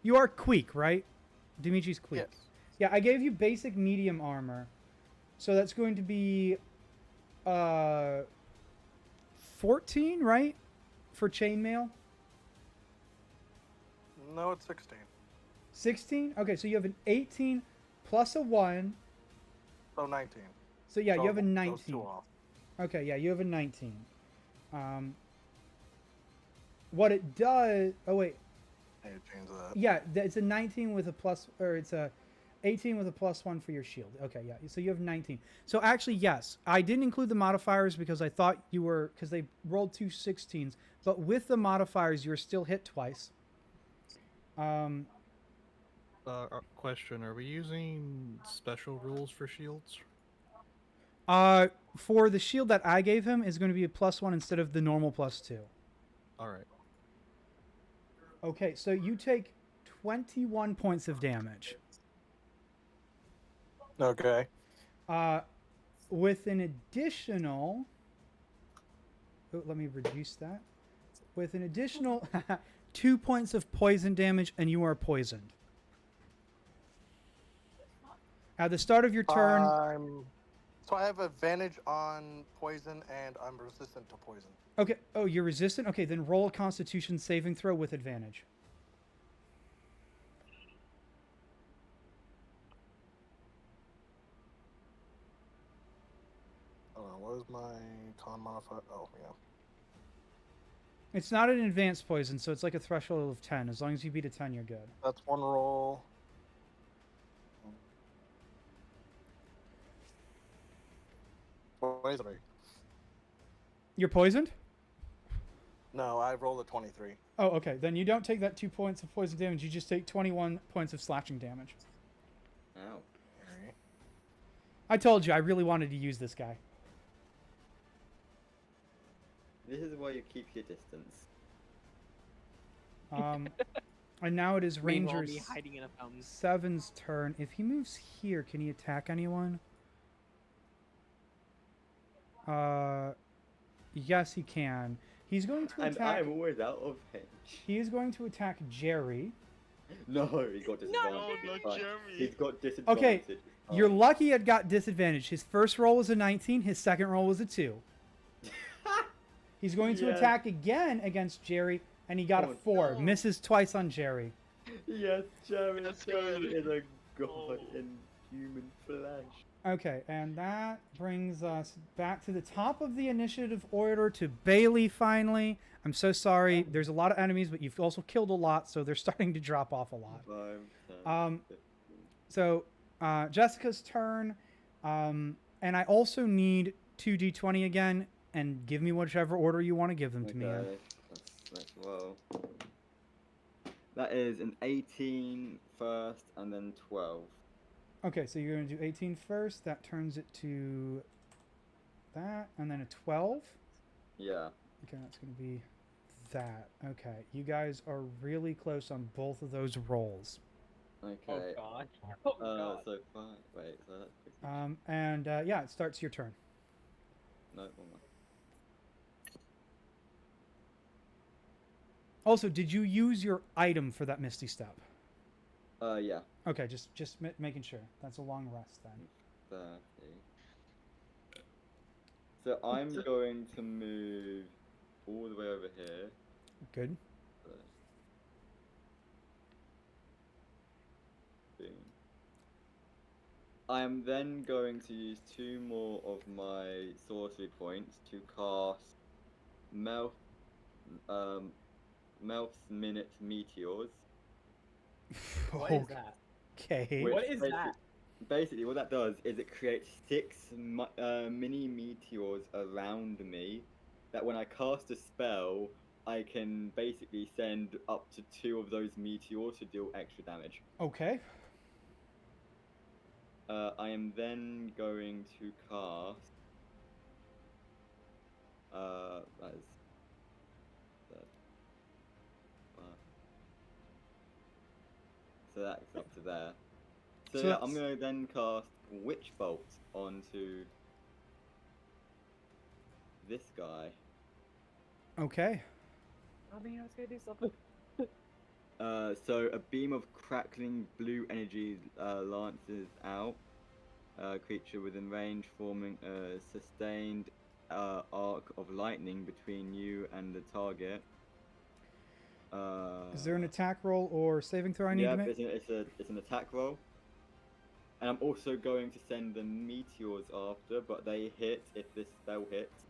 You are Queek, right? Dimitri's Queek. Yes. Yeah, I gave you basic medium armor. So that's going to be 14, right? For chainmail? No, it's 16. 16? Okay, so you have an 18 plus a 1. So 19. So yeah, So you have a those 19. two off. Okay, yeah, you have a 19. What it does... Oh, wait. I need to change that. Yeah, it's a 19 with a plus... Or it's a 18 with a plus 1 for your shield. Okay, yeah, so you have 19. So actually, yes, I didn't include the modifiers because I thought you were... Because they rolled 2 16s. But with the modifiers, you're still hit twice. Question: are we using special rules for shields? For the shield that I gave him is going to be a plus 1 instead of the normal plus 2. All right. Okay, so you take 21 points of damage. Okay. With an additional... Oh, let me reduce that. With an additional 2 points of poison damage, and you are poisoned. At the start of your turn... So I have advantage on poison, and I'm resistant to poison. Okay. Oh, you're resistant? Okay, then roll a Constitution saving throw with advantage. What is my con modifier? Oh, yeah. It's not an advanced poison, so it's like a threshold of 10. As long as you beat a 10, you're good. That's one roll. Poison. You're poisoned? No, I rolled a 23. Oh, okay. Then you don't take that 2 points of poison damage. You just take 21 points of slashing damage. Ow. Alright. I told you, I really wanted to use this guy. This is why you keep your distance. And now it is Meanwhile, Ranger me hiding in a fountain. 7's turn. If he moves here, can he attack anyone? Yes, he can. He's going to And attack... I'm always out of range. He is going to attack Jerry. No, he got disadvantage. No, not Fine. Jeremy. He's got disadvantage. Okay, you're lucky it got disadvantage. His first roll was a 19. His second roll was a 2. He's going to Yes. attack again against Jerry, and he got a Oh, 4. no. Misses twice on Jerry. Yes, Jeremy That's Jeremy good. is a god Oh. in human flesh. Okay, and that brings us back to the top of the initiative order to Bailey finally. I'm so sorry. There's a lot of enemies, but you've also killed a lot, so they're starting to drop off a lot. 5, 10, 15. So Jessica's turn, and I also need 2d20 again, and give me whichever order you want to give them to me in. Okay, let's roll. That is an 18 first and then 12. Okay, so you're going to do 18 first. That turns it to that, and then a 12. Yeah. Okay, that's going to be that. Okay, you guys are really close on both of those rolls. Okay. Oh god. Oh god. So 5. Wait, so that's 15. And yeah, it starts your turn. No, one more. Also, did you use your item for that Misty Step? Yeah. Okay, just making sure. That's a long rest then. 30. So I'm going to move all the way over here. Good. Boom. I am then going to use 2 more of my sorcery points to cast Melf's Minute Meteors. What is that? Okay. Which What is that? Basically, what that does is it creates 6 mini meteors around me that when I cast a spell, I can basically send up to 2 of those meteors to deal extra damage. Okay. I am then going to cast. That is. So that's up to there. So yeah, I'm gonna then cast Witch Bolt onto this guy. Okay. Oh man, I was gonna do something. So a beam of crackling blue energy lances out. Creature within range, forming a sustained arc of lightning between you and the target. Is there an attack roll or saving throw I need to make? It's an attack roll. And I'm also going to send the meteors after, but they hit if this spell hits.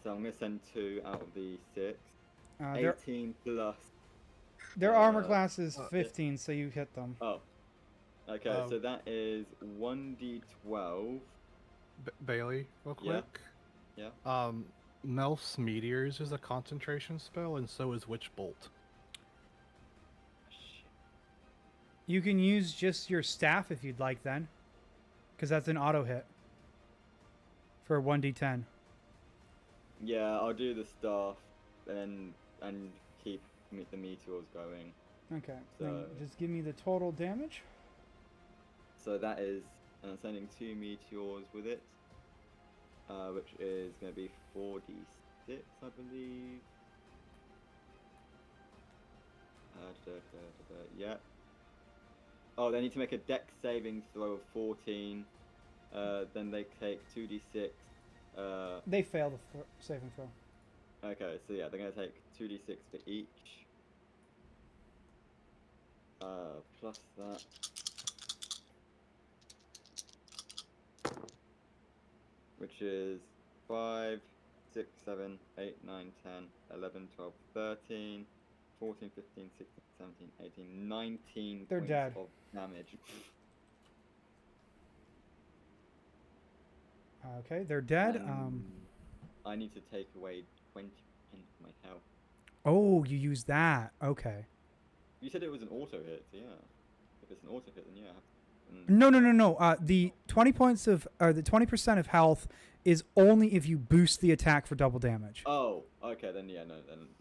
So I'm going to send 2 out of the 6. 18 plus. Their armor class is 15, so you hit them. Oh. Okay, so that is 1d12. Bailey, real quick. Yeah. Melf's Meteors is a concentration spell, and so is Witch Bolt. You can use just your staff if you'd like then. Because that's an auto hit. For 1d10. Yeah, I'll do the staff and keep the meteors going. Okay, so then just give me the total damage. So that is, and I'm sending 2 meteors with it. Which is going to be 4d6, I believe. Yeah. Oh, they need to make a dex saving throw of 14. Then they take 2d6. They fail the saving throw. Okay, so yeah, they're going to take 2d6 for each. Plus that. Which is 5, 6, 7, 8, 9, 10, 11, 12, 13, 14, 15, 16, 17, 18, 19 They're points dead. of damage. Okay, they're dead. I need to take away 20% of my health. Oh, you use that. Okay. You said it was an auto hit, so yeah. If it's an auto hit, then yeah. No. The 20 points of, or the 20% of health is only if you boost the attack for double damage. Oh, okay, then yeah, no,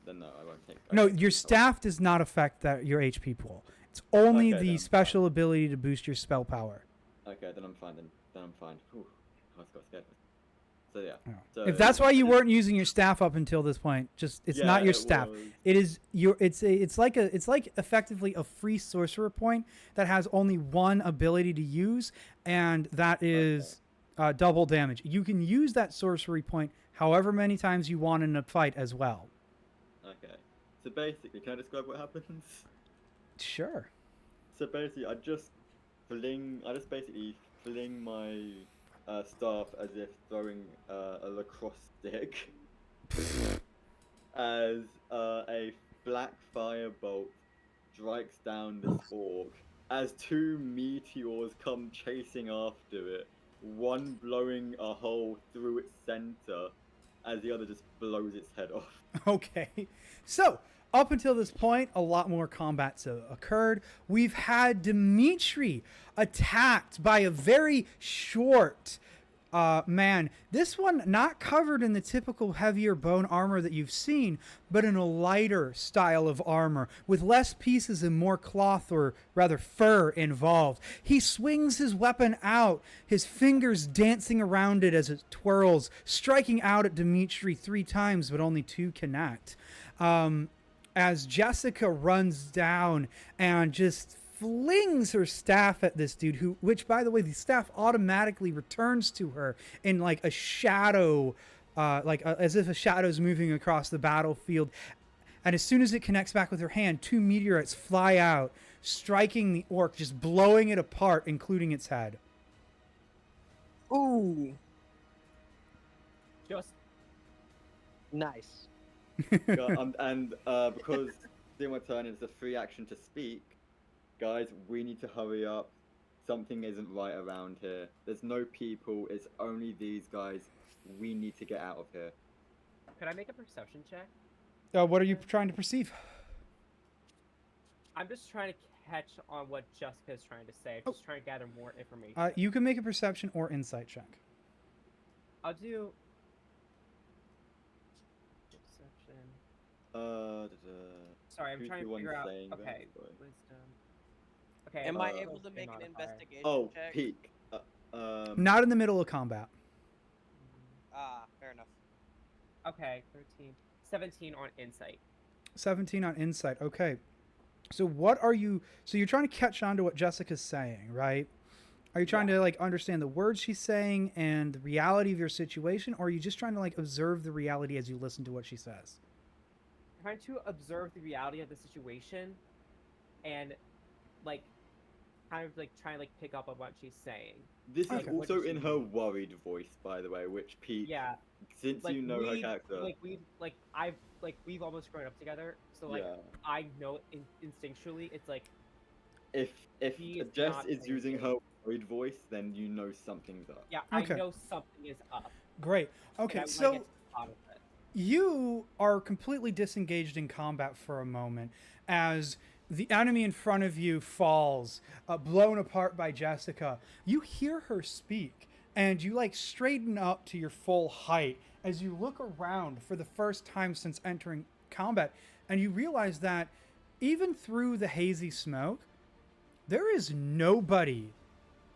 then no, I won't take. No, your staff does not affect your HP pool. It's only the special ability to boost your spell power. Okay, then I'm fine. Then I'm fine. Whew, I got scared. So yeah. Oh. So if that's why you weren't using your staff up until this point, just it's not your staff. It is your. It's like effectively a free sorcerer point that has only one ability to use, and that is double damage. You can use that sorcery point however many times you want in a fight as well. Okay. So basically, can I describe what happens? Sure. So basically, I just basically fling my staff as if throwing a lacrosse stick as a black firebolt strikes down this orc as 2 meteors come chasing after it, one blowing a hole through its center as the other just blows its head off. Okay, so up until this point, a lot more combats have occurred. We've had Dimitri attacked by a very short man. This one not covered in the typical heavier bone armor that you've seen, but in a lighter style of armor with less pieces and more cloth, or rather fur, involved. He swings his weapon out, his fingers dancing around it as it twirls, striking out at Dimitri 3 times, but only 2 connect. As Jessica runs down and just flings her staff at this dude, which by the way, the staff automatically returns to her in like a shadow, as if a shadow's moving across the battlefield. And as soon as it connects back with her hand, 2 meteorites fly out, striking the orc, just blowing it apart, including its head. Ooh. Just nice. And because during my turn it's a free action to speak, guys, we need to hurry up. Something isn't right around here. There's no people. It's only these guys. We need to get out of here. Could I make a perception check? What are you trying to perceive? I'm just trying to catch on what Jessica's trying to say. I'm just trying to gather more information. You can make a perception or insight check. I'll do perception. Sorry, I'm trying to figure out. Okay, wisdom. Okay. Am I able to make an investigation check? Peek. Not in the middle of combat. Fair enough. Okay, 13. 17 on insight. 17 on insight. Okay. So what are you... So you're trying to catch on to what Jessica's saying, right? Are you trying to, like, understand the words she's saying and the reality of your situation? Or are you just trying to, like, observe the reality as you listen to what she says? I'm trying to observe the reality of the situation and, like, kind of, like, trying to, like, pick up on what she's saying. This is also in her worried voice, by the way, which Pete... Yeah. Since like, you know her character... We've almost grown up together, so, like, I know instinctually, it's, like... If Jess is using her worried voice, then you know something's up. Yeah, I know something is up. Great. Okay, so... You are completely disengaged in combat for a moment as the enemy in front of you falls, blown apart by Jessica. You hear her speak, and you, like, straighten up to your full height as you look around for the first time since entering combat, and you realize that even through the hazy smoke, there is nobody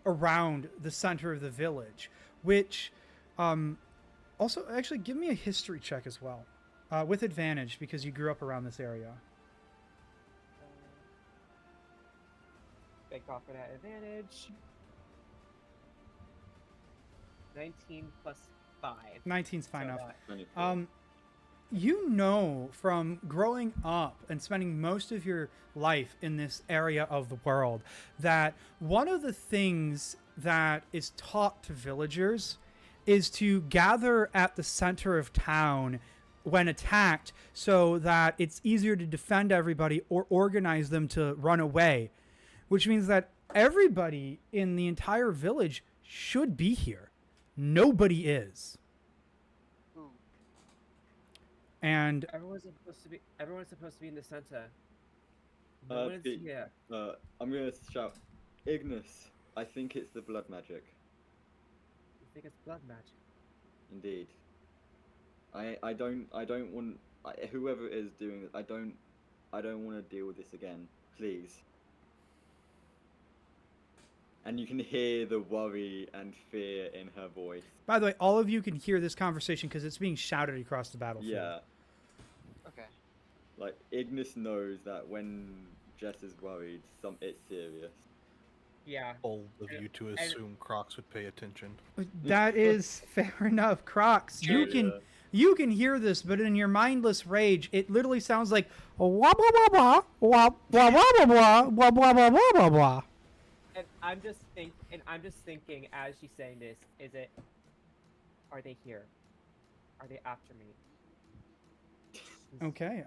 around the center of the village, which also, actually, give me a history check as well, with advantage because you grew up around this area. Thank God for that advantage. 19 plus 5. 19's fine enough. You know from growing up and spending most of your life in this area of the world that one of the things that is taught to villagers is to gather at the center of town when attacked so that it's easier to defend everybody or organize them to run away, which means that everybody in the entire village should be here. Nobody is. And everyone's supposed to be in the center. No one's here. I'm gonna shout, Ignis. I think it's the blood magic. You think it's blood magic? Indeed. I don't want whoever is doing it. I don't want to deal with this again. Please. And you can hear the worry and fear in her voice. By the way, all of you can hear this conversation because it's being shouted across the battlefield. Yeah. Okay. Like, Ignis knows that when Jess is worried, it's serious. Yeah. Bold of you to assume Crocs would pay attention. That is fair enough, Crocs. You can hear this, but in your mindless rage, it literally sounds like wah blah blah blah wah blah blah blah blah blah blah blah blah blah. And I'm just thinking as she's saying this, are they here? Are they after me? Okay,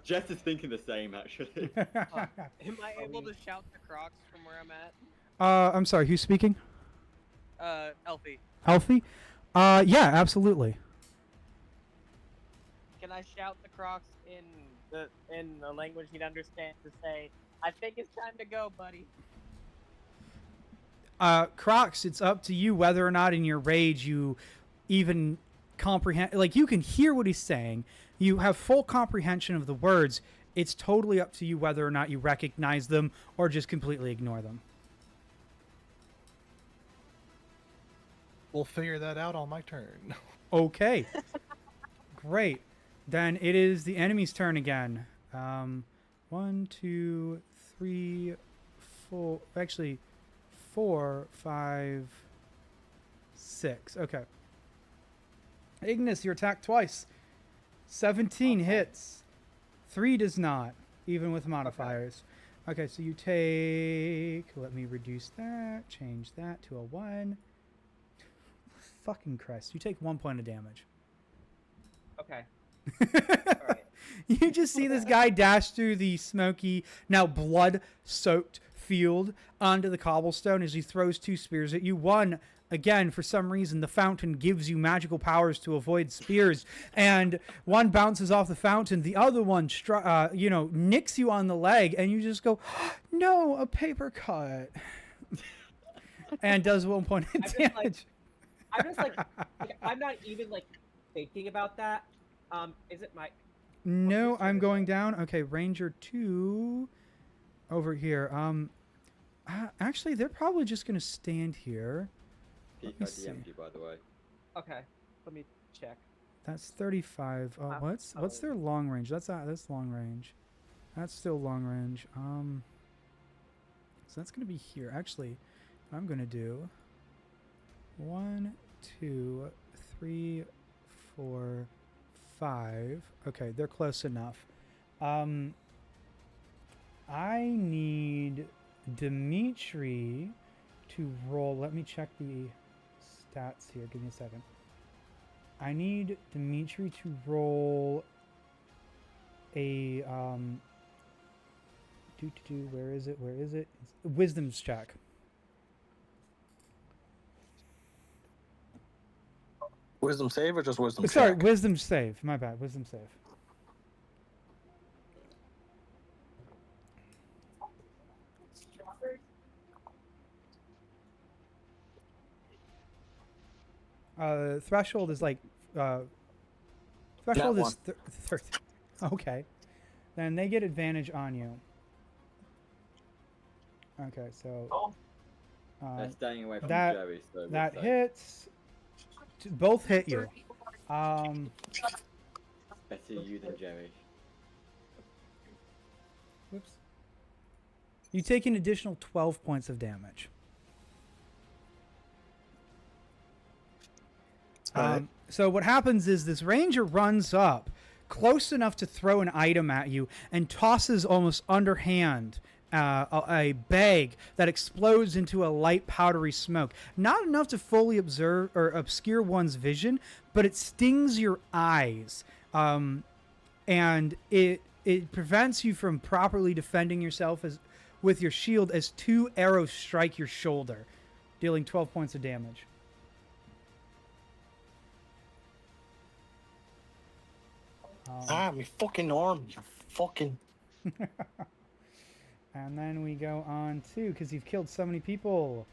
Jess is thinking the same, actually. Am I able to shout to Crocs from where I'm at? I'm sorry, who's speaking? Elfie. Elfie? Yeah, absolutely. Can I shout to Crocs in the language he'd understand to say, I think it's time to go, buddy? Crocs, it's up to you whether or not in your rage you even comprehend. Like, you can hear what he's saying. You have full comprehension of the words. It's totally up to you whether or not you recognize them or just completely ignore them. We'll figure that out on my turn. Okay. Great. Then it is the enemy's turn again. 1, 2, 3, 4. Actually, 4, 5, 6. Okay. Ignis, you attack twice. 17 hits. 3 does not, even with modifiers. Okay, so you take... Let me reduce that. Change that to a 1. Fucking Christ. You take 1 point of damage. Okay. Alright. You just see this guy dash through the smoky, now blood-soaked field onto the cobblestone as he throws 2 spears at you. One again, for some reason, the fountain gives you magical powers to avoid spears, and one bounces off the fountain, the other one, nicks you on the leg, and you just go, no, a paper cut, and does 1 point of damage. I'm just like, I'm not even like thinking about that. Is it my? No, I'm going down. Okay, Ranger 2 over here. Actually, they're probably just gonna stand here. Peak ID empty, by the way. Okay, let me check. That's 35. What's their long range? That's long range. That's still long range. So that's gonna be here. Actually, I'm gonna do 1, 2, 3, 4, 5. Okay, they're close enough. I need Dimitri to roll. Let me check the stats here. Give me a second. I need Dimitri to roll a where is it? It's wisdom's check. Wisdom save or just wisdom check? Sorry, wisdom save. My bad. Wisdom save. Threshold is like threshold is 30. Okay, then they get advantage on you. Okay, so they're staying away from that Jerry, so that hits. Both hit you. Better you than Jerry. Whoops. You take an additional 12 points of damage. So what happens is this ranger runs up close enough to throw an item at you and tosses almost underhand a bag that explodes into a light powdery smoke. Not enough to fully observe or obscure one's vision, but it stings your eyes. And it prevents you from properly defending yourself with your shield as 2 arrows strike your shoulder, dealing 12 points of damage. My fucking arm, you fucking... And then we go on to, because you've killed so many people,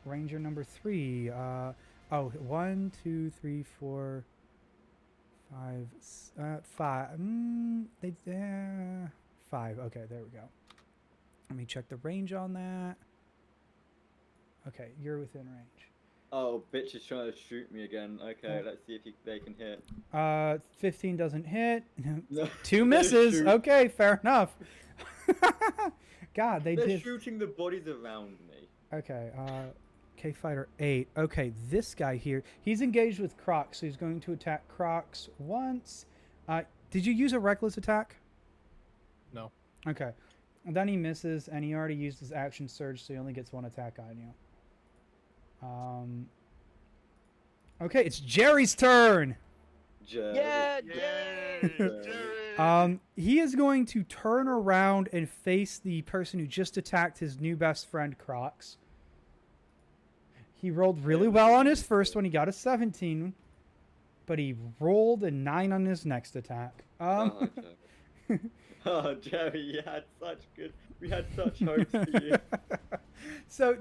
Ranger number 3. 1, 2, 3, 4, 5, 5. 5. Okay, there we go. Let me check the range on that. Okay, you're within range. Oh, bitch is trying to shoot me again. Okay, let's see if they can hit. 15 doesn't hit. No, 2 misses. Okay, fair enough. God, they're shooting the bodies around me. Okay, K-Fighter 8. Okay, this guy here, he's engaged with Crocs, so he's going to attack Crocs once. Did you use a reckless attack? No. Okay. And then he misses, and he already used his action surge, so he only gets 1 attack on you. Okay, it's Jerry's turn. Jerry. Yeah, Jerry. He is going to turn around and face the person who just attacked his new best friend, Crocs. He rolled really well on his first one. He got a 17, but he rolled a 9 on his next attack. Oh, Jerry, we had such hopes for you. So,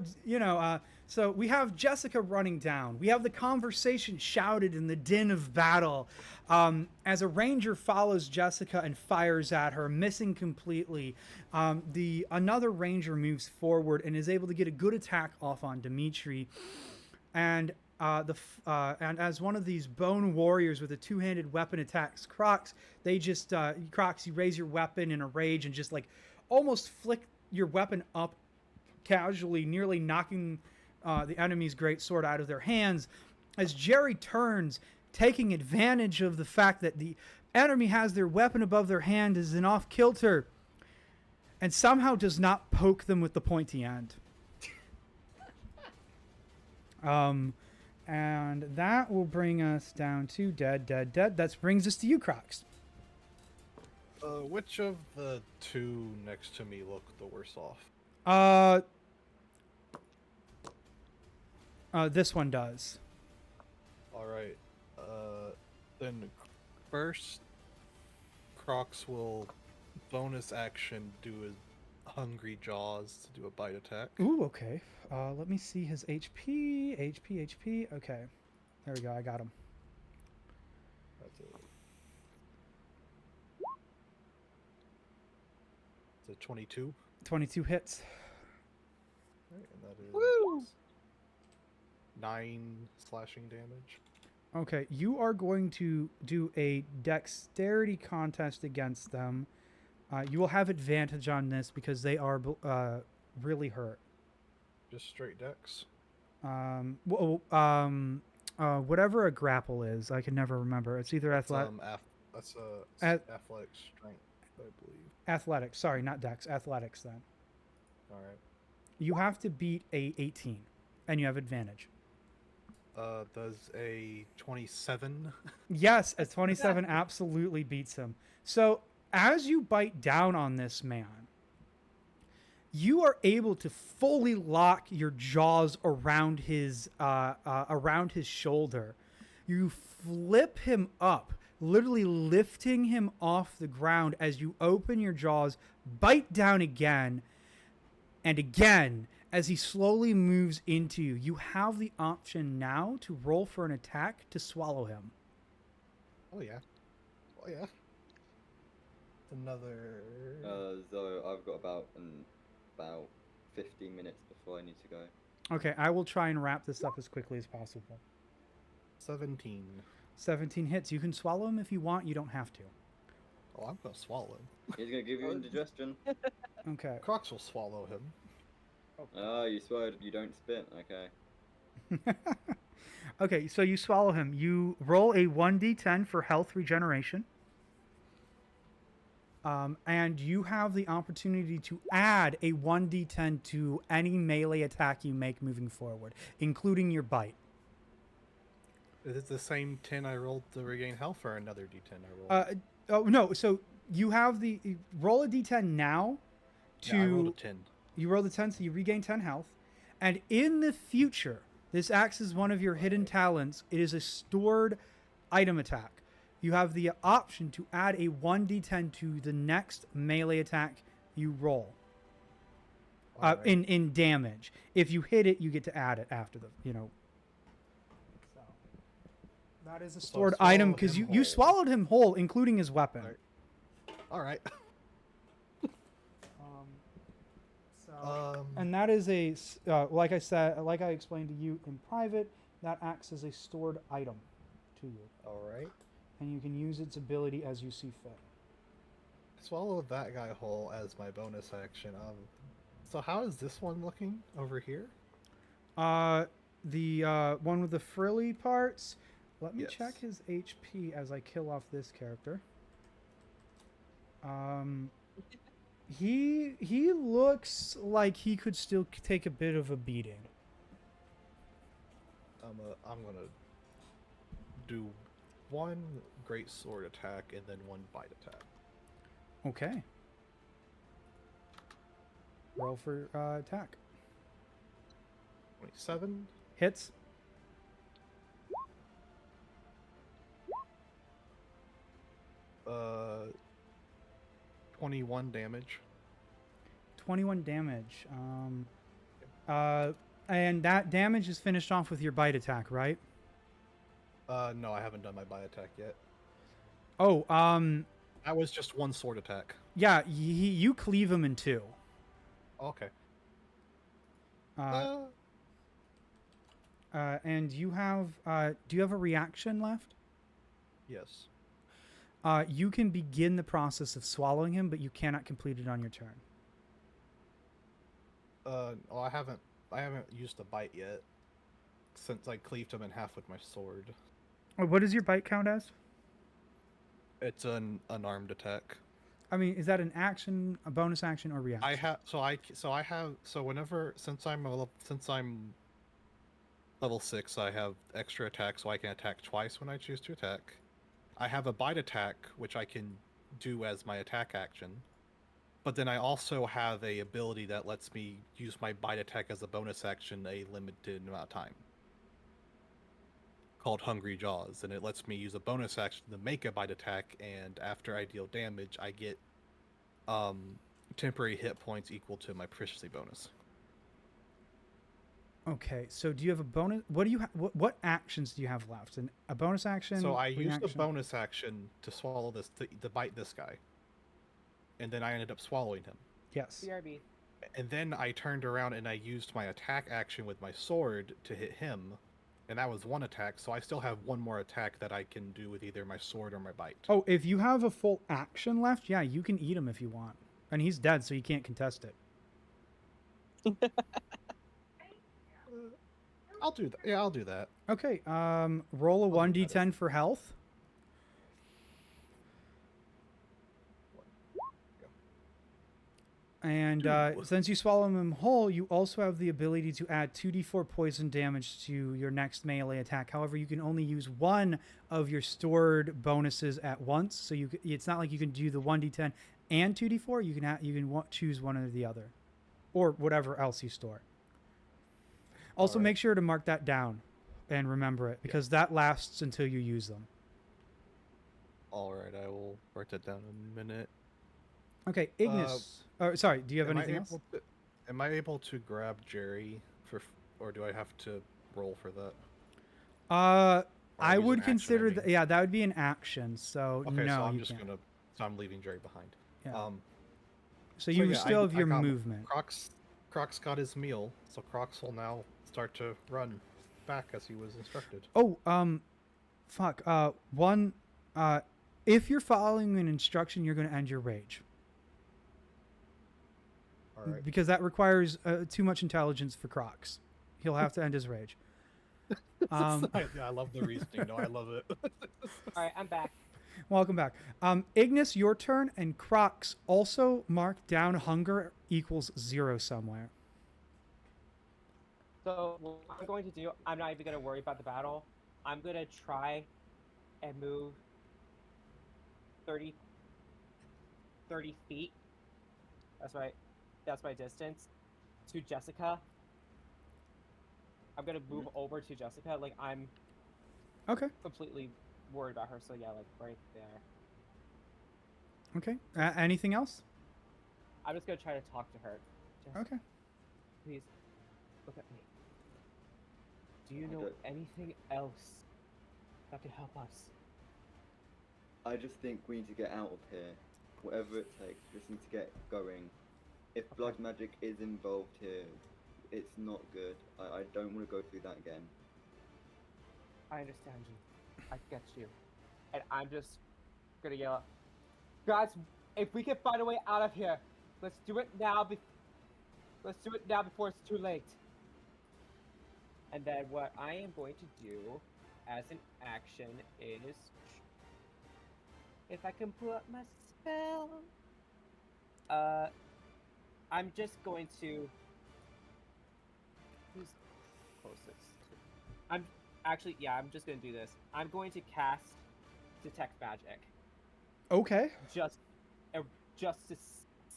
so we have Jessica running down. We have the conversation shouted in the din of battle as a ranger follows Jessica and fires at her, missing completely. Another ranger moves forward and is able to get a good attack off on Dimitri. And as one of these bone warriors with a 2-handed weapon attacks Crocs, they just Crocs, you raise your weapon in a rage and just like almost flick your weapon up casually, nearly knocking the enemy's great sword out of their hands. As Jerry turns, taking advantage of the fact that the enemy has their weapon above their hand, is in off kilter, and somehow does not poke them with the pointy end. And that will bring us down to dead. That brings us to you, Crocs. Which of the 2 next to me look the worse off? This one does. All right. Then first, Crocs will bonus action do his hungry jaws to do a bite attack. Ooh, okay. Let me see his HP. HP. Okay. There we go. I got him. That's it. It's a 22. 22 hits. Right, and that is Woo! 9 slashing damage. Okay, you are going to do a dexterity contest against them. You will have advantage on this because they are really hurt. Just straight dex. Whatever a grapple is, I can never remember. It's either athletic. That's athletic strength, I believe. Athletics. Sorry, not dex. Athletics. Then All right. you have to beat a 18, and you have advantage. Does a 27? Yes, a 27 absolutely beats him. So as you bite down on this man, you are able to fully lock your jaws around his shoulder. You flip him up, literally lifting him off the ground as you open your jaws, bite down again and again. As he slowly moves into you, you have the option now to roll for an attack to swallow him. Oh yeah. Oh yeah. Another. So I've got about 15 minutes before I need to go. Okay, I will try and wrap this up as quickly as possible. 17. 17 hits. You can swallow him if you want. You don't have to. Oh, I'm gonna swallow him. He's gonna give you indigestion. Okay. Crocs will swallow him. Oh, you swallowed, you don't spit. Okay. Okay, so you swallow him. You roll a 1d10 for health regeneration. And you have the opportunity to add a 1d10 to any melee attack you make moving forward, including your bite. Is it the same 10 I rolled to regain health or another d10 I rolled? Oh, no. So you have roll a d10 now to... Yeah, I rolled a 10. You roll the 10, so you regain 10 health. And in the future, this acts as one of your hidden talents. It is a stored item attack. You have the option to add a 1d10 to the next melee attack you roll. Right. In damage. If you hit it, you get to add it after the, So that is a stored item because you swallowed him whole, including his weapon. All right. And that is like I explained to you in private, that acts as a stored item to you. All right. And you can use its ability as you see fit. Swallow that guy whole as my bonus action. So how is this one looking over here? The one with the frilly parts. Let me Yes. check his HP as I kill off this character. He looks like he could still take a bit of a beating. I'm gonna do one great sword attack and then one bite attack. Okay. Roll for attack. 27. Hits. Uh, 21 damage. 21 damage. And that damage is finished off with your bite attack, right? No, I haven't done my bite attack yet. Oh, That was just one sword attack. yeah, you cleave him in two. Okay. And you have, do you have a reaction left? Yes. You can begin the process of swallowing him, but you cannot complete it on your turn. I haven't used the bite yet, since I cleaved him in half with my sword. What does your bite count as? It's an unarmed attack. I mean, is that an action, a bonus action, or reaction? Since I'm level 6, I have extra attack, so I can attack twice when I choose to attack. I have a bite attack, which I can do as my attack action. But then I also have a ability that lets me use my bite attack as a bonus action a limited amount of time. called Hungry Jaws, and it lets me use a bonus action to make a bite attack, and after I deal damage, I get temporary hit points equal to my proficiency bonus. Okay, so do you have a bonus? What do you what actions do you have left? A bonus action? So I used reaction? a bonus action to swallow this, to bite this guy, and then I ended up swallowing him. Yes. BRB. And then I turned around and I used my attack action with my sword to hit him, and that was one attack. So I still have one more attack that I can do with either my sword or my bite. Oh, if you have a full action left, yeah, you can eat him if you want, and he's dead, so you can't contest it. I'll do that. Yeah, I'll do that. Okay. Roll a 1d10 for health. And since you swallow him whole, you also have the ability to add 2d4 poison damage to your next melee attack. However, you can only use one of your stored bonuses at once. So it's not like you can do the 1d10 and 2d4. You can choose one or the other, or whatever else you store. Also, make sure to mark that down and remember it, because that lasts until you use them. All right, I will write that down in a minute. Okay, Ignis. Sorry, do you have anything else? Am I able to grab Jerry or do I have to roll for that? I would consider that. Yeah, that would be an action. So okay, no, so I'm you just can't. So I'm leaving Jerry behind. Yeah. So you still have your movement. Croc's got his meal, so Crocs will now start to run back as he was instructed. Oh, fuck. If you're following an instruction, you're going to end your rage. All right. Because that requires too much intelligence for Crocs. He'll have to end his rage. I love the reasoning. No, I love it. All right, I'm back. Welcome back. Ignis, your turn, and Crocs also mark down hunger equals 0 somewhere. So what I'm going to do, I'm not even going to worry about the battle. I'm going to try and move 30 feet. That's right. That's my distance to Jessica. I'm going to move over to Jessica. Like, I'm completely worried about her. So yeah, like right there. Okay. Anything else? I'm just going to try to talk to her. Jessica, okay. Please, look at me. Do you know anything else that could help us? I just think we need to get out of here. Whatever it takes, just need to get going. If blood magic is involved here, it's not good. I don't want to go through that again. I understand you. I get you. And I'm just gonna yell out, guys, if we can find a way out of here, let's do it now. Let's do it now before it's too late. And then what I am going to do as an action is, if I can pull up my spell, I'm just going to. Who's closest? I'm just gonna do this. I'm going to cast detect magic. Okay. Just to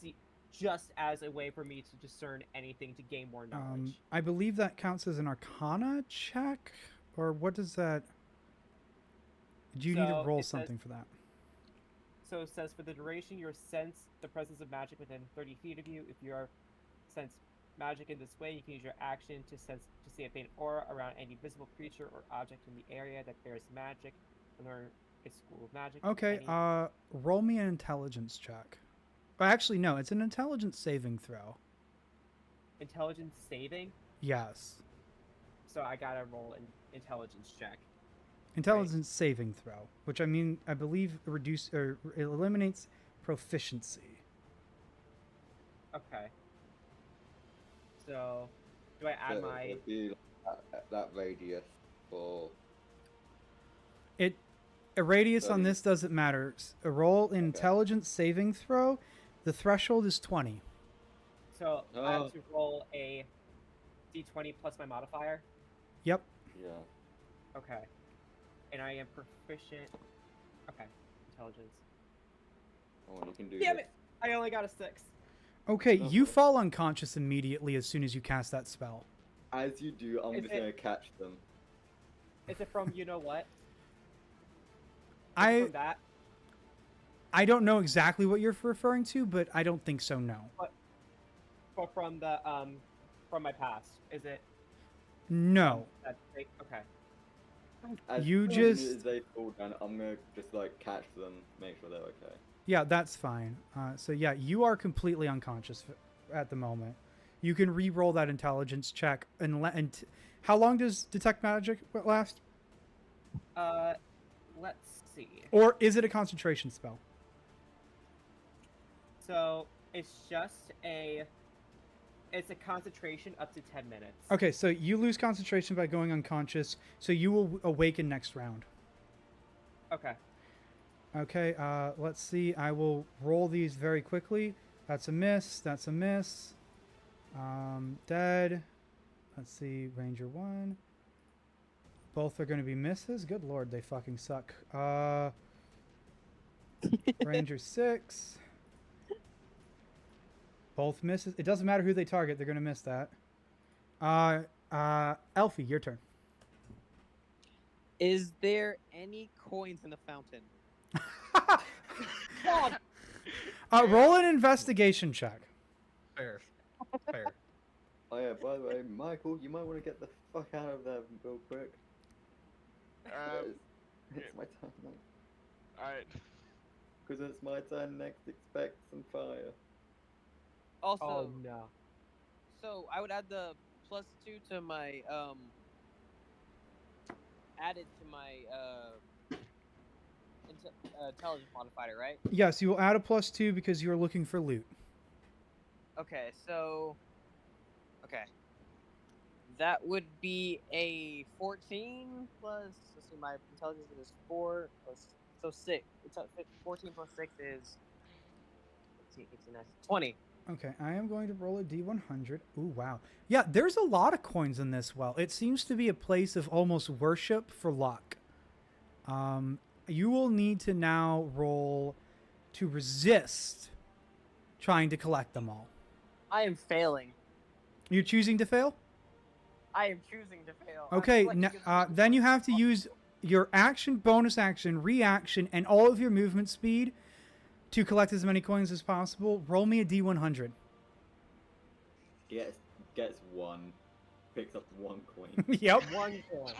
see, just as a way for me to discern anything to gain more knowledge. I believe that counts as an Arcana check, or what does that? Do you need to roll something for that? So it says, for the duration, you sense the presence of magic within 30 feet of you. If you are sense magic in this way, you can use your action to see a faint aura around any visible creature or object in the area that bears magic, and learn its school of magic. Okay, roll me an intelligence check. Actually, no, it's an intelligence saving throw. Intelligence saving? Yes. So I gotta roll an intelligence check. Intelligence saving throw, which I believe it eliminates proficiency. Okay. So, do I add my? It'd be like that radius for. A radius on this doesn't matter. A roll in intelligence saving throw, the threshold is 20. So I have to roll a d20 plus my modifier. Yep. Yeah. Okay. And I am proficient. Okay. Intelligence. Oh, you can do. Damn it! I only got a 6. Okay, you fall unconscious immediately as soon as you cast that spell. As you do, I'm just gonna catch them. Is it from you know what? Is it I from that? I don't know exactly what you're referring to, but I don't think so. No. Or from the from my past? Is it? No. Okay. As You soon just- as they fall down, I'm gonna just like catch them, make sure they're okay. Yeah, that's fine. So yeah, you are completely unconscious at the moment. You can re-roll that intelligence check and how long does detect magic last? Let's see. Or is it a concentration spell? So it's it's a concentration up to 10 minutes. Okay, so you lose concentration by going unconscious, so you will awaken next round. Okay. Okay, let's see. I will roll these very quickly. That's a miss. That's a miss. Dead. Let's see. Ranger 1. Both are going to be misses. Good lord, they fucking suck. Ranger 6. Both misses. It doesn't matter who they target. They're going to miss that. Elfie, your turn. Is there any coins in the fountain? God. Roll an investigation check. Fair. Fair. Oh yeah, by the way, Michael, you might want to get the fuck out of there real quick. It's my turn next. Alright. Because it's my turn next, expect some fire. Also, Oh no. so I would add the +2 to my added to my intelligence modifier, right? Yes, you will add a +2 because you are looking for loot. Okay, so that would be a 14 plus. Let's see, my intelligence is 4 plus, so 6. It's 14 plus 6 is 18, 20. Okay, I am going to roll a d100. Ooh, wow. Yeah, there's a lot of coins in this well. It seems to be a place of almost worship for luck. You will need to now roll to resist trying to collect them all. I am failing. You're choosing to fail? I am choosing to fail. Okay, then you have to use your action, bonus action, reaction, and all of your movement speed to collect as many coins as possible. Roll me a d100. Gets one, picks up one coin. Yep. One coin.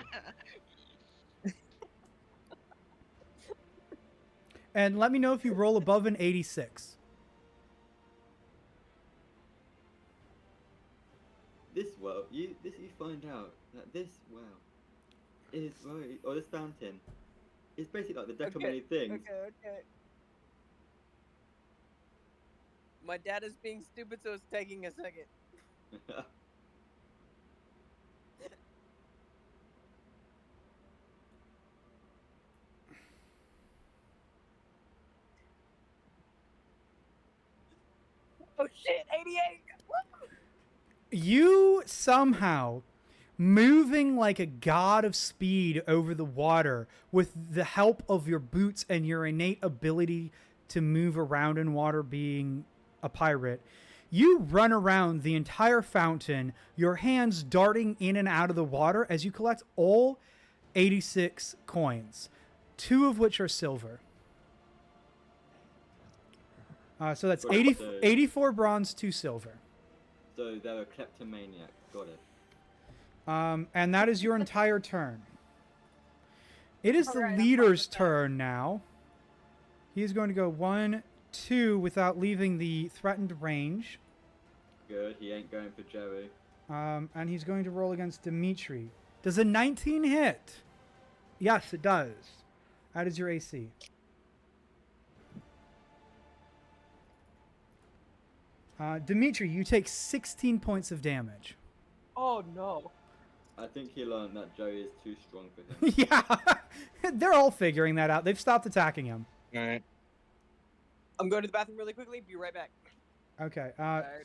And let me know if you roll above an 86. You find out that this well is right, or this fountain is basically like the deck of many things. Okay. My dad is being stupid, so it's taking a second. Oh shit, 88! You somehow, moving like a god of speed over the water with the help of your boots and your innate ability to move around in water being a pirate, you run around the entire fountain, your hands darting in and out of the water as you collect all 86 coins, 2 of which are silver. So that's 84 bronze, 2 silver. So they're a kleptomaniac. Got it. And that is your entire turn. It is the leader's turn now. He is going to go 1, 2 without leaving the threatened range. Good. He ain't going for Jerry. And he's going to roll against Dimitri. Does a 19 hit? Yes, it does. That is your AC. Dimitri, you take 16 points of damage. Oh no. I think he learned that Jerry is too strong for him. Yeah, they're all figuring that out. They've stopped attacking him. All right. I'm going to the bathroom really quickly. Be right back. Okay,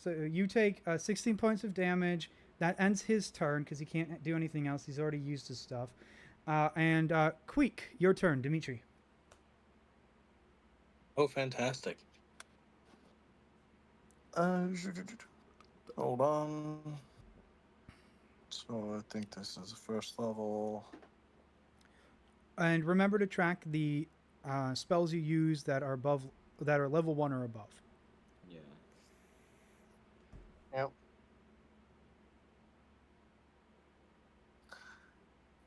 so you take 16 points of damage. That ends his turn because he can't do anything else. He's already used his stuff. And Queek, your turn, Dimitri. Oh, fantastic. Hold on. So I think this is the first level. And remember to track the spells you use that are level 1 or above. Yeah. Yep.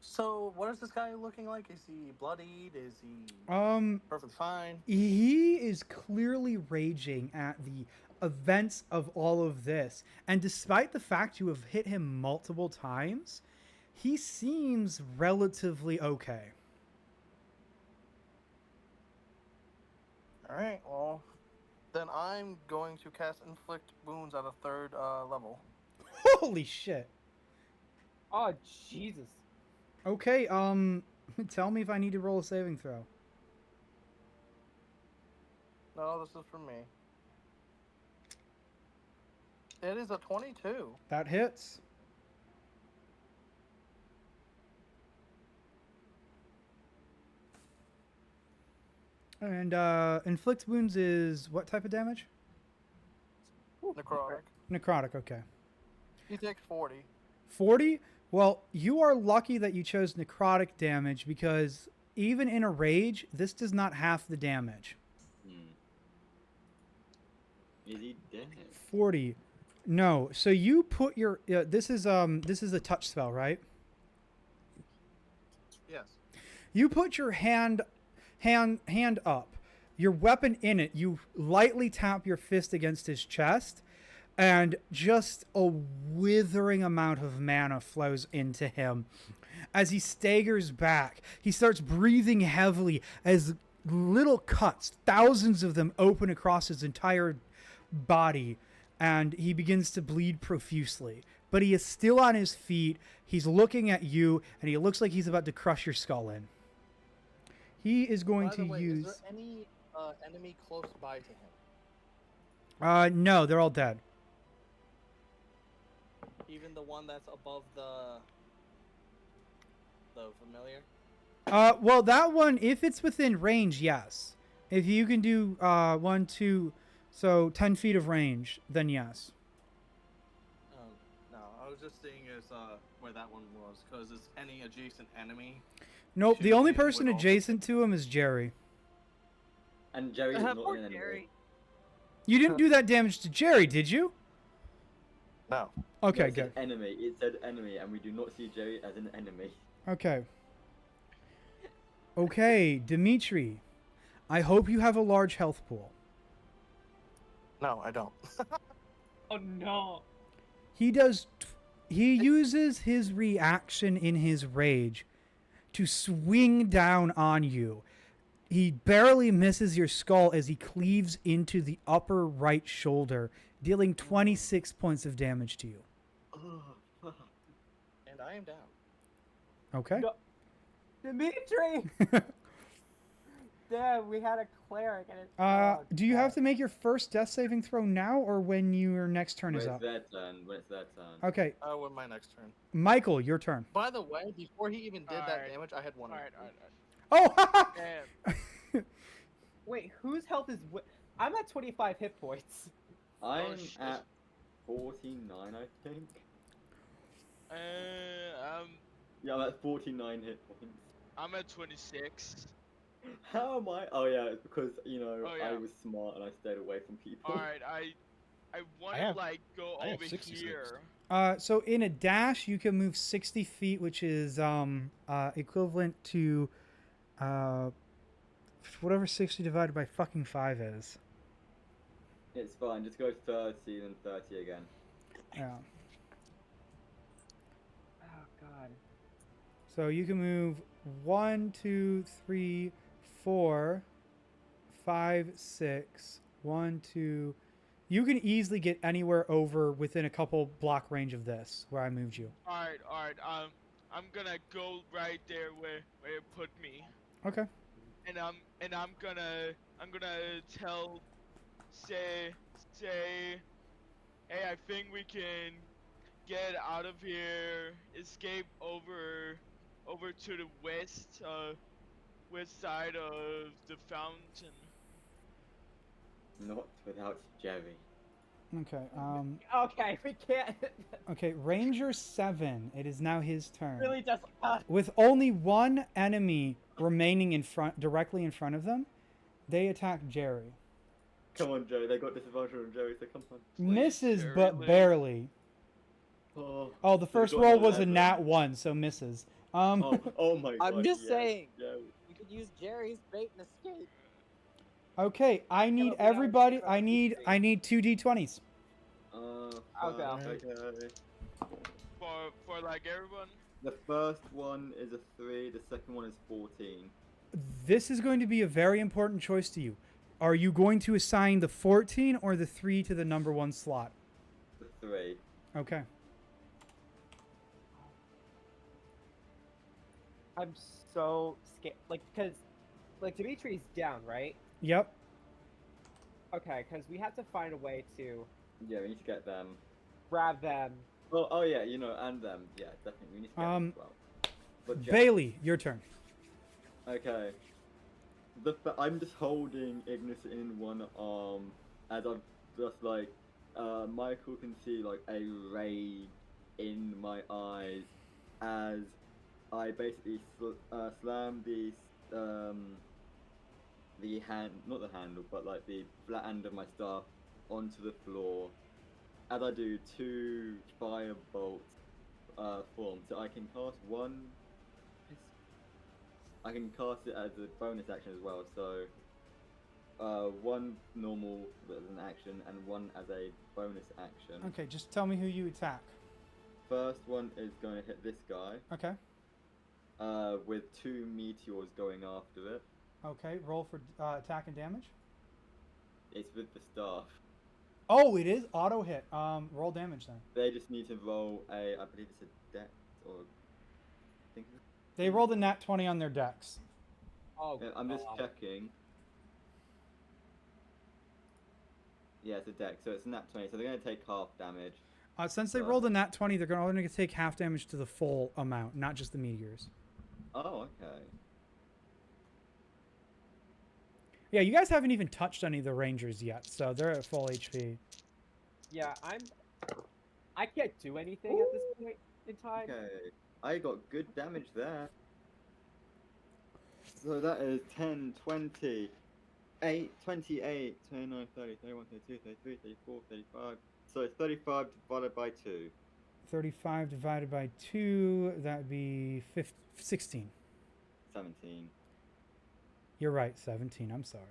So, what is this guy looking like? Is he bloodied? Is he perfectly fine? He is clearly raging at the events of all of this. And despite the fact you have hit him multiple times, he seems relatively okay. Alright, well, then I'm going to cast Inflict Wounds at a 3rd level. Holy shit. Oh, Jesus. Okay, tell me if I need to roll a saving throw. No, this is for me. It is a 22. That hits. And inflict wounds is what type of damage? Necrotic. Necrotic, okay. He takes 40. 40? Well, you are lucky that you chose necrotic damage because even in a rage, this does not half the damage. Is he dead? 40. No. So you put your this is a touch spell, right? Yes. You put your hand up, your weapon in it. You lightly tap your fist against his chest, and just a withering amount of mana flows into him. As he staggers back, he starts breathing heavily as little cuts, thousands of them, open across his entire body, and he begins to bleed profusely. But he is still on his feet. He's looking at you, and he looks like he's about to crush your skull in. He is going By the to way, use... Is there any enemy close by to him? No, they're all dead. Even the one that's above the familiar? Well, that one, if it's within range, yes. If you can do 1, 2, so 10 feet of range, then yes. No, I was just seeing as where that one was, because it's any adjacent enemy. Nope, the Shooting only him person would adjacent to him is Jerry. And Jerry is not Poor an enemy. Jerry. You didn't do that damage to Jerry, did you? No. Okay, No, it good. said enemy. It said enemy, and we do not see Jerry as an enemy. Okay. Okay, Dimitri. I hope you have a large health pool. No, I don't. Oh no. He uses his reaction in his rage to swing down on you. He barely misses your skull as he cleaves into the upper right shoulder, dealing 26 points of damage to you. And I am down. Okay. No. Dimitri! Damn, we had a cleric and it... Do you have to make your first death saving throw now or when your next turn is When up? it's their turn. When it's their turn. Okay. When my next turn. Michael, your turn. By the way, before he even did that Alright. damage, I had one. Alright. Oh, haha! And Wait, whose health is... I'm at 25 hit points. I'm shit. at 49, I think. Yeah, I'm at 49 hit points. I'm at 26. How am I? Oh yeah, it's because Oh, yeah. I was smart and I stayed away from people. Alright, I want to have- like go I have over 66. here. So in a dash, you can move 60 feet, which is equivalent to whatever 60 divided by fucking 5 is. It's fine. Just go 30 and 30 again. Yeah. Oh god. So you can move 1, 2, 3, 4, 5, 6. 1, 2. You can easily get anywhere over within a couple block range of this, where I moved you. Alright. I'm gonna go right there where it put me. Okay. And I'm gonna say, hey, I think we can get out of here, escape over to the west side of the fountain. Not without Jerry. Okay. Okay, we can't. Okay. Ranger 7. It is now his turn. Really just. With only one enemy remaining in front, directly in front of them, they attack Jerry. Come on, Joey. They got disadvantage on Joey, so come on. Misses, Jerry, but please. barely. Oh, The so first you got roll an was a 11. nat 1, so misses. Oh my god. I'm just yes, saying. Joey. We could use Jerry's bait and escape. Okay, I need but we gotta everybody. figure out I the need history. I need 2 d20s. I'll go. Okay. For like everyone. The first one is a 3. The second one is 14. This is going to be a very important choice to you. Are you going to assign the 14 or the 3 to the number 1 slot? The 3. Okay. I'm so scared. Because, Dimitri's down, right? Yep. Okay, because we have to find a way to Yeah, we need to get them. grab them. Oh yeah, and them. Yeah, definitely. We need to get them as well. But Jeff, Bailey, your turn. okay. I'm just holding Ignis in one arm as I'm just Michael can see a rage in my eyes as I basically slam the not the handle, but the flat end of my staff onto the floor. As I do, 2 fire bolts form, so I can cast one. I can cast it as a bonus action as well. So one normal as an action and one as a bonus action. Okay, just tell me who you attack. First one is going to hit this guy. Okay. With 2 meteors going after it. Okay, roll for attack and damage. It's with the staff. Oh, it is auto hit. Roll damage then. They just need to roll I believe it's a dex or. I think. They rolled a nat 20 on their decks. Oh, I'm just God. checking. Yeah, it's a dex, so it's a nat 20, so they're going to take half damage. Since they rolled a nat 20, they're only going to take half damage to the full amount, not just the meteors. Oh, okay. Yeah, you guys haven't even touched any of the rangers yet, so they're at full HP. Yeah, I can't do anything at this point in time. Okay, I got good damage there. So that is 10, 20, 8, 28, 29, 30, 31, 32, 33, 34, 35. So it's 35 divided by 2. 35 divided by 2, that'd be 16. 17. You're right, 17. I'm sorry.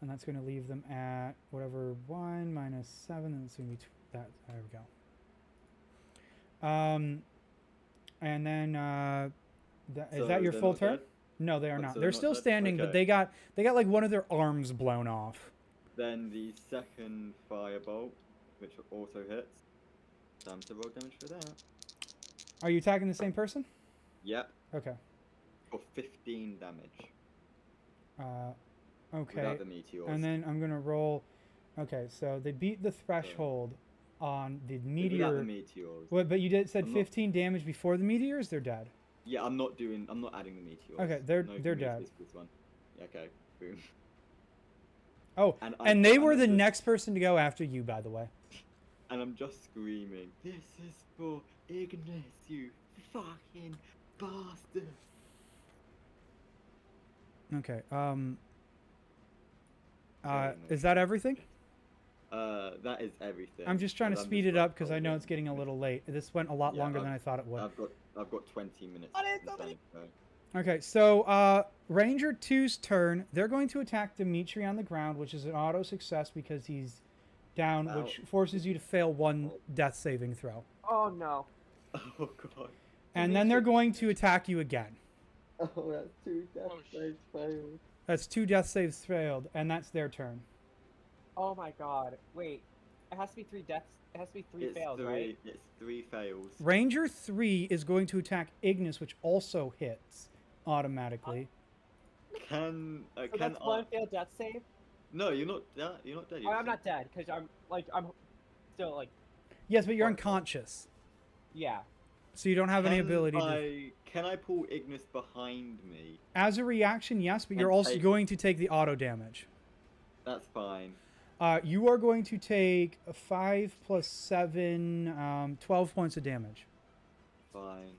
And that's going to leave them at whatever 1 minus 7. And it's going to be that. There we go. And then is that your full turn? Dead? No, they are Oh, not. so They're they're still not dead? standing, but Okay. they got like one of their arms blown off. Then the second firebolt, which also hits. Time to roll damage for that. Are you attacking the same person? Yep, Okay. for 15 damage. Okay. Without the meteors. And then I'm gonna roll. Okay, so they beat the threshold on the Without meteor. the meteors. What? But you said I'm not- 15 damage before the meteors. They're dead. Yeah, I'm not adding the meteors. Okay, they're No, dead. this one. Yeah, okay, boom. Oh, and they were the next person to go after you, by the way. And I'm just screaming, "This is for Ignis, you fucking bastard!" Okay. Is that everything? That is everything. I'm just trying to And I'm speed just it up because I know holding- it's getting a little late. This went a lot Yeah, longer than I thought it would. I've got 20 minutes. Oh, there's in so many- time, Okay, so Ranger 2's turn. They're going to attack Dimitri on the ground, which is an auto success because he's down, Ow. which forces you to fail 1 death saving throw. Oh no. Oh god. And then they're going to attack you again. Oh, that's 2 death Oh, saves failed. That's 2 death saves failed, and that's their turn. Oh my God. Wait. It has to be 3 deaths. It has to be 3 fails, right? It's 3 fails. Ranger 3 is going to attack Ignis, which also hits automatically. Can So can that's 1 failed death save. No, you're not dead. You're not dead. Oh, I'm not dead because I'm still Yes, but you're unconscious, yeah. so you don't have any ability to... Can I pull Ignis behind me? As a reaction, yes, but you're And also take- going to take the auto damage. That's fine. You are going to take 5 plus 7, 12 points of damage. Fine.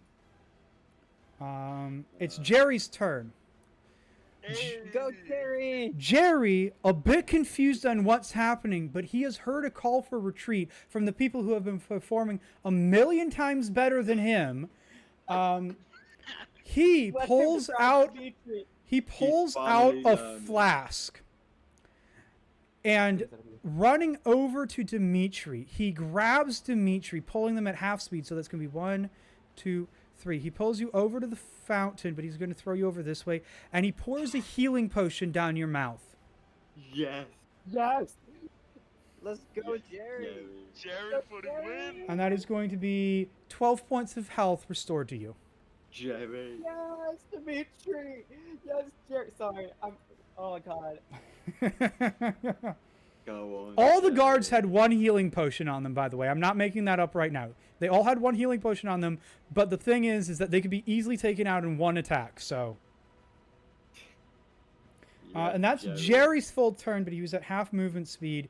It's Jerry's turn. Go, Jerry! Jerry, a bit confused on what's happening, but he has heard a call for retreat from the people who have been performing a million times better than him. He pulls out a flask. And running over to Dimitri, he grabs Dimitri, pulling them at half speed. So that's going to be 1, 2, 3. He pulls you over to the fountain, but he's going to throw you over this way. And he pours a healing potion down your mouth. Yes. Yes! Let's go, Jerry! Jerry for the win! And that is going to be 12 points of health restored to you. Jerry. Yes, Dimitri! Yes, Jerry! Sorry, oh my god. Go on. All the guards had 1 healing potion on them, by the way. I'm not making that up right now. They all had 1 healing potion on them, but the thing is that they could be easily taken out in 1 attack, so... and that's Jerry's full turn, but he was at half movement speed.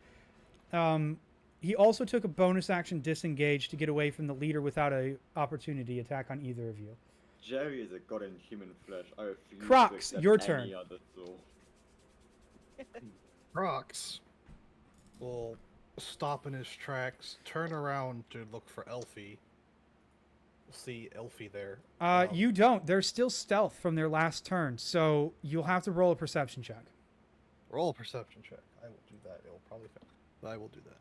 He also took a bonus action disengage to get away from the leader without an opportunity attack on either of you. Jerry is a god in human flesh. I refuse Crocs, to accept your any turn. other soul. Crocs will stop in his tracks, turn around to look for Elfie. See Elfie there. You don't. They're still stealth from their last turn, so you'll have to roll a perception check. Roll a perception check. I will do that. It'll probably fail, but I will do that.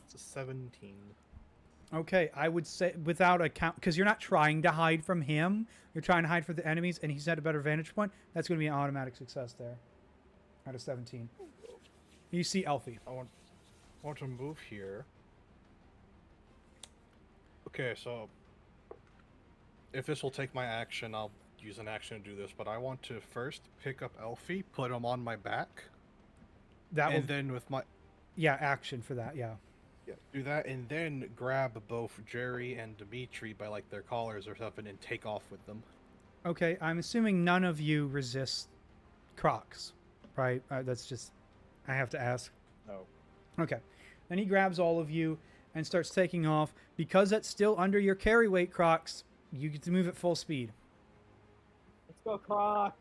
It's a 17. Okay, I would say without a count, because you're not trying to hide from him. You're trying to hide from the enemies, and he's at a better vantage point. That's going to be an automatic success there. Out of 17. You see Elfie. I want to move here. Okay, so if this will take my action, I'll use an action to do this. But I want to first pick up Elfie, put him on my back. Then with my action for that, yeah. Yeah, do that, and then grab both Jerry and Dimitri by like their collars or something and take off with them. Okay, I'm assuming none of you resist Crocs, right? That's just, I have to ask. No. Okay, then he grabs all of you and starts taking off. Because that's still under your carry weight, Crocs, you get to move at full speed. Let's go, Crocs!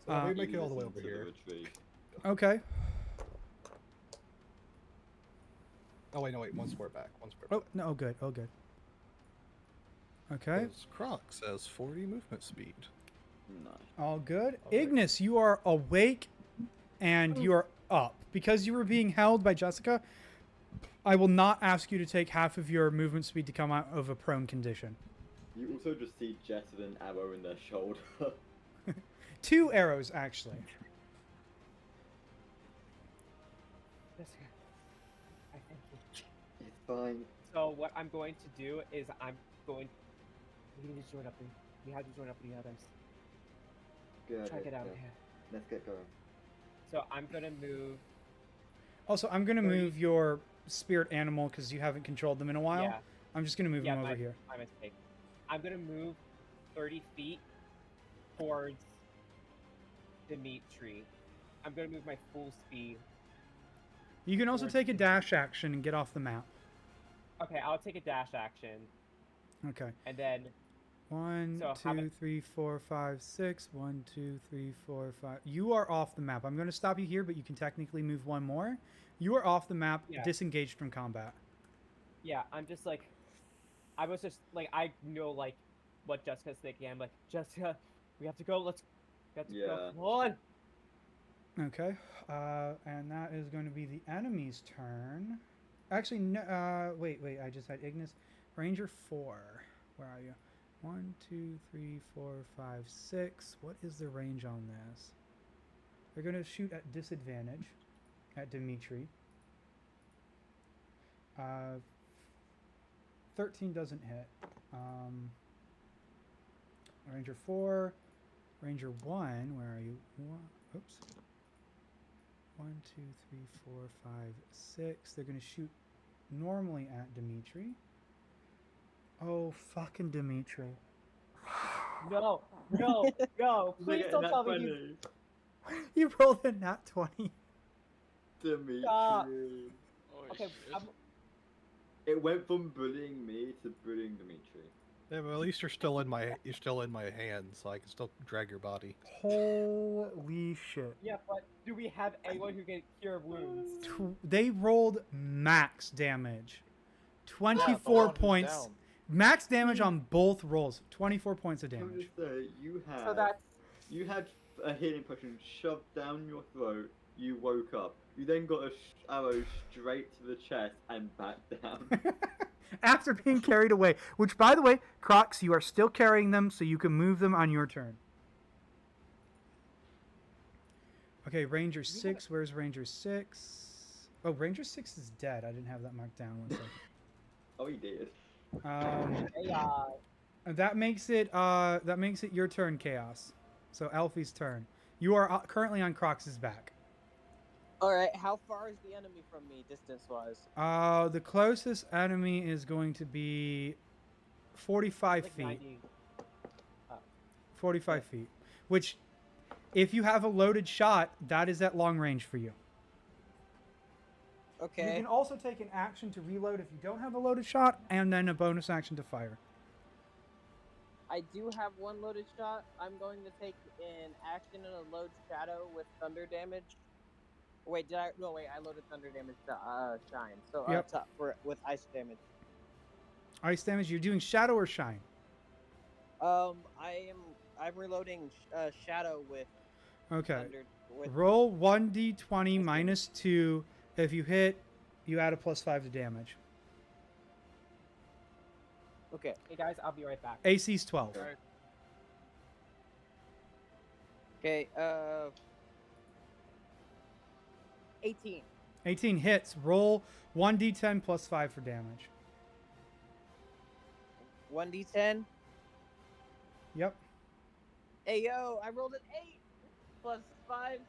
So let me make it all the way over here. Okay. Oh wait, no wait, one square back. Oh no, oh good, oh good. Okay. Crocs has 40 movement speed. Nice. All good. All right. Ignis, you are awake and you are up. Because you were being held by Jessica, I will not ask you to take half of your movement speed to come out of a prone condition. You also just see Jess with an arrow in their shoulder. 2 arrows, actually. I thank you. It's fine. So what I'm going to do is we need to join up. We have to join up with the others. Good. Try to get out of yeah. here. Let's get going. So I'm gonna move. Also, I'm going to move your spirit animal because you haven't controlled them in a while. Yeah. I'm just going to move them over here. My mistake. I'm gonna move 30 feet towards Dimitri. I'm gonna move my full speed. You can also take a dash action and get off the map. Okay, I'll take a dash action. Okay. And then 1, So, 2, 3, 4, 5, 6. 1, 2, 3, 4, 5. You are off the map. I'm going to stop you here, but you can technically move 1 more. You are off the map, disengaged from combat. Yeah, I'm just like, I was just like, I know like what Jessica's thinking. I'm like, Jessica, we have to go. Let's go. Come on. Okay. And that is going to be the enemy's turn. Actually, no. Wait. I just had Ignis. Ranger 4. Where are you? 1, 2, 3, 4, 5, 6. What is the range on this? They're going to shoot at disadvantage at Dimitri. 13 doesn't hit. Ranger 4. Ranger 1. Where are you? Oops. 1, 2, 3, 4, 5, 6. They're going to shoot normally at Dimitri. Oh, fucking Dimitri. No, no, no! Please don't tell me you. You rolled a nat 20. Dimitri. Stop. Oh, Okay, shit. It went from bullying me to bullying Dimitri. Yeah, but at least you're still in my hands, so I can still drag your body. Holy shit. Yeah, but do we have anyone who can cure wounds? They rolled max damage. Yeah, 24 the one who's points. down. Max damage on both rolls. 24 points of Can damage. I just say, So that's you had a healing potion shoved down your throat. You woke up. You then got a arrow straight to the chest and back down. After being carried away. Which, by the way, Crocs, you are still carrying them, so you can move them on your turn. Okay, Ranger 6. Where's Ranger 6? Oh, Ranger 6 is dead. I didn't have that marked down. One second. Oh, he did. That makes it your turn, Chaos. So Alfie's turn. You are currently on Crocs' back. All right, how far is the enemy from me, distance-wise? The closest enemy is going to be 45 like feet. 90. 45 feet. Which, if you have a loaded shot, that is at long range for you. Okay. You can also take an action to reload if you don't have a loaded shot, and then a bonus action to fire. I do have one loaded shot. I'm going to take an action and a load shadow with thunder damage. Wait, did I? No, wait. I loaded thunder damage to shine. So Yep. with ice damage. Ice damage. You're doing shadow or shine. I'm reloading shadow with Okay. thunder. With Roll 1d20 minus 2. If you hit, you add a +5 to damage. Okay. Hey guys, I'll be right back. AC's 12. Alright. Okay. 18. 18 hits. Roll 1d10 +5 for damage. 1d10. Yep. Hey yo, I rolled an 8 plus 5,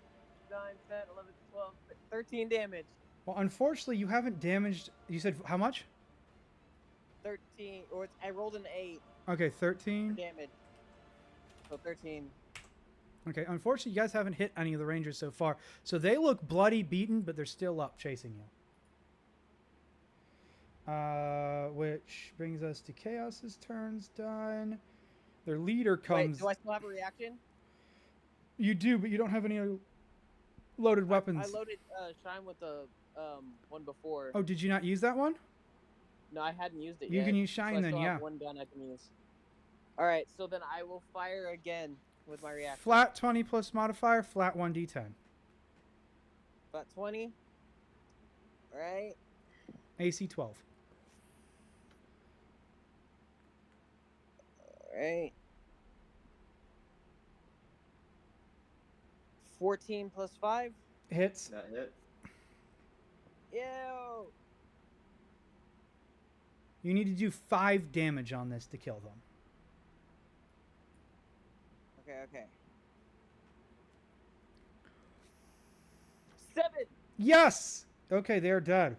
9, 10, 11, 12, 13 damage. Well, unfortunately, you haven't damaged. You said how much? 13, or I rolled an 8 Okay, 13. damage. So 13. Okay, unfortunately, you guys haven't hit any of the Rangers so far. So they look bloody, beaten, but they're still up chasing you. Which brings us to Chaos's turn's done. Their leader comes. Wait, do I still have a reaction? You do, but you don't have any loaded weapons. I loaded shine with the one before. Oh, did you not use that one? No, I hadn't used it You yet. can use shine so I then, still yeah. have one gun I can use. All right, so then I will fire again with my reaction. Flat 20 plus modifier, flat 1d10. Flat 20. All right. AC 12. All right. 14 plus 5. Hits. That hit. Ew. You need to do 5 damage on this to kill them. Okay. 7. Yes! Okay, they're dead.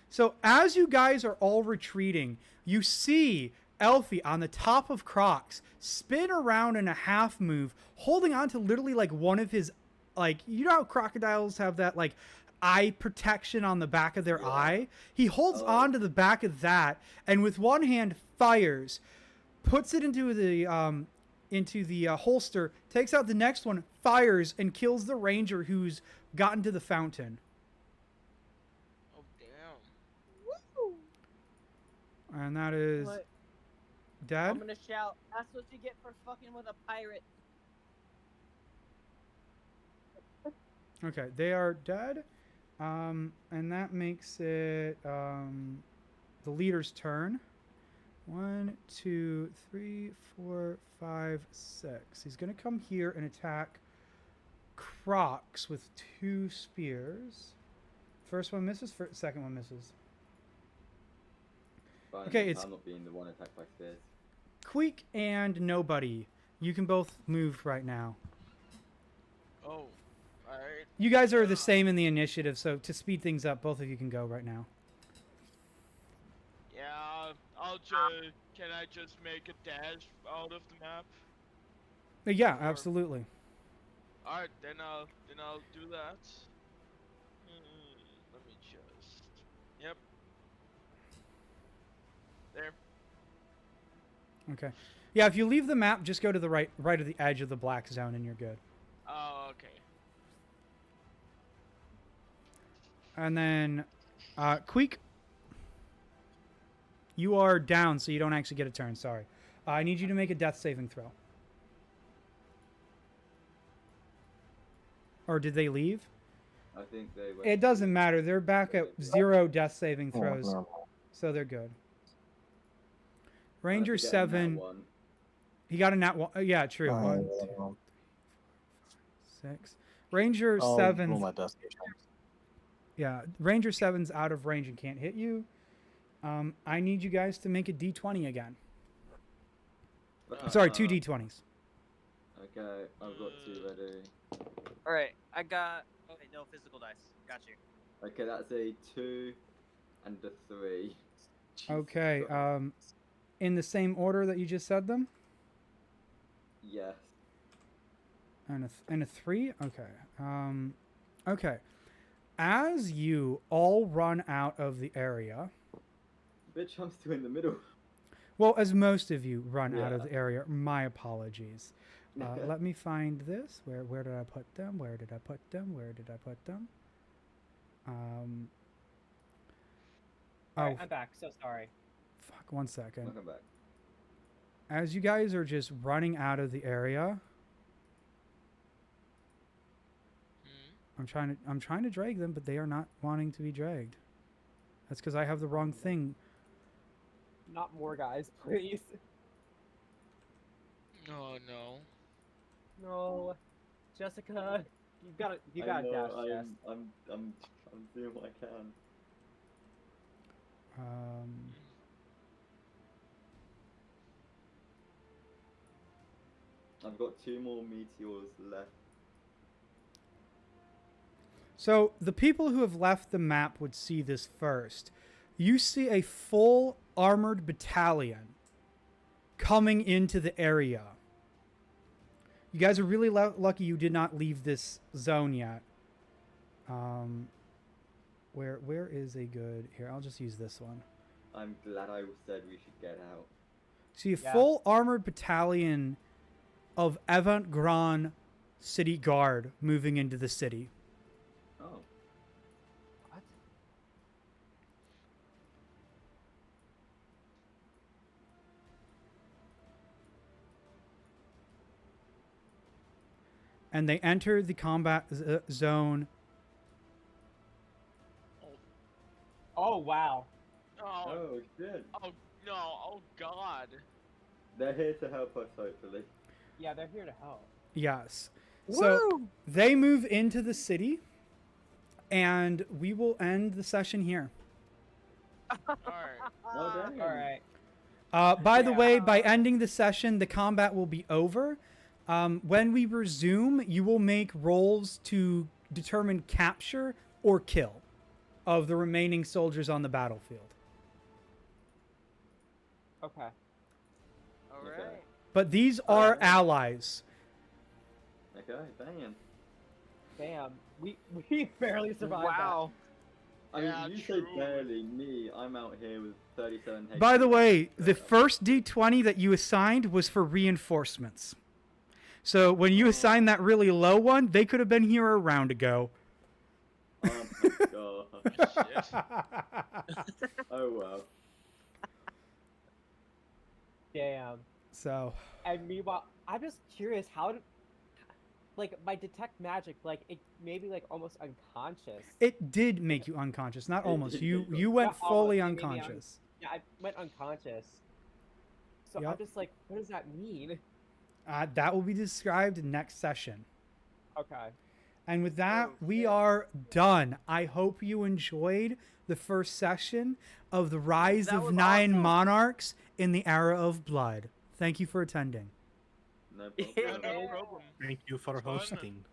So as you guys are all retreating, you see Elfie on the top of Crocs spin around in a half move, holding on to literally like one of his, like, you know how crocodiles have that like eye protection on the back of their eye? He holds on to the back of that, and with one hand fires, puts it into the holster, takes out the next one, fires, and kills the ranger who's gotten to the fountain. Oh damn. Woo! And that is What? dead. I'm gonna shout. That's what you get for fucking with a pirate. Okay, they are dead. And that makes it the leader's turn. 1, 2, 3, 4, 5, 6. He's gonna come here and attack Crocs with 2 spears. First one misses, second one misses. Fine, Okay, it's- I'm not being the one attacked by spears. Queek and Nobody, you can both move right now. Oh, alright. You guys are the same in the initiative, so to speed things up, both of you can go right now. Yeah, Can I just make a dash out of the map? Yeah, Or- absolutely. Alright, then I'll do that. Let me just. Yep. There. Okay. Yeah, if you leave the map, just go to the right of the edge of the black zone, and you're good. Oh, okay. And then, Queek, you are down, so you don't actually get a turn. Sorry. I need you to make a death saving throw. Or did they leave? I think they went. It doesn't matter. They're back at 0 death saving throws, so they're good. Ranger I forget 7. that one. He got a nat 1. Yeah, true. 1, 2, 3, 4, 5, 6. Ranger 7. Yeah, Ranger 7's out of range and can't hit you. I need you guys to make a d20 again. Sorry, 2 d20s. Okay, I've got 2 ready. Alright, I got... Okay, no physical dice. Got you. Okay, that's a 2 and a 3. Okay, in the same order that you just said them? Yes. And a 3? Okay. Okay. As you all run out of the area... Bitch, I'm still in the middle. Well, as most of you run out of Yeah. the area, my apologies. Let me find this. Where did I put them? Where did I put them? Where did I put them? Alright, I'm back. So sorry. Fuck, 1 second. Welcome back. As you guys are just running out of the area, I'm trying to drag them, but they are not wanting to be dragged. That's because I have the wrong thing. Not more guys, please. Oh no. No, Jessica, you gotta I know, dash, Jess. I'm doing what I can. I've got 2 more meteors left. So the people who have left the map would see this first. You see a full armored battalion coming into the area. You guys are really lucky you did not leave this zone yet. Where is a good... Here, I'll just use this one. I'm glad I said we should get out. See a full armored battalion of Avant-Garde City Guard moving into the city. Oh. What? And they enter the combat zone. Oh wow. Oh, Oh, shit. oh no, oh god. They're here to help us, hopefully. Yeah, they're here to help. Yes. So they move into the city, and we will end the session here. Alright. Well done. Alright. By the way, by ending the session, the combat will be over. When we resume, you will make rolls to determine capture or kill of the remaining soldiers on the battlefield. Okay. Alright. But these are allies. Okay, damn. Damn. We barely survived. Wow. I mean, Yeah, you true. say barely. Me, I'm out here with 37 HP. By the way, the first D20 that you assigned was for reinforcements. So when you assigned that really low one, they could have been here a round ago. Oh my god. Shit. Oh wow. Damn. So, And meanwhile, I'm just curious how did, like, my detect magic, like, it made me like almost unconscious. it did make you unconscious. Not It almost. did You make you you went Yeah, fully almost. It made me unconscious. Yeah, I went unconscious. So Yup. I'm just like, what does that mean? That will be described next session. Okay. And with that, Oh, we shit. are done. I hope you enjoyed the first session of the Rise That of was 9 awesome. Monarchs in the Era of Blood. Thank you for attending. No Yeah, problem. no problem. Thank you for Fun. hosting.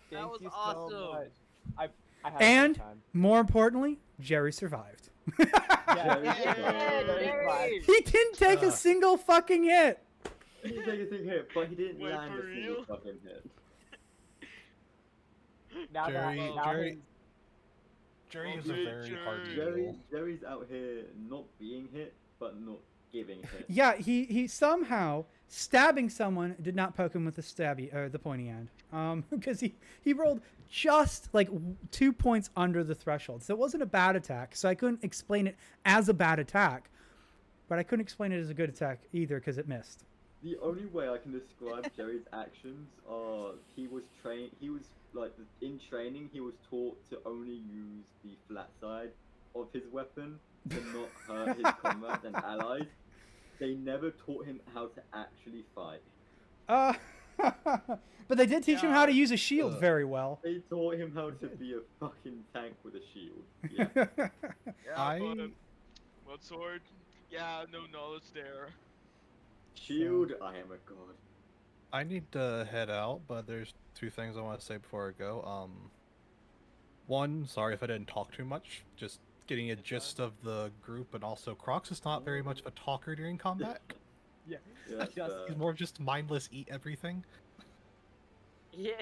Thank was you so awesome. much. I had a And good time. more importantly, Jerry survived. Yeah, He didn't take a single fucking hit. He didn't take a single hit, but he didn't Wait, land for a single real? fucking hit. Now Jerry, now Jerry- his- Jerry Oh, is a big very Jerry. hard needle. Jerry's out here not being hit, but not giving hits. Yeah, he somehow stabbing someone did not poke him with the stabby or the pointy end. Because he rolled just like 2 points under the threshold, so it wasn't a bad attack. So I couldn't explain it as a bad attack, but I couldn't explain it as a good attack either because it missed. The only way I can describe Jerry's actions are he was like in training he was taught to only use the flat side of his weapon to not hurt his comrades and allies. They never taught him how to actually fight. But they did teach him how to use a shield Ugh. very well. They taught him how to be a fucking tank with a shield. Yeah. Yeah, but sword? Yeah, no knowledge there. Shield, I am a god. I need to head out, but there's 2 things I want to say before I go. One, sorry if I didn't talk too much. Just getting a gist of the group, and also Crocs is not very much of a talker during combat. yeah. Yeah, Just- He's more of just mindless, eat everything. Yeah.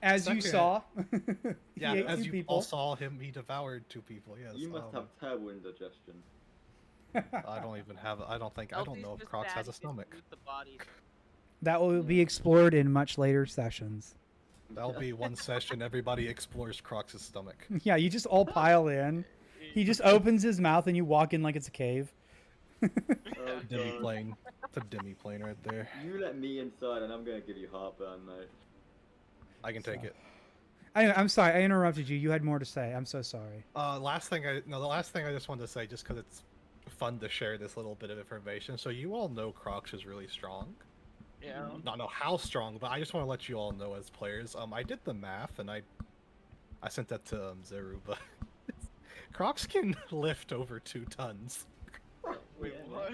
As you Second- saw, Yeah, he ate as 2 you people. all saw him, he devoured 2 people. Yes. you must have terrible indigestion. I don't even have. I don't know if Crocs has a stomach. The body. That will be explored in much later sessions. That'll be one session. Everybody explores Crocs' stomach. Yeah, you just all pile in. He just opens his mouth and you walk in like it's a cave. Oh, Demi God. plane. It's a demi plane right there. You let me inside and I'm gonna give you heartburn, mate. I can take it. I'm sorry, I interrupted you. You had more to say. I'm so sorry. The last thing I just wanted to say, just because it's fun to share this little bit of information. So you all know Crocs is really strong. Yeah. Not know how strong, but I just want to let you all know as players. I did the math and I sent that to Zeru, but Crocs can lift over 2 tons. Wait, what?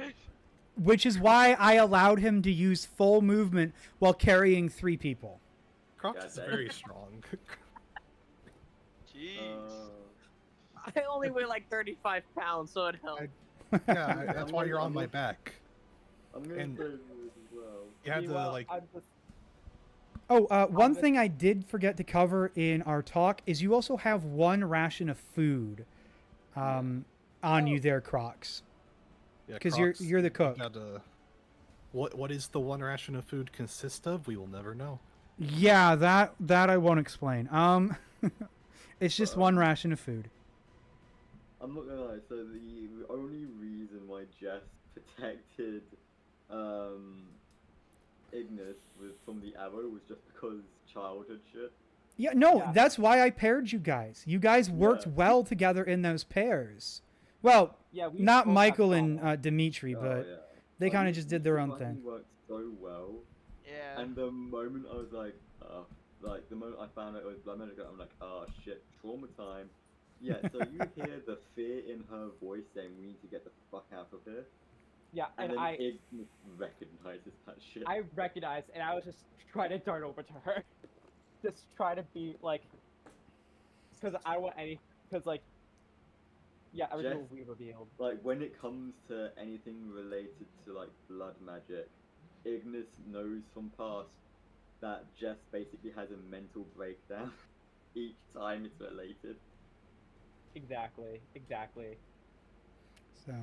Which is why I allowed him to use full movement while carrying 3 people. Crocs is Goddamn. very strong. Jeez. I only weigh like 35 pounds, so it helps. Yeah, that's why you're on my back. I'm gonna And- say this as well. You had to Meanwhile, like. I'm just- Oh, one the- thing I did forget to cover in our talk is you also have 1 ration of food on you there, Crocs. Yeah, 'Cause Crocs, you're the cook. you had to- What is the 1 ration of food consist of? We will never know. Yeah, that I won't explain. It's just 1 ration of food. I'm not gonna lie, so the only reason why Jess protected Ignis from the arrow was just because childhood shit. Yeah, no, Yeah. that's why I paired you guys. You guys worked Yeah. well together in those pairs. Well, yeah, we not both have Michael and trauma. Dimitri, Oh, but yeah. they Like, kind we- of just we did their own fucking thing. worked so well, Yeah. and the moment I was like, the moment I found out it was blood magic, I'm like, oh shit, trauma time. Yeah, so you hear the fear in her voice saying we need to get the fuck out of here, Yeah, and and then I Ignis recognizes that shit. recognized, and I was just trying to dart over to her, just try to be like, because I want like, yeah, everything Jess- will be revealed. Like, when it comes to anything related to, like, blood magic, Ignis knows from past that Jess basically has a mental breakdown each time it's related. Exactly. So,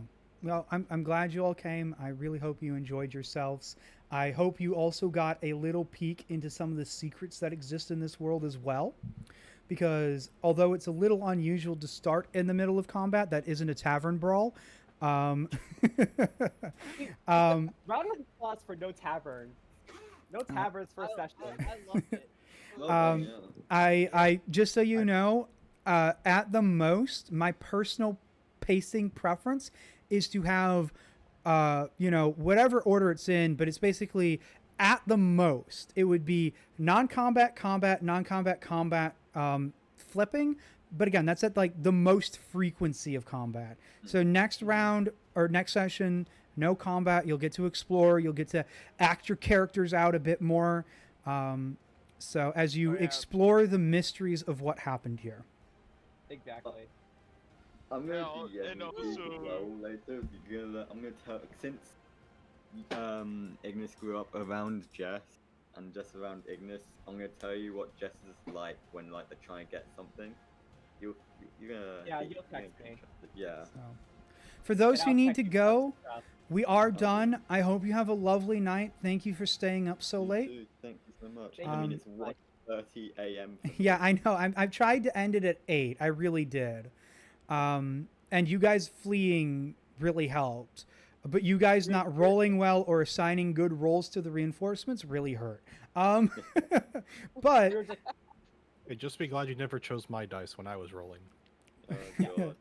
well, I'm glad you all came. I really hope you enjoyed yourselves. I hope you also got a little peek into some of the secrets that exist in this world as well. Because although it's a little unusual to start in the middle of combat, that isn't a tavern brawl. Round of applause for no tavern. No taverns for a session. I loved it. Well Um, done, yeah. I just so you know, at the most, my personal pacing preference is to have, whatever order it's in, but it's basically at the most, it would be non-combat, combat, non-combat, combat, flipping. But again, that's at like the most frequency of combat. So next round or next session, no combat. You'll get to explore. You'll get to act your characters out a bit more. So as you Oh, yeah. explore the mysteries of what happened here. Exactly. I'm gonna Well, DM and you also- well later. I'm gonna tell since Ignis grew up around Jess and just around Ignis. I'm gonna tell you what Jess is like when like they're trying to get something. You're gonna Yeah, you're you'll gonna text be me. interested. Yeah. So, for those And who I'll need text to you go, stuff. we are Okay. done. I hope you have a lovely night. Thank you for staying up so You late. too. Thank you so much. Thank I mean, you. it's 1:30 a.m. for me. Yeah, I know. I've tried to end it at 8. I really did. And you guys fleeing really helped. But you guys not rolling well or assigning good rolls to the reinforcements really hurt. But Hey, just be glad you never chose my dice when I was rolling. Oh god.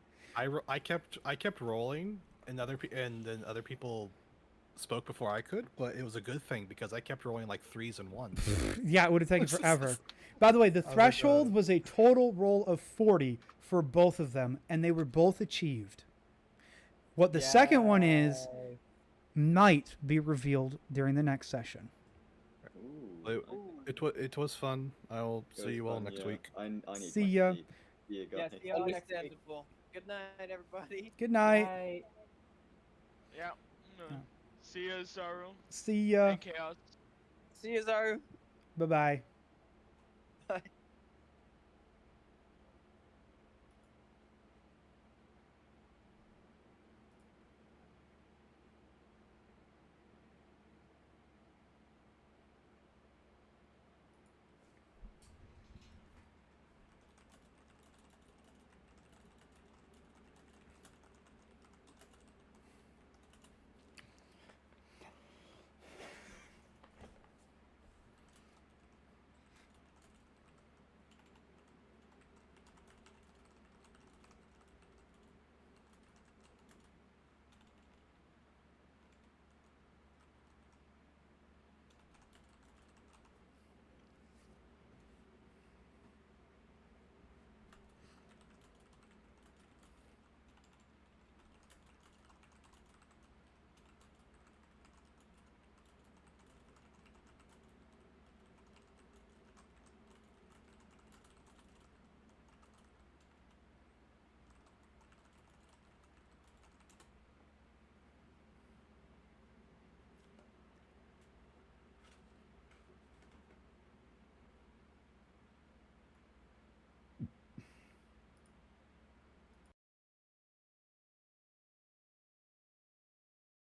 I kept rolling, and then other people spoke before I could, but it was a good thing because I kept rolling like 3s and 1s. yeah, it would have taken forever. By the way, the threshold like, was a total roll of 40 for both of them, and they were both achieved. What the second one is Yay. might be revealed during the next session. Ooh. It was fun. I'll It see was you all fun, next yeah. week. I need See my ya. sleep. See ya, Yeah, guys. see y'all next week. Understandable. Good night, everybody. Good night. Night. Yeah. Yeah. See ya, Saru. See ya. And Chaos. See you, Zaru. Bye-bye. Bye.